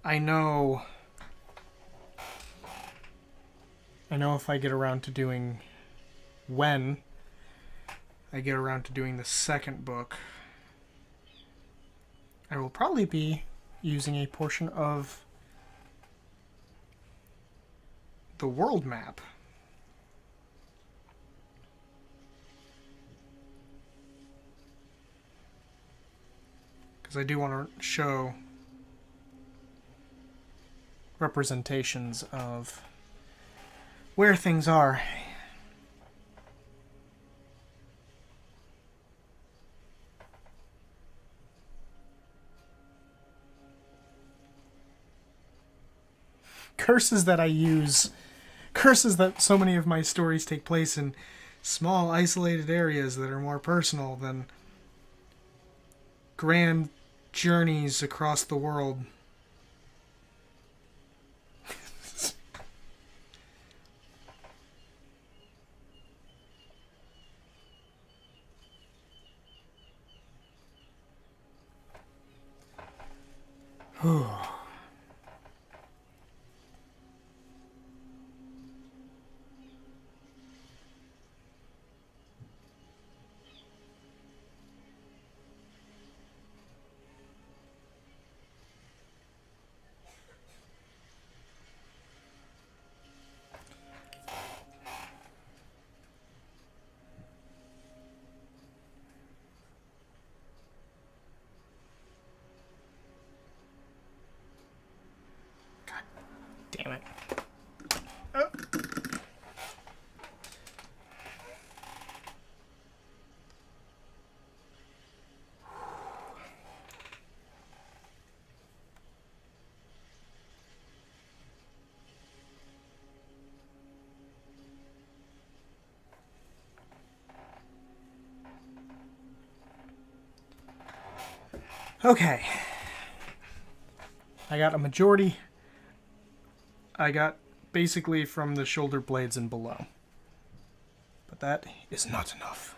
I know if I get around to doing, when I get around to doing the second book, I will probably be using a portion of the world map. Because I do want to show representations of where things are. Curses that I use, curses that so many of my stories take place in small, isolated areas that are more personal than grand journeys across the world. damn it. Oh. Okay. I got a majority. I got basically from the shoulder blades and below. But that is not enough.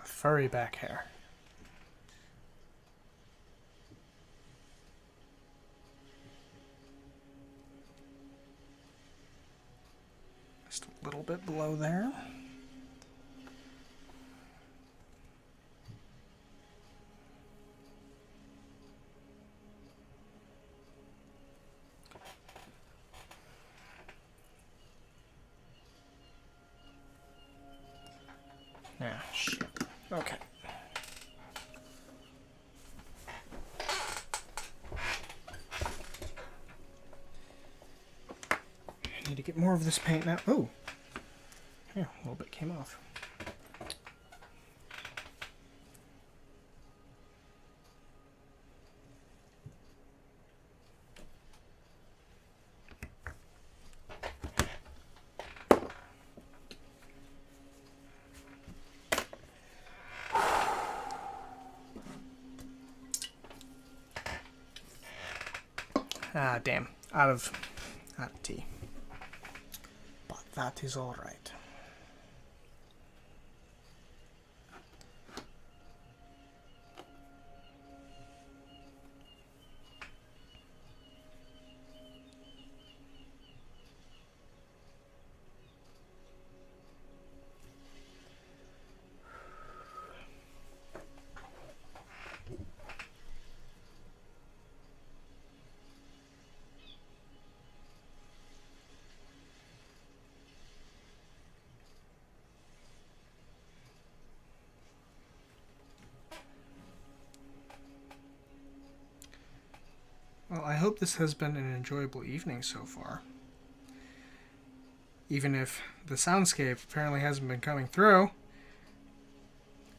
Furry back hair. Just a little bit below there. Ah, shit. Okay. I need to get more of this paint now. Oh! Yeah, a little bit came off. Ah, damn. Out of tea. But that is alright. Well, I hope this has been an enjoyable evening so far. Even if the soundscape apparently hasn't been coming through.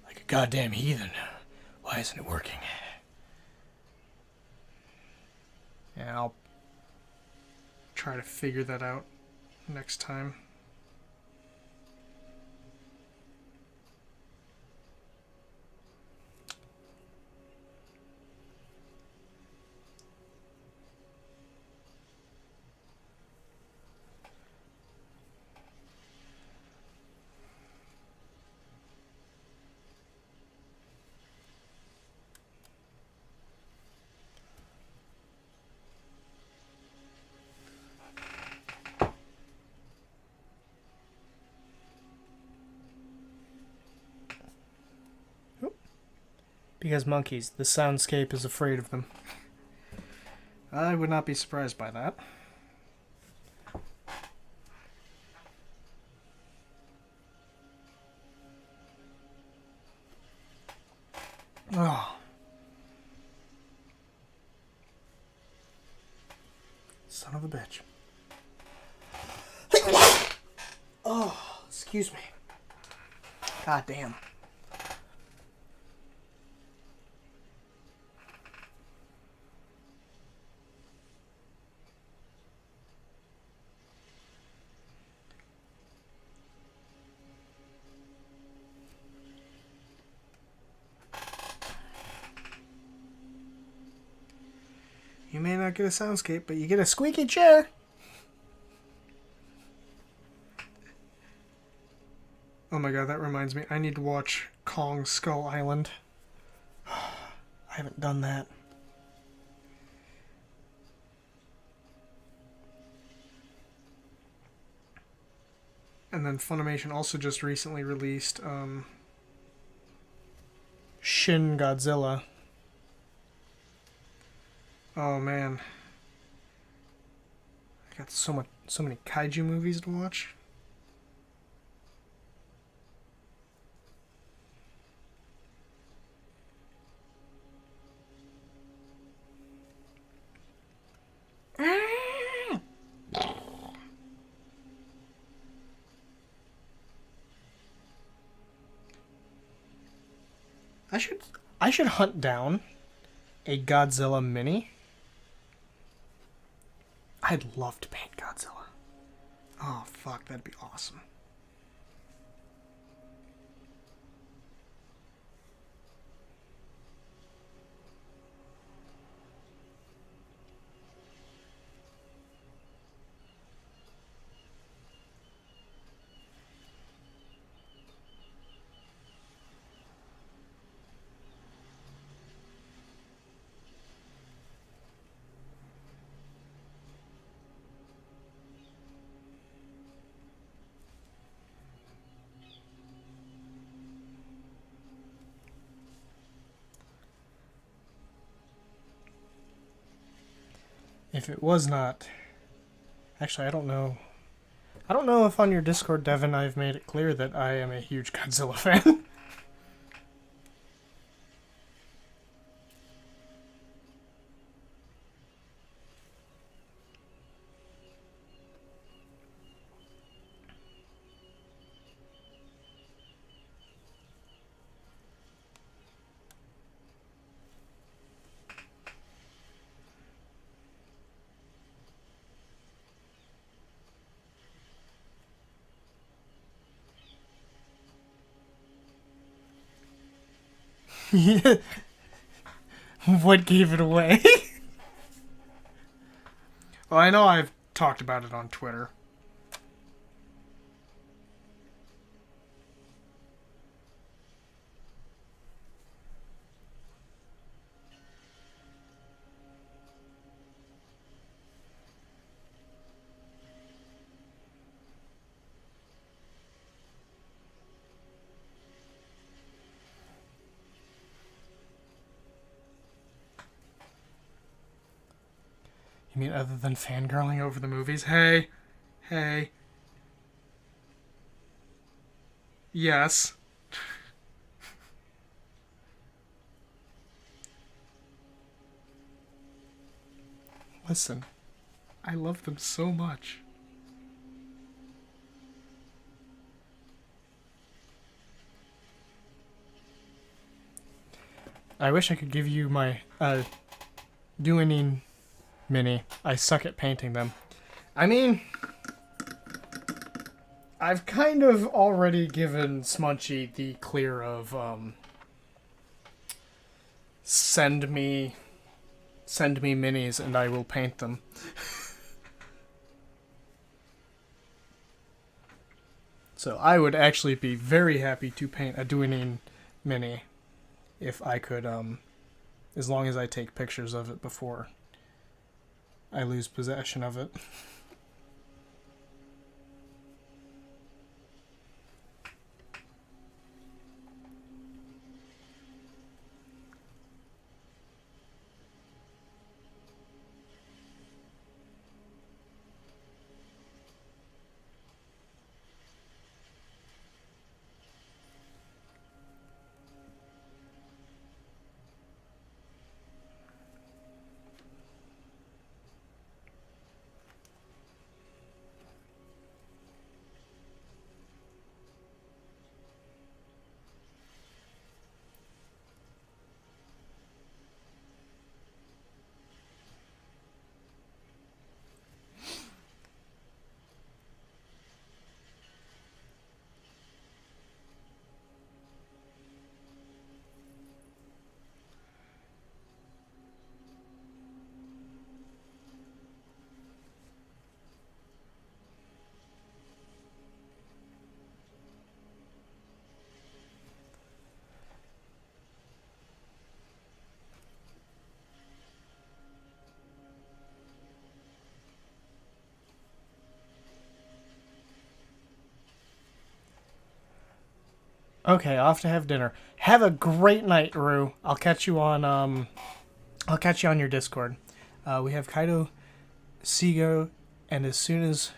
Like a goddamn heathen. Why isn't it working? Yeah, I'll try to figure that out next time. Because monkeys, the soundscape is afraid of them. I would not be surprised by that. Oh. Son of a bitch. Oh, excuse me. God damn. You may not get a soundscape, but you get a squeaky chair. Oh my god, that reminds me. I need to watch Kong Skull Island. I haven't done that. And then Funimation also just recently released Shin Godzilla. Oh man, I got so many kaiju movies to watch. I should I should hunt down a Godzilla mini. I'd love to paint Godzilla. Oh fuck, that'd be awesome. If it was not, actually, I don't know. I don't know if on your Discord, Devin, I've made it clear that I am a huge Godzilla fan. What gave it away? Well, I know I've talked about it on Twitter. You mean other than fangirling over the movies? Hey, hey. Yes. Listen, I love them so much. I wish I could give you my Duening mini. I suck at painting them. I mean, I've kind of already given Smunchy the clear of send me minis and I will paint them. So I would actually be very happy to paint a Duening mini if I could, as long as I take pictures of it before I lose possession of it. Okay, off to have dinner. Have a great night, Rue. I'll catch you on your Discord. We have Kaido, Seago, and as soon as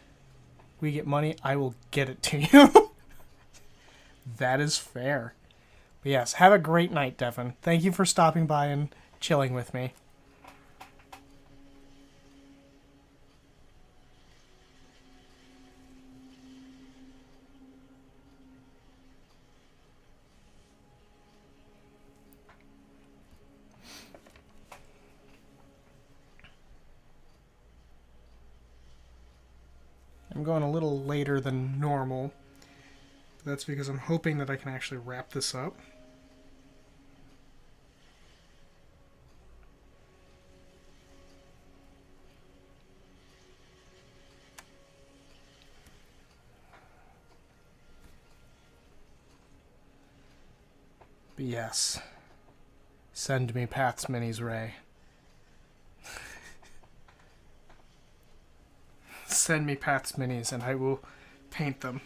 we get money, I will get it to you. That is fair. But yes, have a great night, Devin. Thank you for stopping by and chilling with me. I'm going a little later than normal. That's because I'm hoping that I can actually wrap this up. But yes, send me Path's Minis, Ray. Send me Path's Minis and I will paint them.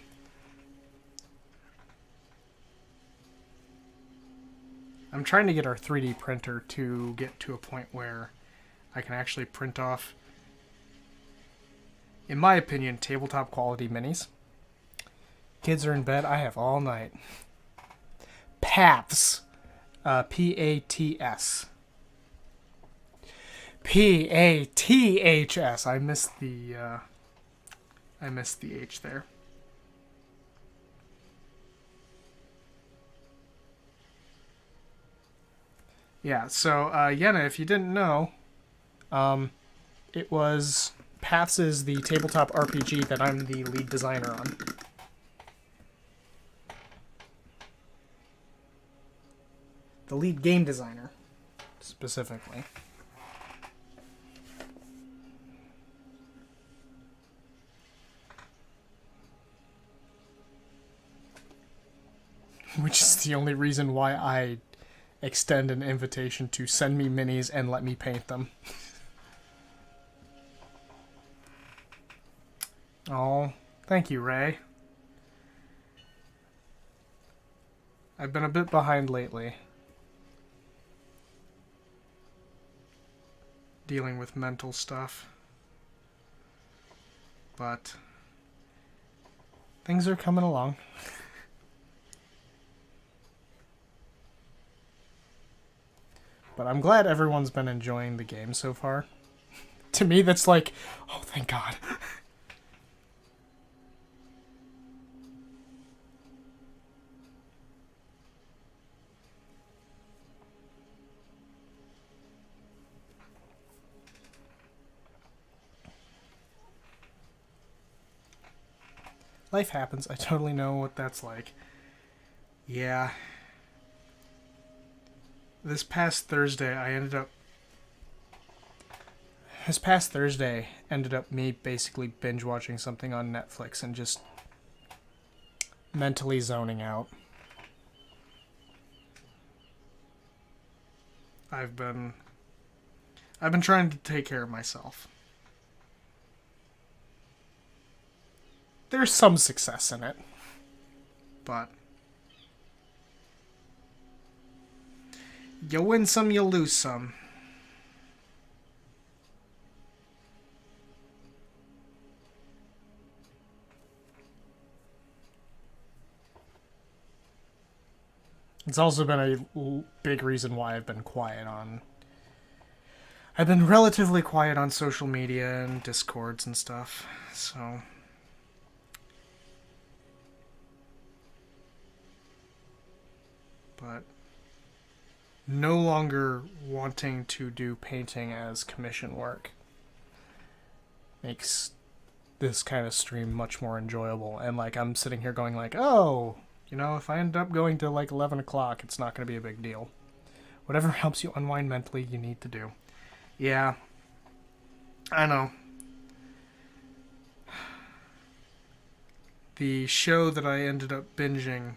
I'm trying to get our 3D printer to get to a point where I can actually print off, in my opinion, tabletop quality minis. Kids are in bed. I have all night. Paths. P-A-T-S. P-A-T-H-S. I missed the H there. Yeah, so Yenna, if you didn't know, it was Paths is the tabletop RPG that I'm the lead designer on. The lead game designer, specifically. Which is the only reason why I extend an invitation to send me minis and let me paint them. Oh, thank you, Ray. I've been a bit behind lately. Dealing with mental stuff. But things are coming along. But I'm glad everyone's been enjoying the game so far. To me, that's like, oh, thank God. Life happens. I totally know what that's like. Yeah. This past Thursday ended up me basically binge watching something on Netflix and just mentally zoning out. I've been trying to take care of myself. There's some success in it, but you win some, you lose some. It's also been a big reason why I've been quiet on... I've been relatively quiet on social media and Discords and stuff, so... But no longer wanting to do painting as commission work makes this kind of stream much more enjoyable. And like I'm sitting here going like, oh, you know, if I end up going to like 11 o'clock, it's not going to be a big deal. Whatever helps you unwind mentally, you need to do. Yeah, I know. The show that I ended up binging,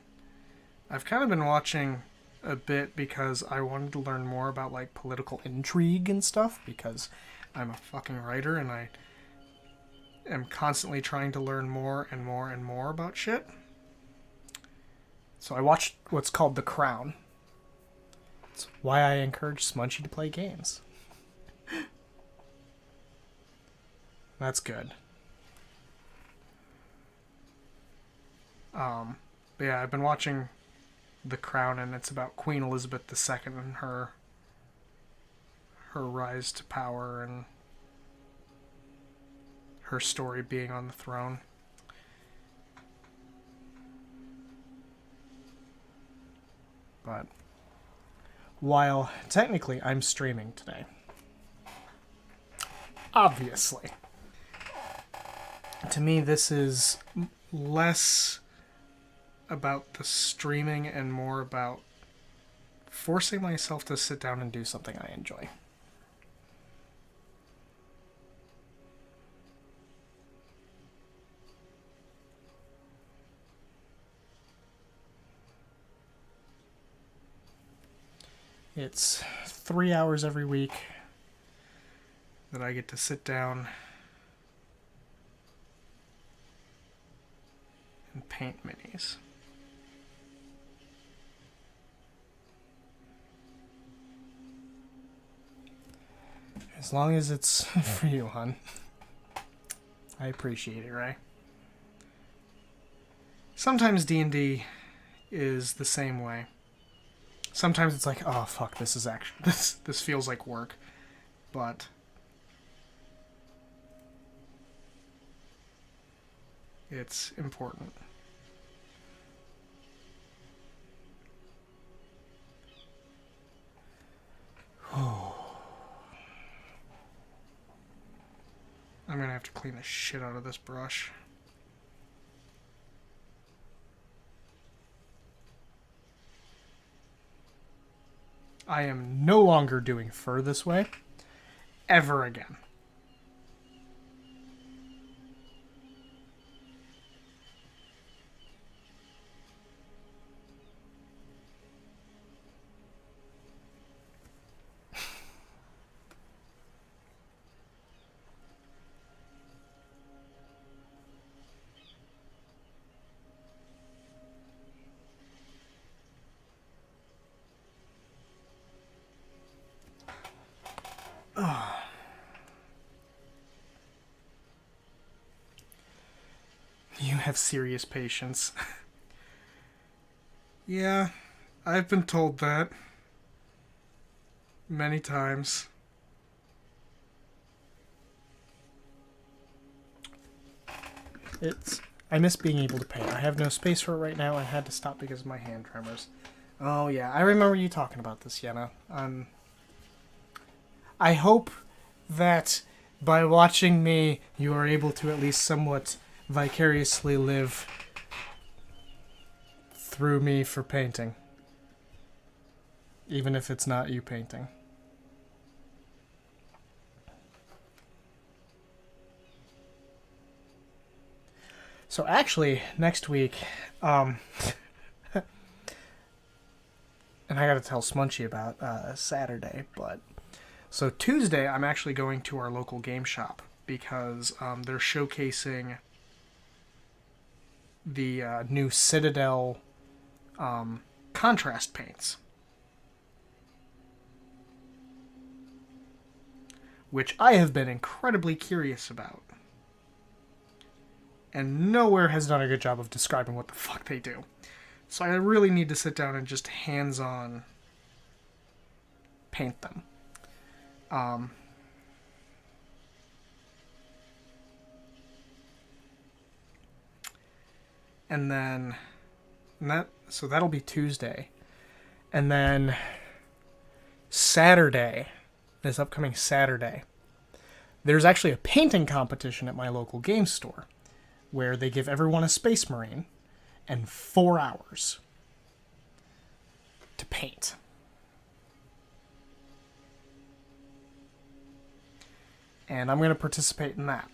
I've kind of been watching a bit because I wanted to learn more about like political intrigue and stuff because I'm a fucking writer and I am constantly trying to learn more and more and more about shit. So I watched what's called The Crown. It's why I encourage Smunchy to play games. That's good. But yeah, I've been watching The Crown, and it's about Queen Elizabeth II and her rise to power and her story being on the throne. But while technically I'm streaming today, obviously, to me this is less about the streaming and more about forcing myself to sit down and do something I enjoy. It's 3 hours every week that I get to sit down and paint minis. As long as it's for you, hon. I appreciate it, right? Sometimes D&D is the same way. Sometimes it's like, oh fuck, this is actually this feels like work, but it's important. I'm gonna have to clean the shit out of this brush. I am no longer doing fur this way, ever again. You have serious patience. Yeah, I've been told that many times. I miss being able to paint. I have no space for it right now. I had to stop because of my hand tremors. Oh yeah, I remember you talking about this, Yenna. I hope that by watching me, you are able to at least somewhat vicariously live through me for painting. Even if it's not you painting. So actually, next week, and I gotta tell Smunchy about Saturday, but so Tuesday I'm actually going to our local game shop because they're showcasing the new Citadel contrast paints, which I have been incredibly curious about. And nowhere has done a good job of describing what the fuck they do. So I really need to sit down and just hands-on paint them. And then so that'll be Tuesday. And then Saturday, this upcoming Saturday, there's actually a painting competition at my local game store where they give everyone a Space Marine and 4 hours to paint. And I'm going to participate in that.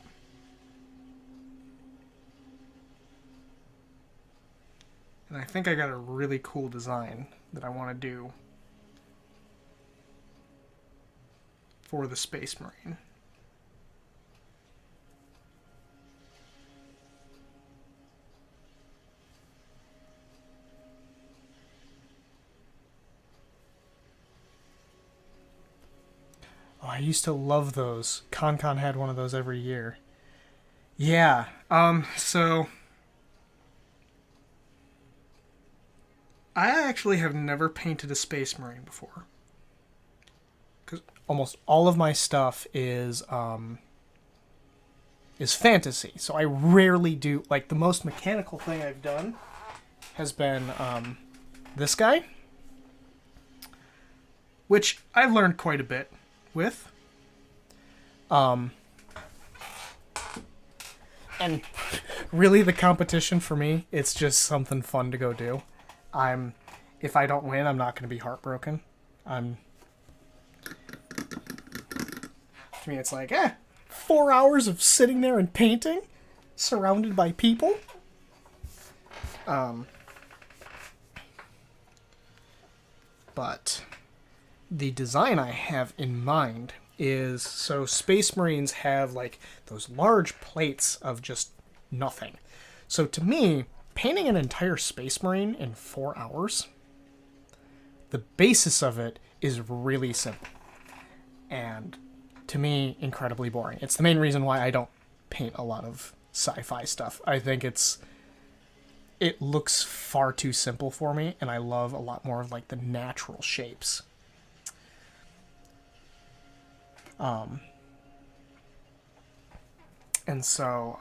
And I think I got a really cool design that I want to do for the Space Marine. Oh, I used to love those. ConCon had one of those every year. Yeah. So I actually have never painted a Space Marine before. Because almost all of my stuff is fantasy. So I rarely do, like, the most mechanical thing I've done has been this guy, which I've learned quite a bit with. And really, the competition for me, it's just something fun to go do. I'm, if I don't win, I'm not going to be heartbroken. I'm, to me, it's like, 4 hours of sitting there and painting, surrounded by people. But the design I have in mind is, so Space Marines have like those large plates of just nothing. So to me, painting an entire Space Marine in 4 hours, the basis of it is really simple. And to me, incredibly boring. It's the main reason why I don't paint a lot of sci-fi stuff. I think it looks far too simple for me, and I love a lot more of like the natural shapes. And so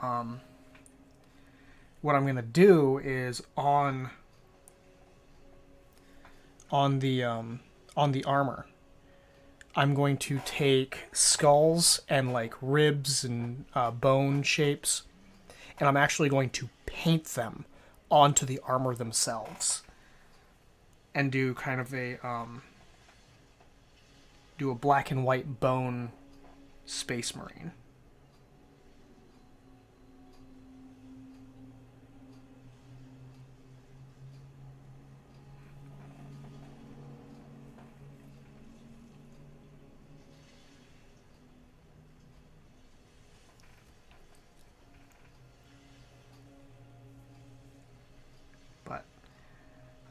what I'm gonna do is on the armor, I'm going to take skulls and like ribs and bone shapes, and I'm actually going to paint them onto the armor themselves, and do kind of do a black and white bone Space Marine. But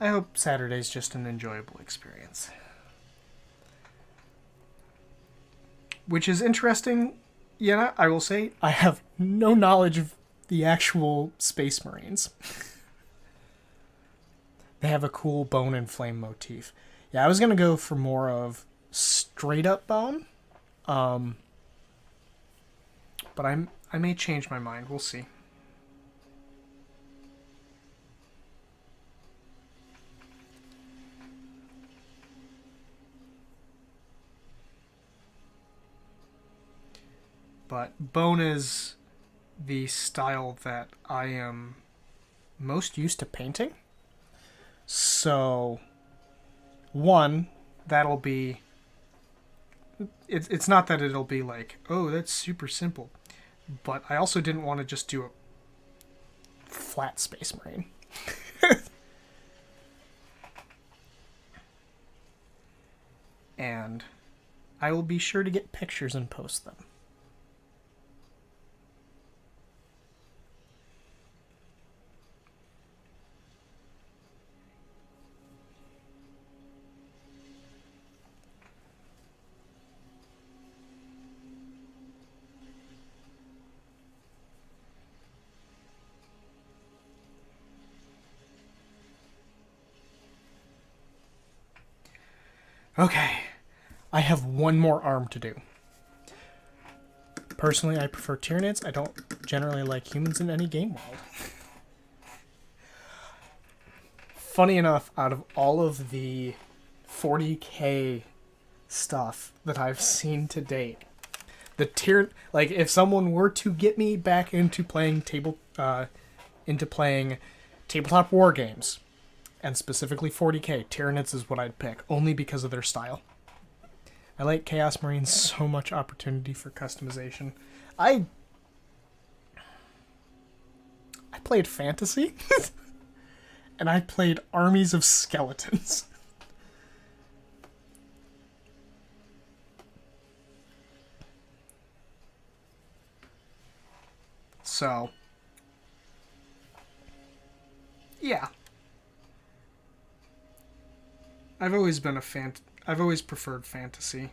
I hope Saturday's just an enjoyable experience. Which is interesting. Yeah, I will say I have no knowledge of the actual Space Marines. They have a cool bone and flame motif. Yeah, I was gonna go for more of straight up bone, but I may change my mind. We'll see. But bone is the style that I am most used to painting. So, one, that'll be. It's not that it'll be like, oh, that's super simple. But I also didn't want to just do a flat Space Marine. And I will be sure to get pictures and post them. Okay, I have one more arm to do. Personally, I prefer Tyranids. I don't generally like humans in any game world. Funny enough, out of all of the 40k stuff that I've seen to date, like if someone were to get me back into playing tabletop war games, and specifically 40k, Tyranids is what I'd pick, only because of their style. I like Chaos Marines so much opportunity for customization. I played fantasy, and I played armies of skeletons. So, yeah. I've always preferred fantasy.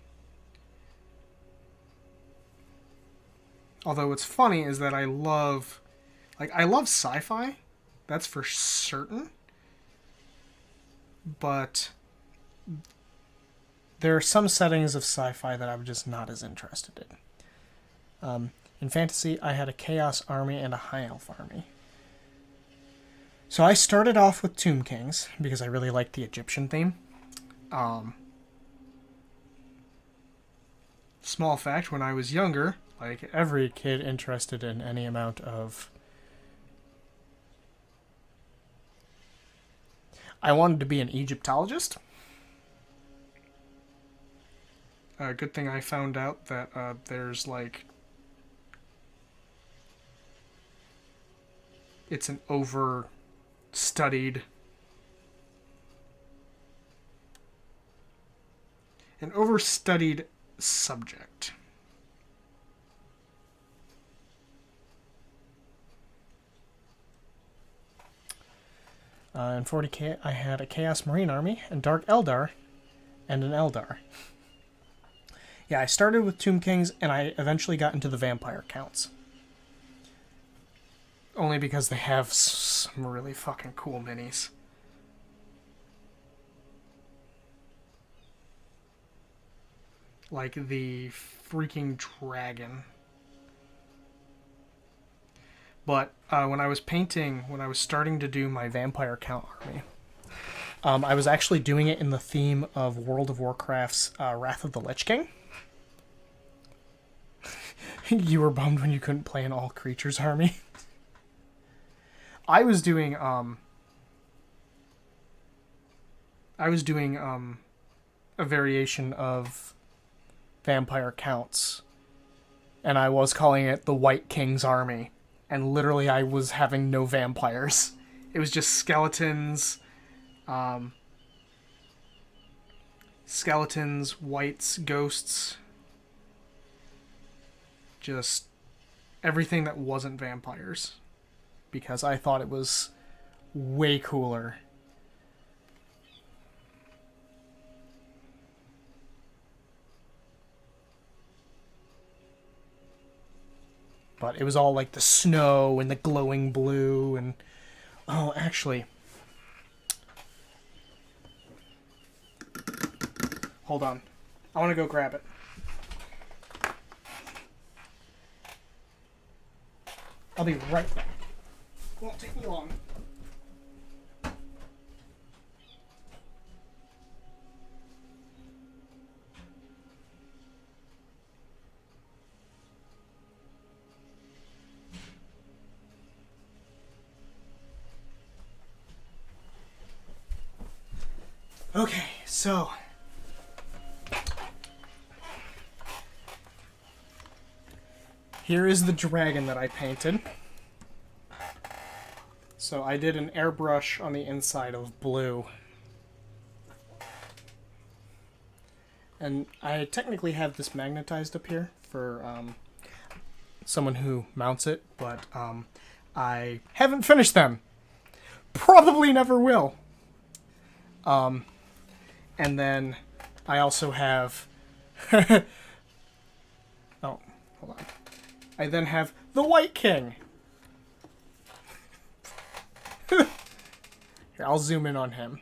Although what's funny is that I love sci-fi, that's for certain, but there are some settings of sci-fi that I'm just not as interested in. In fantasy, I had a Chaos Army and a High Elf Army. So I started off with Tomb Kings because I really liked the Egyptian theme. Small fact, when I was younger, like every kid interested in any amount of... I wanted to be an Egyptologist. Good thing I found out that there's like... It's an overstudied subject. In 40k, I had a Chaos Marine army, and Dark Eldar, and an Eldar. Yeah, I started with Tomb Kings, and I eventually got into the vampire counts. Only because they have some really fucking cool minis. Like the freaking dragon. But when I was starting to do my vampire count army, I was actually doing it in the theme of World of Warcraft's Wrath of the Lich King. You were bummed when you couldn't play an all creatures army. I was doing a variation of vampire counts, and I was calling it the White King's Army, and literally I was having no vampires. It was just skeletons, whites, ghosts, just everything that wasn't vampires. Because I thought it was way cooler. But it was all like the snow and the glowing blue and... Oh, actually... Hold on. I want to go grab it. I'll be right back. Won't take me long. Okay, so here is the dragon that I painted. So I did an airbrush on the inside of blue. And I technically have this magnetized up here for someone who mounts it, but I haven't finished them. Probably never will. And then I also have... Oh, hold on. I then have the White King. Here, I'll zoom in on him.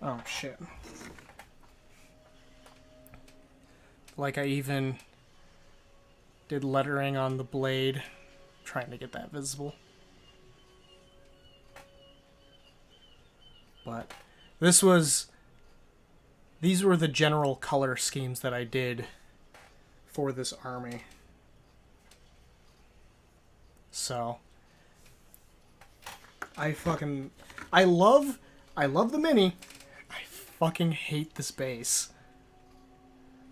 Oh, shit. Like, I even did lettering on the blade, trying to get that visible. But these were the general color schemes that I did for this army. So I love the mini. I fucking hate this base.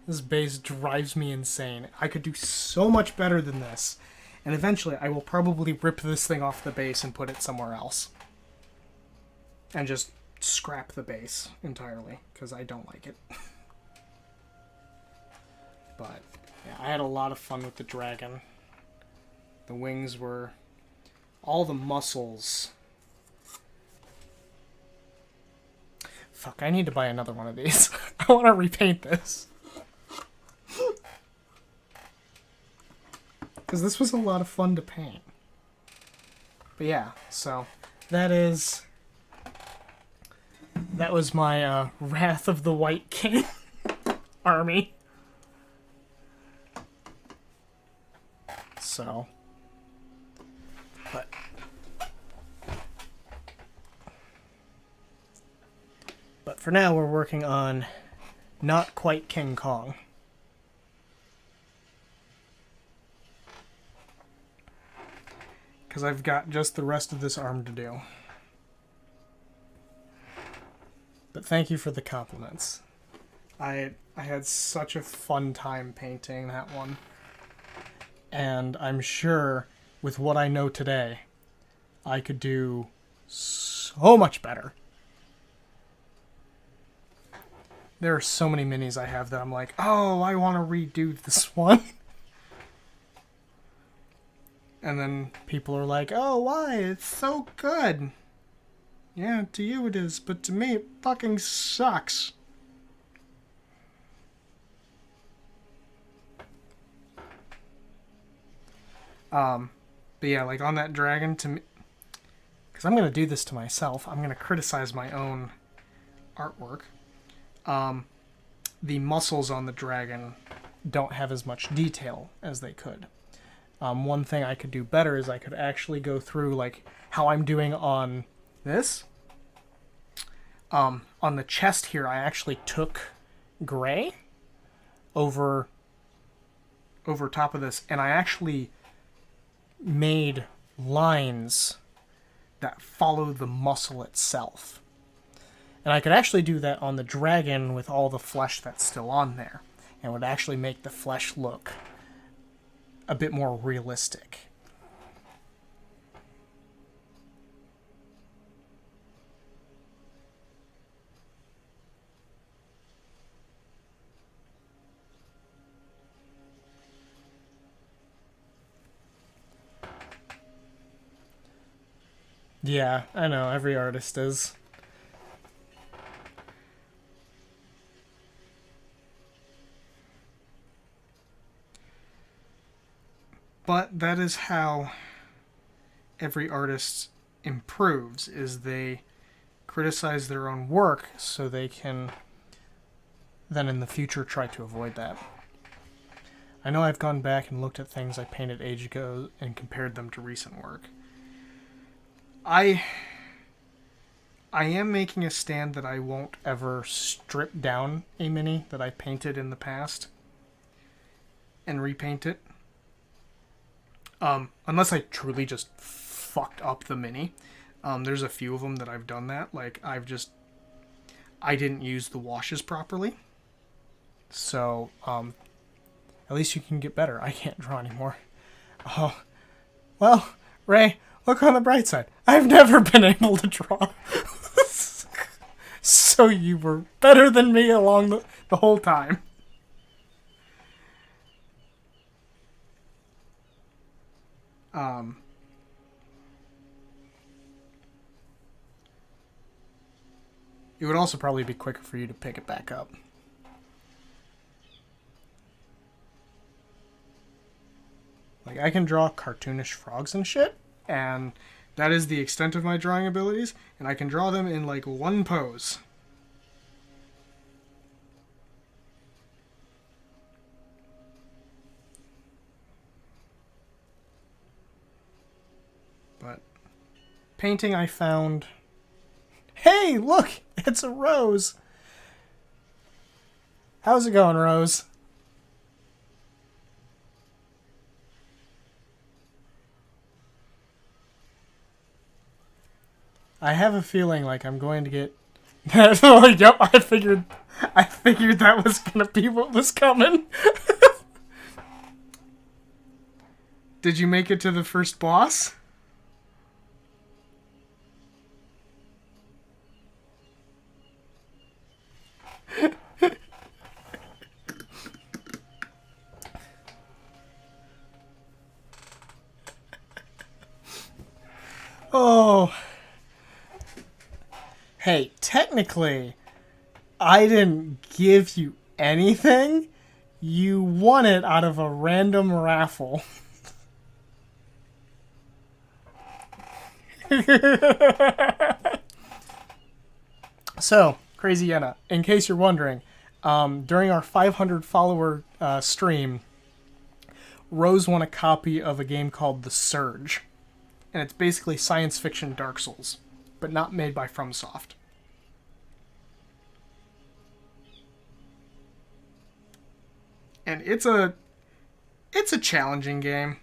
This base drives me insane. I could do so much better than this. And eventually I will probably rip this thing off the base and put it somewhere else. And just scrap the base entirely, because I don't like it. But, yeah, I had a lot of fun with the dragon. The wings were... all the muscles Fuck, I need to buy another one of these. I want to repaint this. Because this was a lot of fun to paint. But yeah, so that was my Wrath of the White King army. So, but for now we're working on not quite King Kong. Because I've got just the rest of this arm to do. But thank you for the compliments. I had such a fun time painting that one. And I'm sure with what I know today, I could do so much better. There are so many minis I have that I'm like, oh, I want to redo this one. And then people are like, oh, why? It's so good. Yeah, to you it is, but to me it fucking sucks. But yeah, like on that dragon, to me, because I'm going to do this to myself, I'm going to criticize my own artwork. The muscles on the dragon don't have as much detail as they could. One thing I could do better is I could actually go through, like, how I'm doing on this. On the chest here, I actually took gray over top of this, and I actually made lines that follow the muscle itself. And I could actually do that on the dragon with all the flesh that's still on there, and would actually make the flesh look a bit more realistic. Yeah, I know, every artist is. But that is how every artist improves, is they criticize their own work so they can then in the future try to avoid that. I know I've gone back and looked at things I painted ages ago and compared them to recent work. I am making a stand that I won't ever strip down a mini that I painted in the past and repaint it. Unless I truly just fucked up the mini. There's a few of them that I've done that. Like, I didn't use the washes properly. So, at least you can get better. I can't draw anymore. Oh, well, Ray, look on the bright side. I've never been able to draw. So you were better than me along the whole time. It would also probably be quicker for you to pick it back up. Like, I can draw cartoonish frogs and shit, and that is the extent of my drawing abilities, and I can draw them in, like, one pose. But painting I found... Hey, look! It's a Rose! How's it going, Rose? I have a feeling like I'm going to get... Oh, yep, I figured that was gonna be what was coming. Did you make it to the first boss? Oh. Hey, technically, I didn't give you anything. You won it out of a random raffle. So, Crazy Yenna, in case you're wondering, during our 500 follower stream, Rose won a copy of a game called The Surge. And it's basically science fiction Dark Souls, but not made by FromSoft. And it's a challenging game.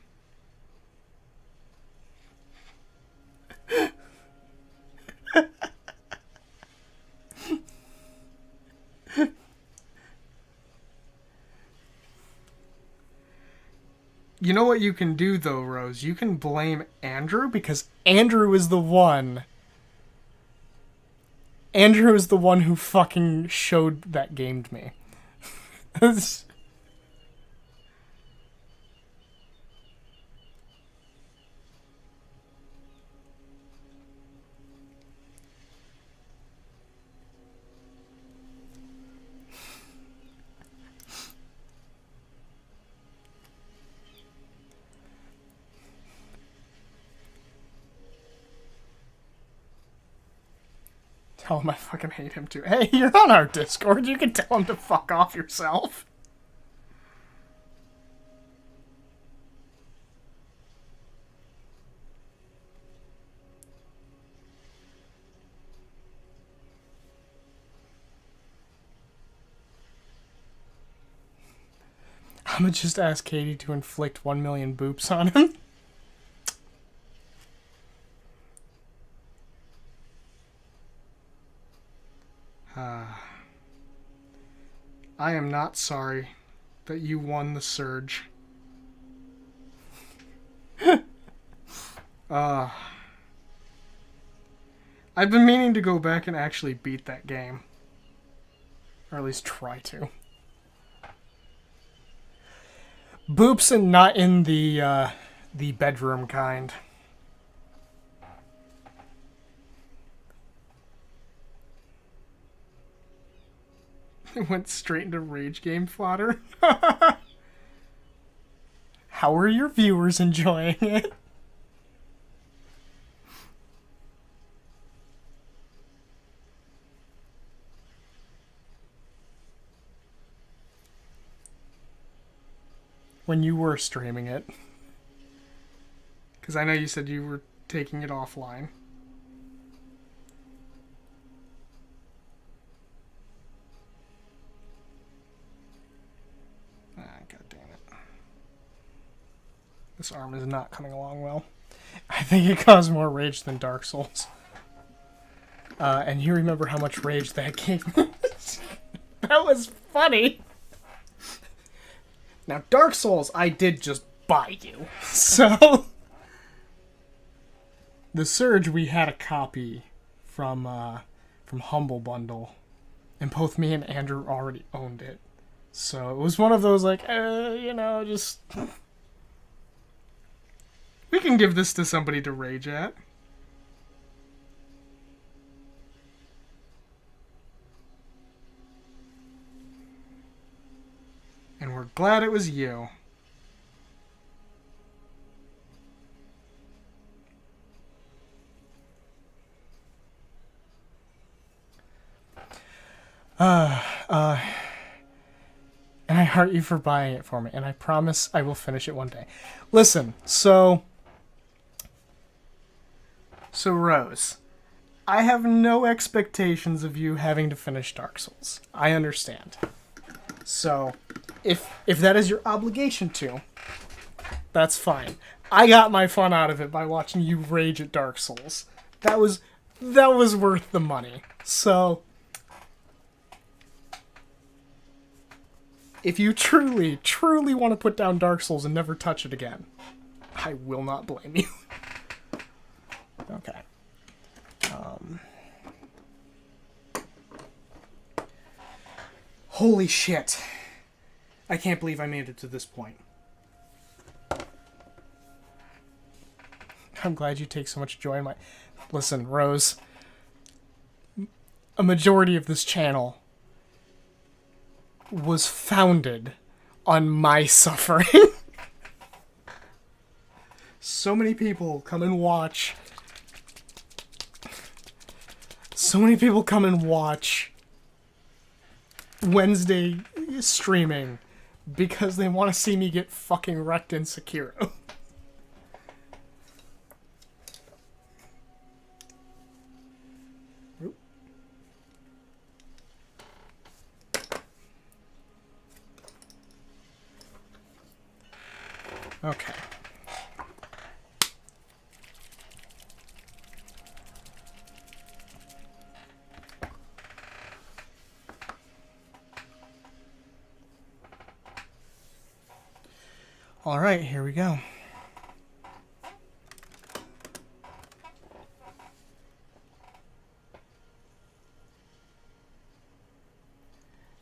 You know what you can do, though, Rose? You can blame Andrew, because Andrew is the one... Andrew is the one who fucking showed that game to me. Tell him I fucking hate him too. Hey, you're on our Discord. You can tell him to fuck off yourself. I'm gonna just ask Katie to inflict 1 million boops on him. I am not sorry that you won the Surge. I've been meaning to go back and actually beat that game. Or at least try to. Boops, and not in the bedroom kind. It went straight into rage game fodder. How are your viewers enjoying it? When you were streaming it. Because I know you said you were taking it offline. God damn it. This arm is not coming along well. I think it caused more rage than Dark Souls. And you remember how much rage that gave me. That was funny. Now, Dark Souls, I did just buy you. So, The Surge, we had a copy from Humble Bundle. And both me and Andrew already owned it. So, it was one of those, like, just... We can give this to somebody to rage at. And we're glad it was you. And I heart you for buying it for me, and I promise I will finish it one day. Listen, so Rose, I have no expectations of you having to finish Dark Souls. I understand. So, if that is your obligation to, that's fine. I got my fun out of it by watching you rage at Dark Souls. That was worth the money. So, if you truly, truly want to put down Dark Souls and never touch it again, I will not blame you. Okay. Holy shit. I can't believe I made it to this point. I'm glad you take so much joy in my... Listen, Rose. A majority of this channel was founded on my suffering. So many people come and watch. So many people come and watch Wednesday streaming because they want to see me get fucking wrecked in Sekiro. Okay. All right, here we go.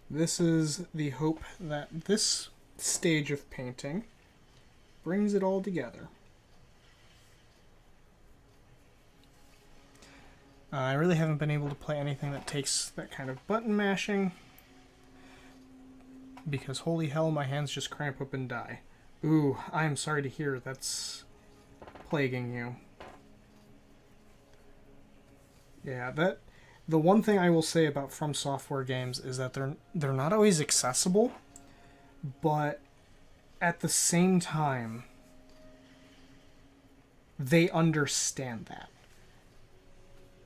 This is the hope that this stage of painting brings it all together. I really haven't been able to play anything that takes that kind of button mashing because holy hell, my hands just cramp up and die. Ooh, I'm sorry to hear that's plaguing you. Yeah, the one thing I will say about From Software games is that they're not always accessible, but at the same time, they understand that.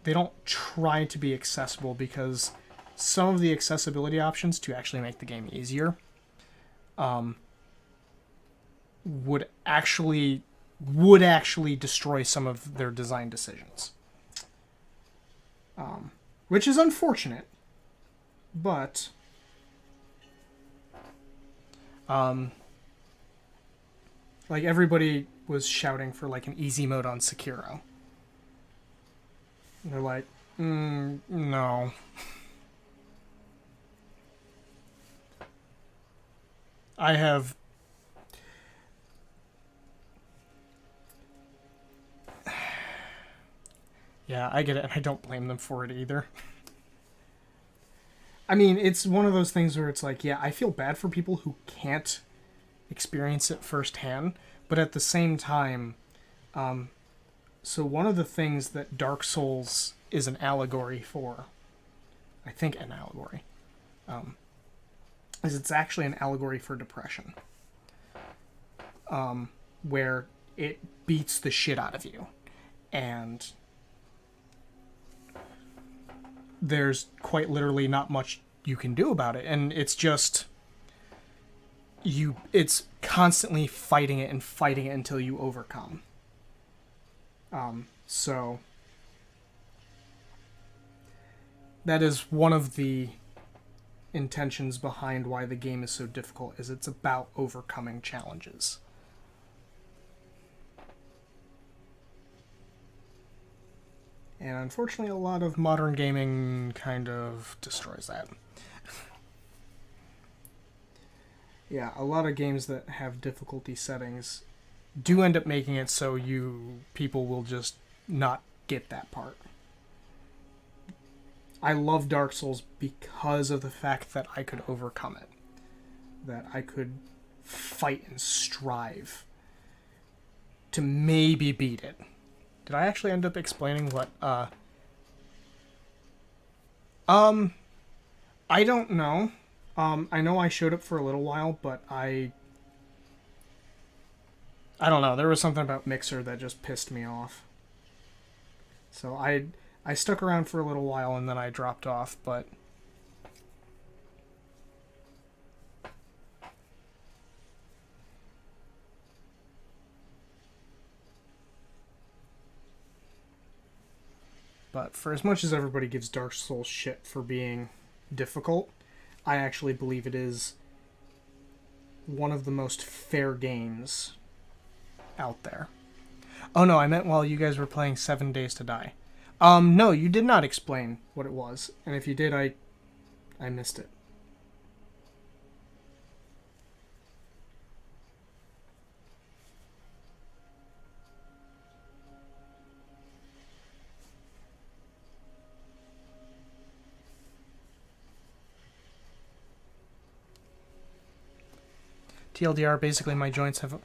They don't try to be accessible because some of the accessibility options to actually make the game easier would actually destroy some of their design decisions. Which is unfortunate, but like everybody was shouting for like an easy mode on Sekiro. And they're like, no. I have yeah, I get it, and I don't blame them for it either. I mean, it's one of those things where it's like, yeah, I feel bad for people who can't experience it firsthand, but at the same time, so one of the things that Dark Souls is an allegory for, I think an allegory, is it's actually an allegory for depression, where it beats the shit out of you, and there's quite literally not much you can do about it, and it's just it's constantly fighting it until you overcome. So that is one of the intentions behind why the game is so difficult, is it's about overcoming challenges. And unfortunately, a lot of modern gaming kind of destroys that. Yeah, a lot of games that have difficulty settings do end up making it so people will just not get that part. I love Dark Souls because of the fact that I could overcome it. That I could fight and strive to maybe beat it. Did I actually end up explaining what, I don't know. I know I showed up for a little while, but I don't know. There was something about Mixer that just pissed me off. So I stuck around for a little while and then I dropped off, but for as much as everybody gives Dark Souls shit for being difficult, I actually believe it is one of the most fair games out there. Oh no, I meant while you guys were playing 7 Days to Die. No, you did not explain what it was, and if you did, I missed it. TLDR, basically my joints have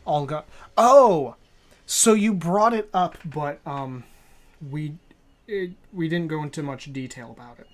all got... Oh! So you brought it up, but we didn't go into much detail about it.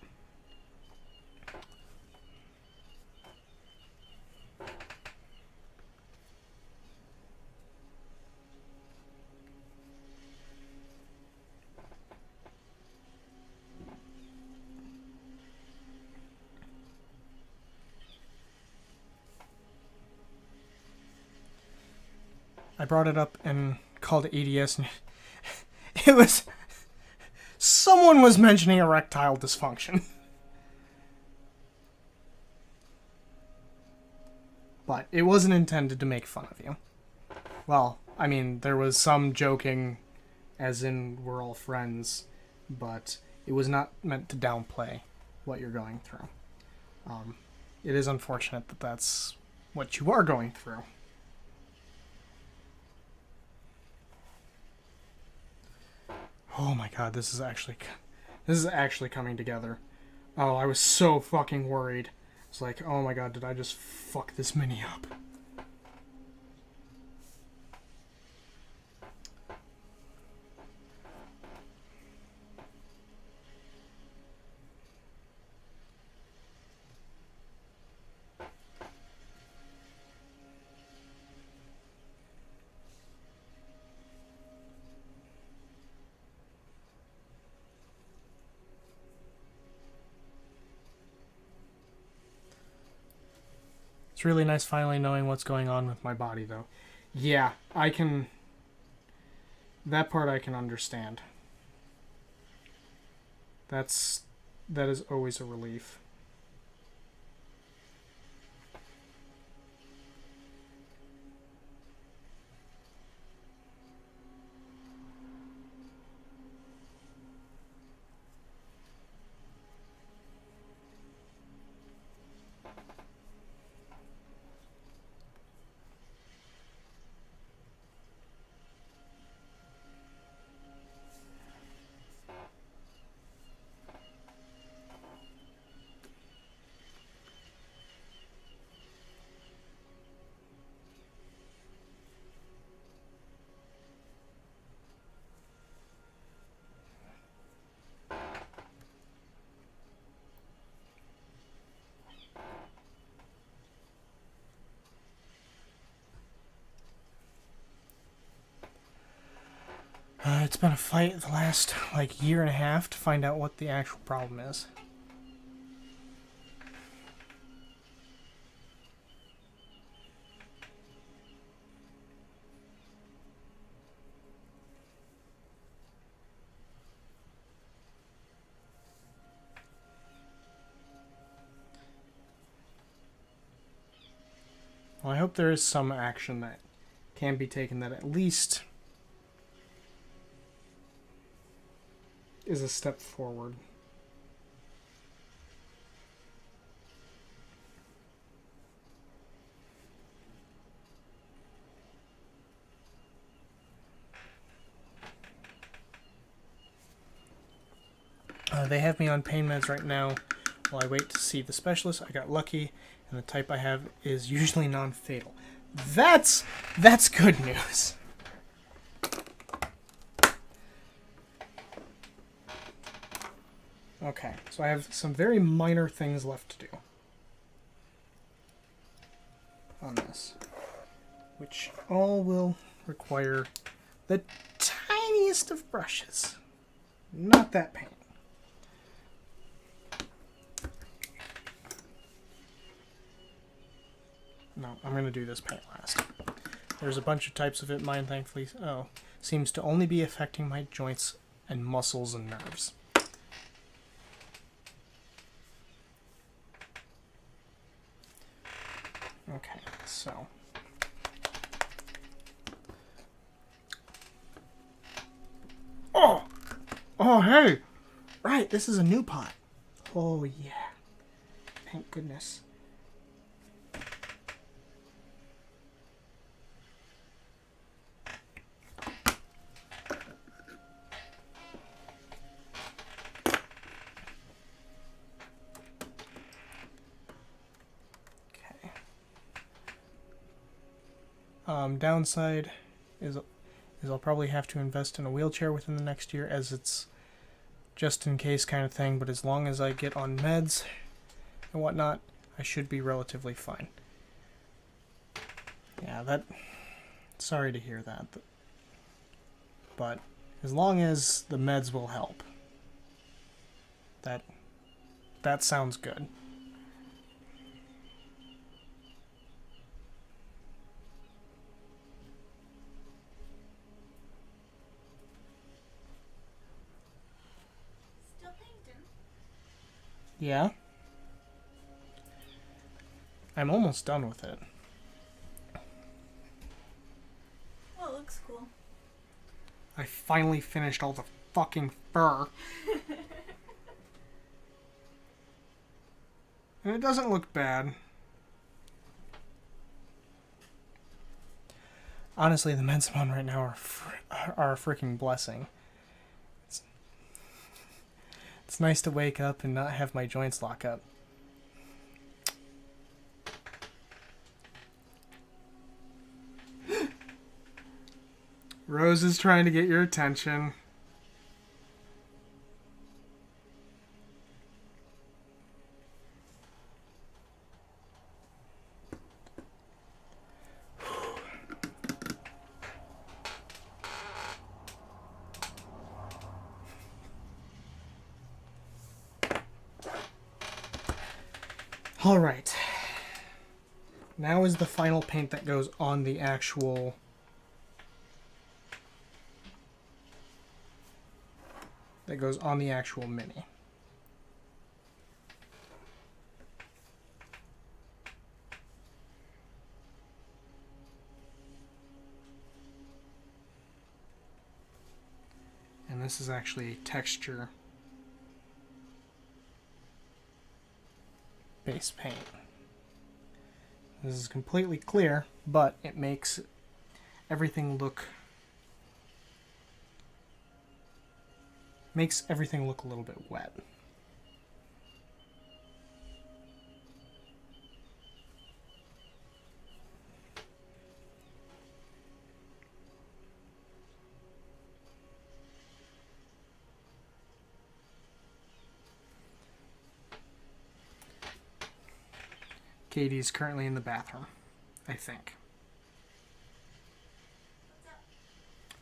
I brought it up and called it ADS, and it was... Someone was mentioning erectile dysfunction. But it wasn't intended to make fun of you. Well, I mean, there was some joking, as in we're all friends, but it was not meant to downplay what you're going through. It is unfortunate that that's what you are going through. Oh my god, this is actually coming together. Oh, I was so fucking worried. It's like, oh my god, did I just fuck this mini up? It's really nice finally knowing what's going on with my body, though. Yeah, I can... That part I can understand. That is always a relief. It's been a fight the last, year and a half to find out what the actual problem is. Well, I hope there is some action that can be taken that at least is a step forward. They have me on pain meds right now while I wait to see the specialist. I got lucky, and the type I have is usually non-fatal. That's good news. Okay, so I have some very minor things left to do on this, which all will require the tiniest of brushes. Not that paint. No, I'm going to do this paint last. There's a bunch of types of it. Mine, thankfully, seems to only be affecting my joints and muscles and nerves. Okay, so... Oh! Oh, hey! Right, this is a new pot. Oh, yeah. Thank goodness. Downside is I'll probably have to invest in a wheelchair within the next year, as it's just in case kind of thing. But as long as I get on meds and whatnot, I should be relatively fine. Yeah, that. Sorry to hear that. But as long as the meds will help, that sounds good. Still painting. Yeah? I'm almost done with it. Oh, it looks cool. I finally finished all the fucking fur. And it doesn't look bad. Honestly, the meds I'm on right now are a freaking blessing. It's nice to wake up and not have my joints lock up. Rose is trying to get your attention. Alright. Now is the final paint that goes on the actual... mini. And this is actually texture base paint. This is completely clear, but it makes everything look a little bit wet. Katie's currently in the bathroom, I think.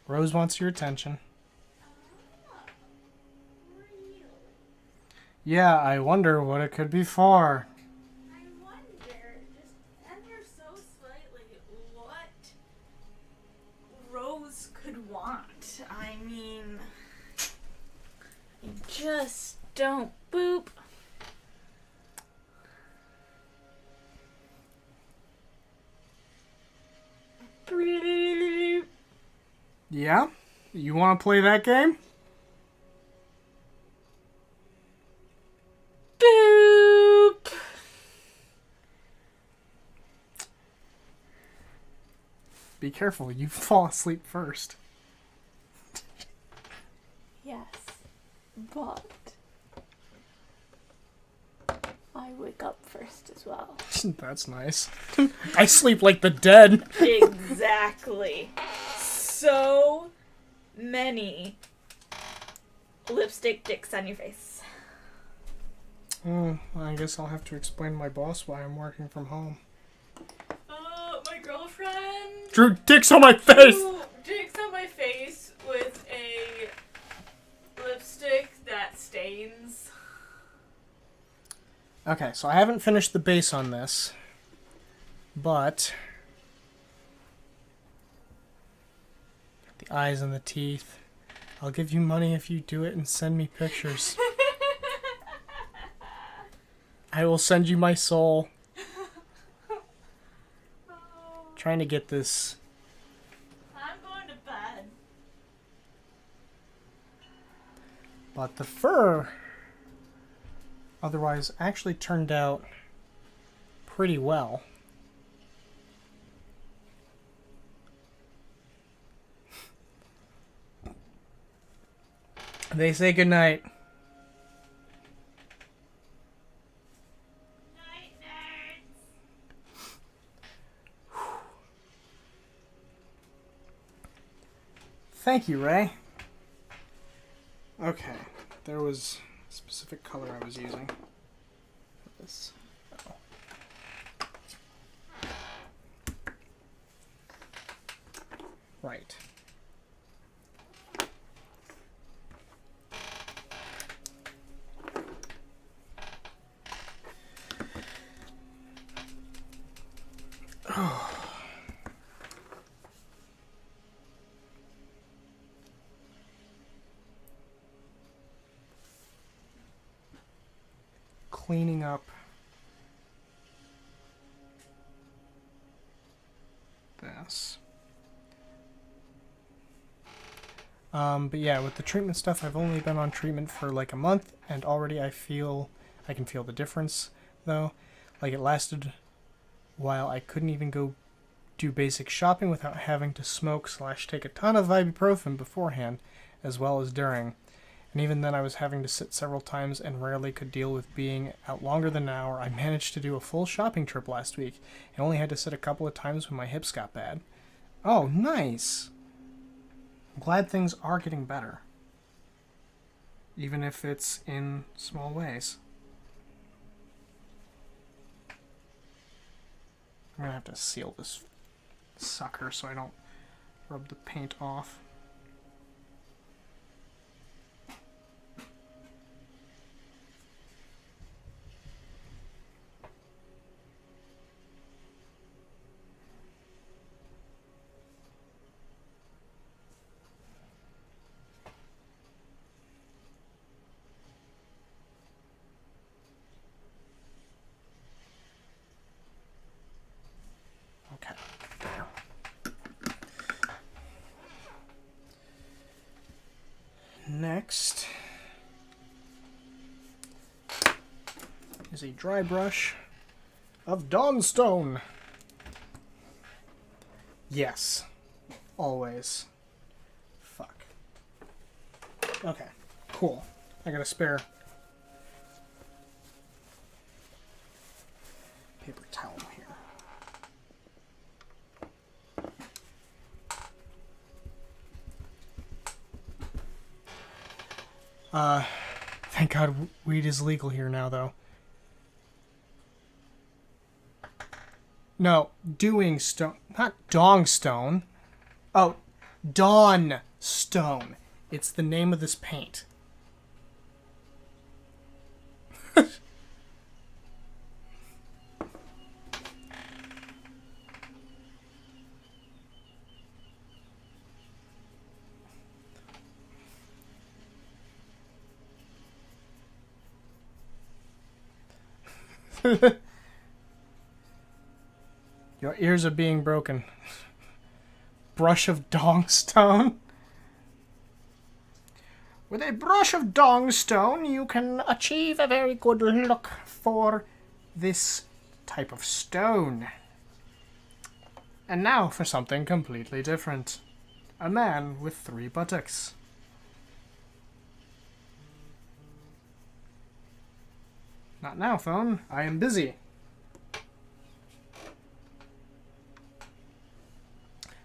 Rose wants your attention. Really? Yeah, I wonder what it could be for. I wonder, just ever so slightly, what Rose could want. I mean, you just don't boop. Yeah? You want to play that game? Boop. Be careful, you fall asleep first. Yes, but I wake up first as well. That's nice. I sleep like the dead. Exactly. So many lipstick dicks on your face. Oh, I guess I'll have to explain to my boss why I'm working from home. My girlfriend Drew dicks on my face! drew dicks on my face with a lipstick that stains. Okay, so I haven't finished the base on this, but the eyes and the teeth. I'll give you money if you do it and send me pictures. I will send you my soul. Trying to get this. I'm going to bed. But the fur otherwise actually turned out pretty well. They say goodnight. Night, nerds. Thank you, Ray. Okay, there was a specific color I was using for this. Oh. Right. Cleaning up this. But yeah, with the treatment stuff, I've only been on treatment for like a month, and already I can feel the difference, though. Like, it lasted while I couldn't even go do basic shopping without having to smoke / take a ton of ibuprofen beforehand, as well as during. And even then I was having to sit several times and rarely could deal with being out longer than an hour. I managed to do a full shopping trip last week, and only had to sit a couple of times when my hips got bad. Oh, nice! I'm glad things are getting better. Even if it's in small ways. I'm gonna have to seal this sucker so I don't rub the paint off. Okay. Next is a dry brush of Dawnstone. Yes. Always. Fuck. Okay. Cool. I got a spare paper towel here. Thank God weed is legal here now, though. No, doing stone, not dong stone. Oh, Dawn Stone. It's the name of this paint. Your ears are being broken. Brush of Dongstone. With a brush of Dongstone, you can achieve a very good look for this type of stone. And now for something completely different. A man with 3 buttocks. Not now, phone. I am busy.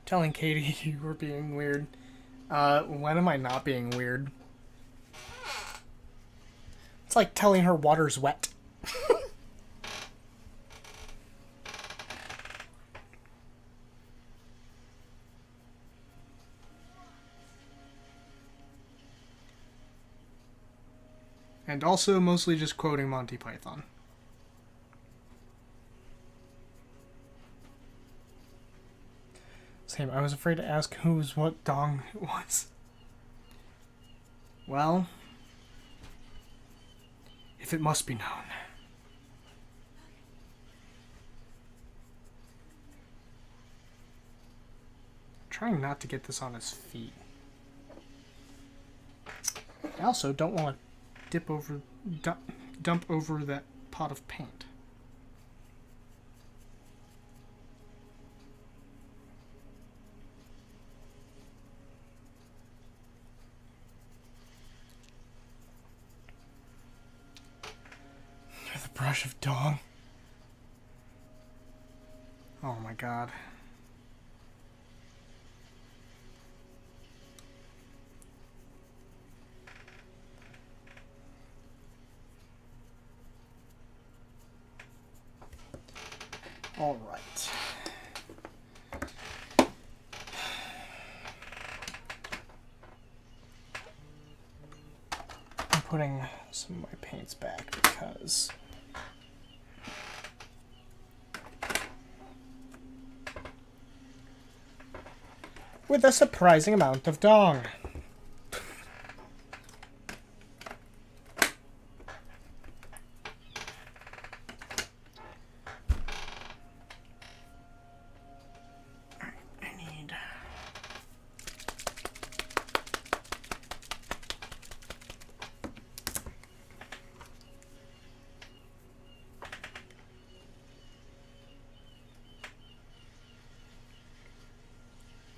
Telling Katie you were being weird. When am I not being weird? It's like telling her water's wet. And also mostly just quoting Monty Python. Same, I was afraid to ask whose what dong it was. Well, if it must be known. I'm trying not to get this on his feet. I also don't want to dump over that pot of paint. With a brush of dong. Oh my god. All right. I'm putting some of my paints back because with a surprising amount of dong.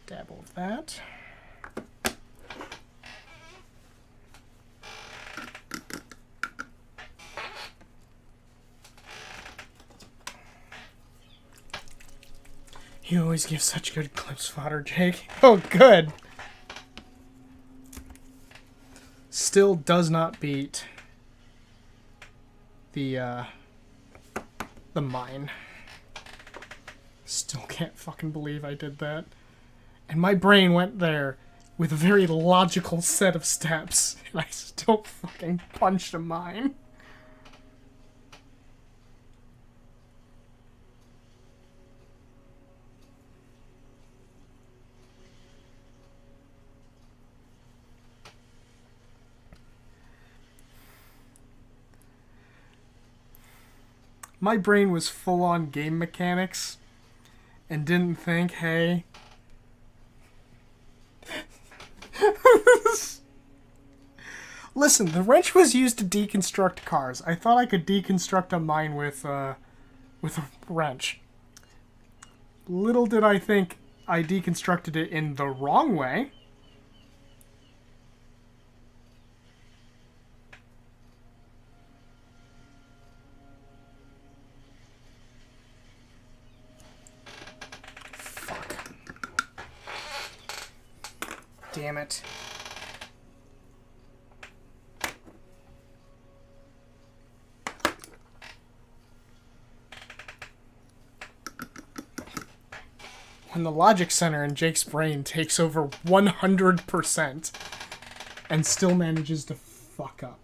Dabble of that. You always give such good clips fodder, Jake. Oh, good. Still does not beat the mine. Still can't fucking believe I did that. And my brain went there with a very logical set of steps, and I still fucking punched a mine. My brain was full on game mechanics and didn't think, hey, listen, the wrench was used to deconstruct cars. I thought I could deconstruct a mine with a wrench. Little did I think I deconstructed it in the wrong way. Fuck. Damn it. When the logic center in Jake's brain takes over 100% and still manages to fuck up.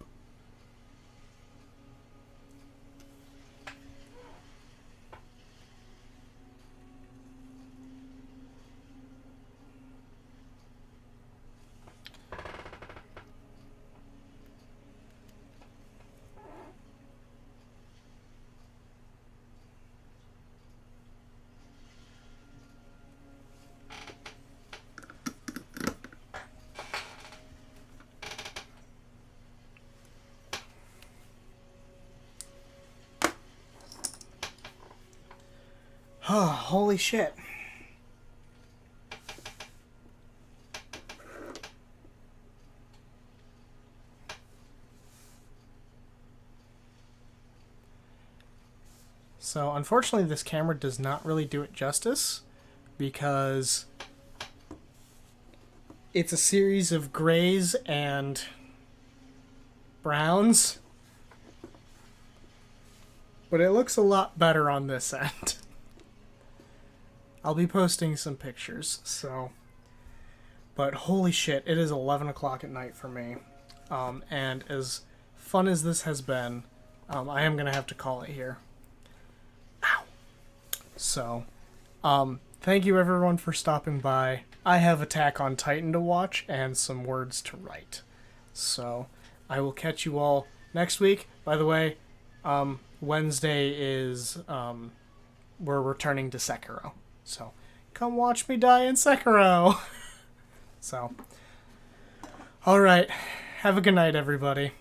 Oh, holy shit. So, unfortunately, this camera does not really do it justice because it's a series of grays and browns, but it looks a lot better on this end. I'll be posting some pictures, so. But holy shit, it is 11 o'clock at night for me. And as fun as this has been, I am going to have to call it here. Ow. So, thank you everyone for stopping by. I have Attack on Titan to watch and some words to write. So, I will catch you all next week. By the way, Wednesday is, we're returning to Sekiro. So, come watch me die in Sekiro. So, alright. Have a good night, everybody.